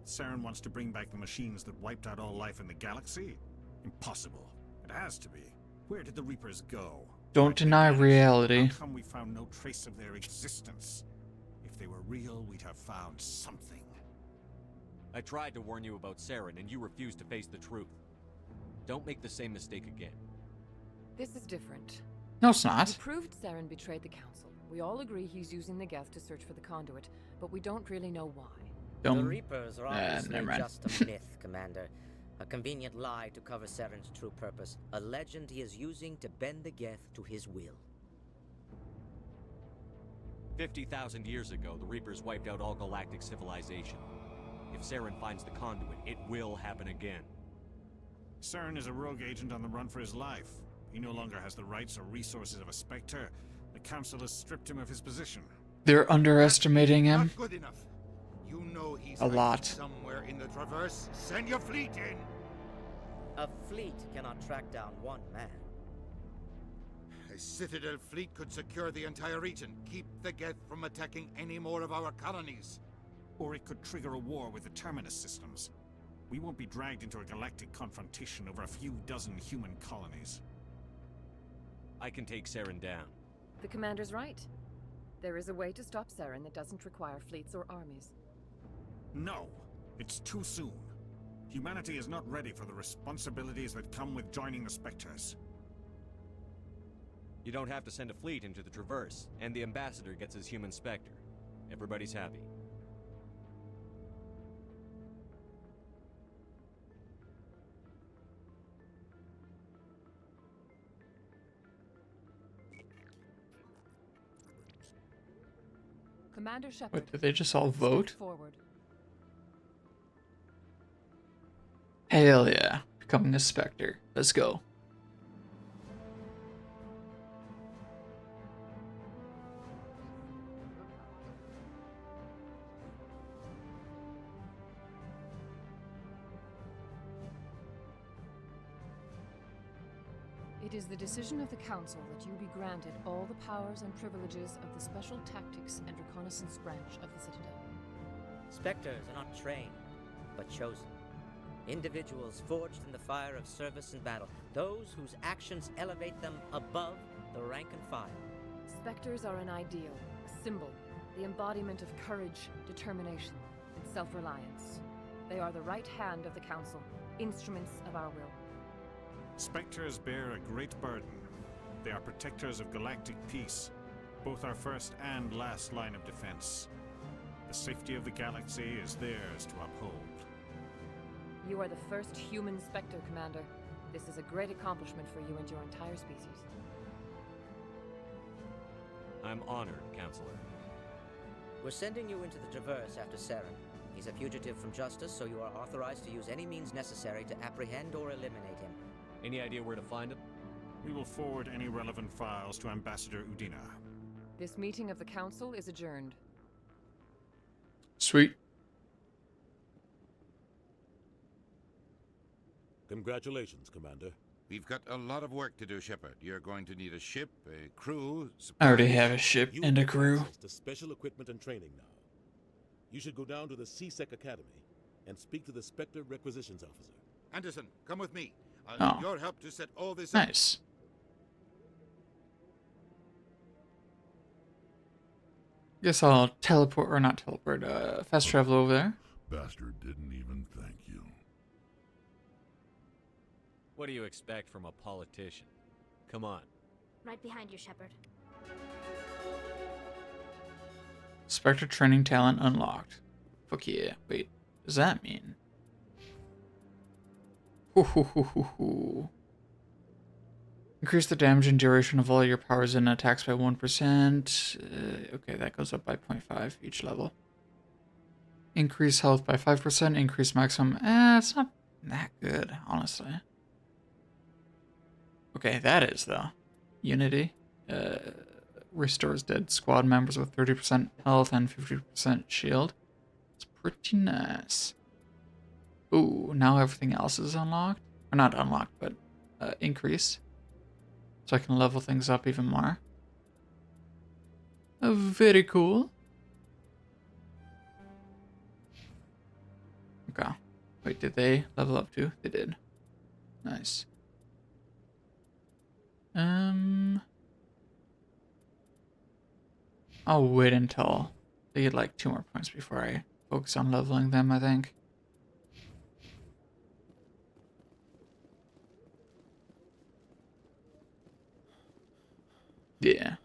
Saren wants to bring back the machines that wiped out all life in the galaxy? Impossible. It has to be. Where did the Reapers go? Don't deny reality. How come we found no trace of their existence? If they were real, we'd have found something. I tried to warn you about Saren, and you refused to face the truth. Don't make the same mistake again. This is different. No, it's not. We proved Saren betrayed the Council. We all agree he's using the Geth to search for the conduit, but we don't really know why. The Reapers are obviously just a myth, Commander. A convenient lie to cover Saren's true purpose. A legend he is using to bend the Geth to his will. 50,000 years ago, the Reapers wiped out all galactic civilization. If Saren finds the conduit, it will happen again. Saren is a rogue agent on the run for his life. He no longer has the rights or resources of a Spectre. The Council has stripped him of his position. They're underestimating him. Not good enough. You know he's a lot. Somewhere in the Traverse. Send your fleet in. A fleet cannot track down one man. A Citadel fleet could secure the entire region, keep the Geth from attacking any more of our colonies. Or it could trigger a war with the Terminus systems. We won't be dragged into a galactic confrontation over a few dozen human colonies. I can take Saren down. The Commander's right. There is a way to stop Saren that doesn't require fleets or armies. No! It's too soon. Humanity is not ready for the responsibilities that come with joining the Spectres. You don't have to send a fleet into the Traverse, and the Ambassador gets his human Spectre. Everybody's happy. Commander Shepard. Wait, did they just all vote? Forward. Hell yeah. Becoming a Spectre. Let's go. It is the decision of the Council that you be granted all the powers and privileges of the Special Tactics and Reconnaissance branch of the Citadel. Spectres are not trained, but chosen. Individuals forged in the fire of service and battle. Those whose actions elevate them above the rank and file. Spectres are an ideal, a symbol, the embodiment of courage, determination, and self-reliance. They are the right hand of the Council, instruments of our will. Spectres bear a great burden. They are protectors of galactic peace, both our first and last line of defense. The safety of the galaxy is theirs to uphold. You are the first human Spectre, Commander. This is a great accomplishment for you and your entire species. I'm honored, Counselor. We're sending you into the Traverse after Saren. He's a fugitive from justice, so you are authorized to use any means necessary to apprehend or eliminate him. Any idea where to find him? We will forward any relevant files to Ambassador Udina. This meeting of the Council is adjourned. Sweet. Congratulations, Commander. We've got a lot of work to do, Shepard. You're going to need a ship, a crew. I already have a ship You and a have crew. access to special equipment and training now. You should go down to the CSEC Academy and speak to the Spectre Requisitions Officer. Anderson, come with me. I'll Oh. need your help to set all this up. Nice. Guess I'll teleport, or not teleport, fast travel over there. Bastard didn't even thank you. What do you expect from a politician? Come on. Right behind you, Shepard. Spectre training talent unlocked. Fuck yeah. Wait, what does that mean? Increase the damage and duration of all your powers and attacks by 1%. Okay, that goes up by 0.5 each level. Increase health by 5%. Increase maximum. It's not that good, honestly. Okay, that is, though. Unity. Restores dead squad members with 30% health and 50% shield. It's pretty nice. Ooh, now everything else is unlocked. Or not unlocked, but increase. So I can level things up even more. Very cool. Okay. Wait, did they level up too? They did. Nice. I'll wait until they get like 2 more points before I focus on leveling them, I think. Yeah.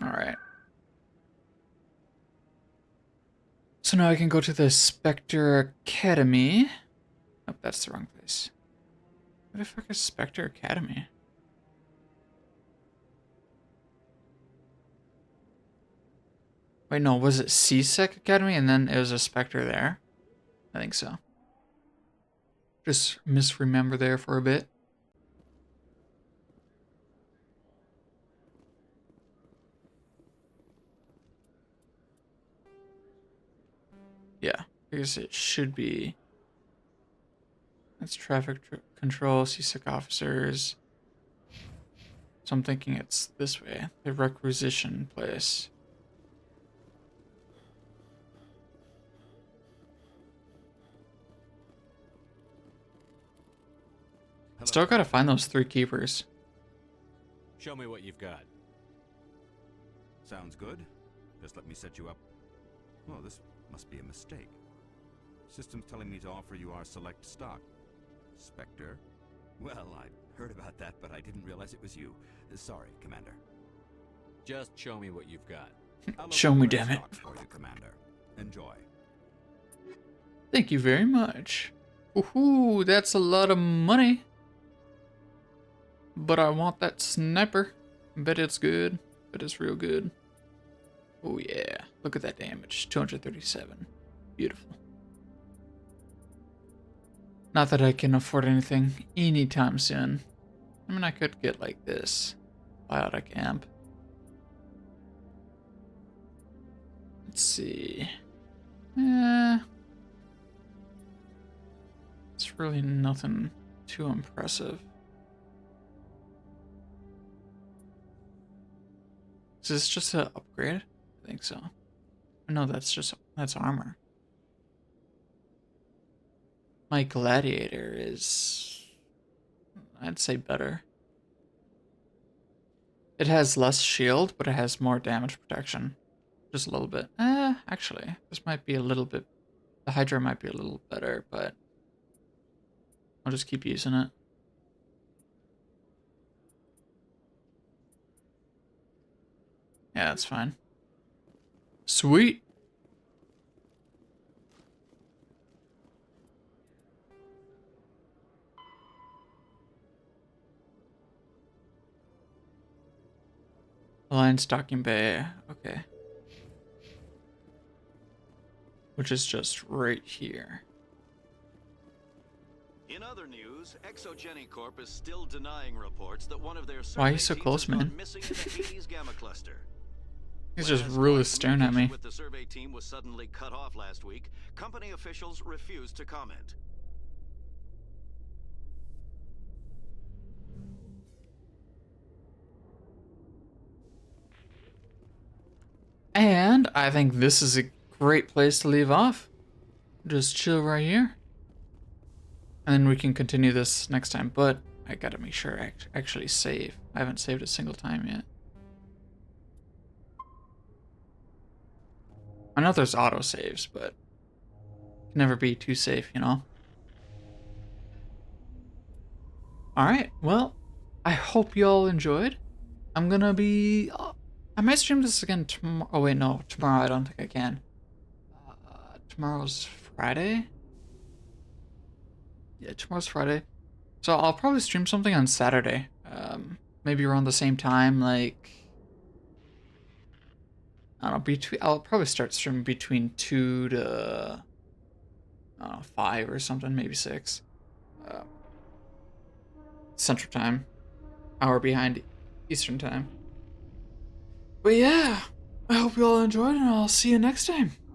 Alright. So now I can go to the Spectre Academy. Oh, that's the wrong place. Where the fuck is Spectre Academy? Wait, no, was it CSEC Academy and then it was a Spectre there? I think so. Just misremember there for a bit. Yeah, I guess it should be. That's traffic control, CSEC officers. So I'm thinking it's this way, the requisition place. Still gotta find those 3 keepers. Show me what you've got. Sounds good. Just let me set you up. Oh, this must be a mistake. System's telling me to offer you our select stock. Spectre? Well, I heard about that, but I didn't realize it was you. Sorry, Commander. Just show me what you've got. Show me, damn it. For you, Commander. Enjoy. Thank you very much. Woohoo, that's a lot of money. But I want that sniper. Bet it's good. Bet it's real good. Oh yeah, look at that damage. 237. Beautiful. Not that I can afford anything anytime soon. I mean, I could get like this. Biotic amp. Let's see. It's really nothing too impressive. Is this just an upgrade? I think so. No, that's armor. My gladiator is, I'd say, better. It has less shield, but it has more damage protection. Just a little bit. Actually, this might be a little bit, the Hydra might be a little better, but I'll just keep using it. Yeah, that's fine. Sweet. Alliance docking bay. Okay. Which is just right here. In other news, Exogeny Corp is still denying reports that one of their Why are you so survey close, teams has man? gone missing in the Hades Gamma Cluster. He's just really staring at me. With the survey team was suddenly cut off last week, company officials refused to comment. And I think this is a great place to leave off. Just chill right here. And then we can continue this next time. But I gotta make sure I actually save. I haven't saved a single time yet. I know there's auto saves, but can never be too safe, you know? Alright, well, I hope you all enjoyed. I'm gonna be... I might stream this again tomorrow. Oh wait, no, tomorrow I don't think I can. Tomorrow's Friday? Yeah, tomorrow's Friday. So I'll probably stream something on Saturday. Maybe around the same time, like... I don't know, I'll probably start streaming between 2 to... I don't know, 5 or something, maybe 6. Central Time. Hour behind Eastern Time. But yeah, I hope you all enjoyed, and I'll see you next time.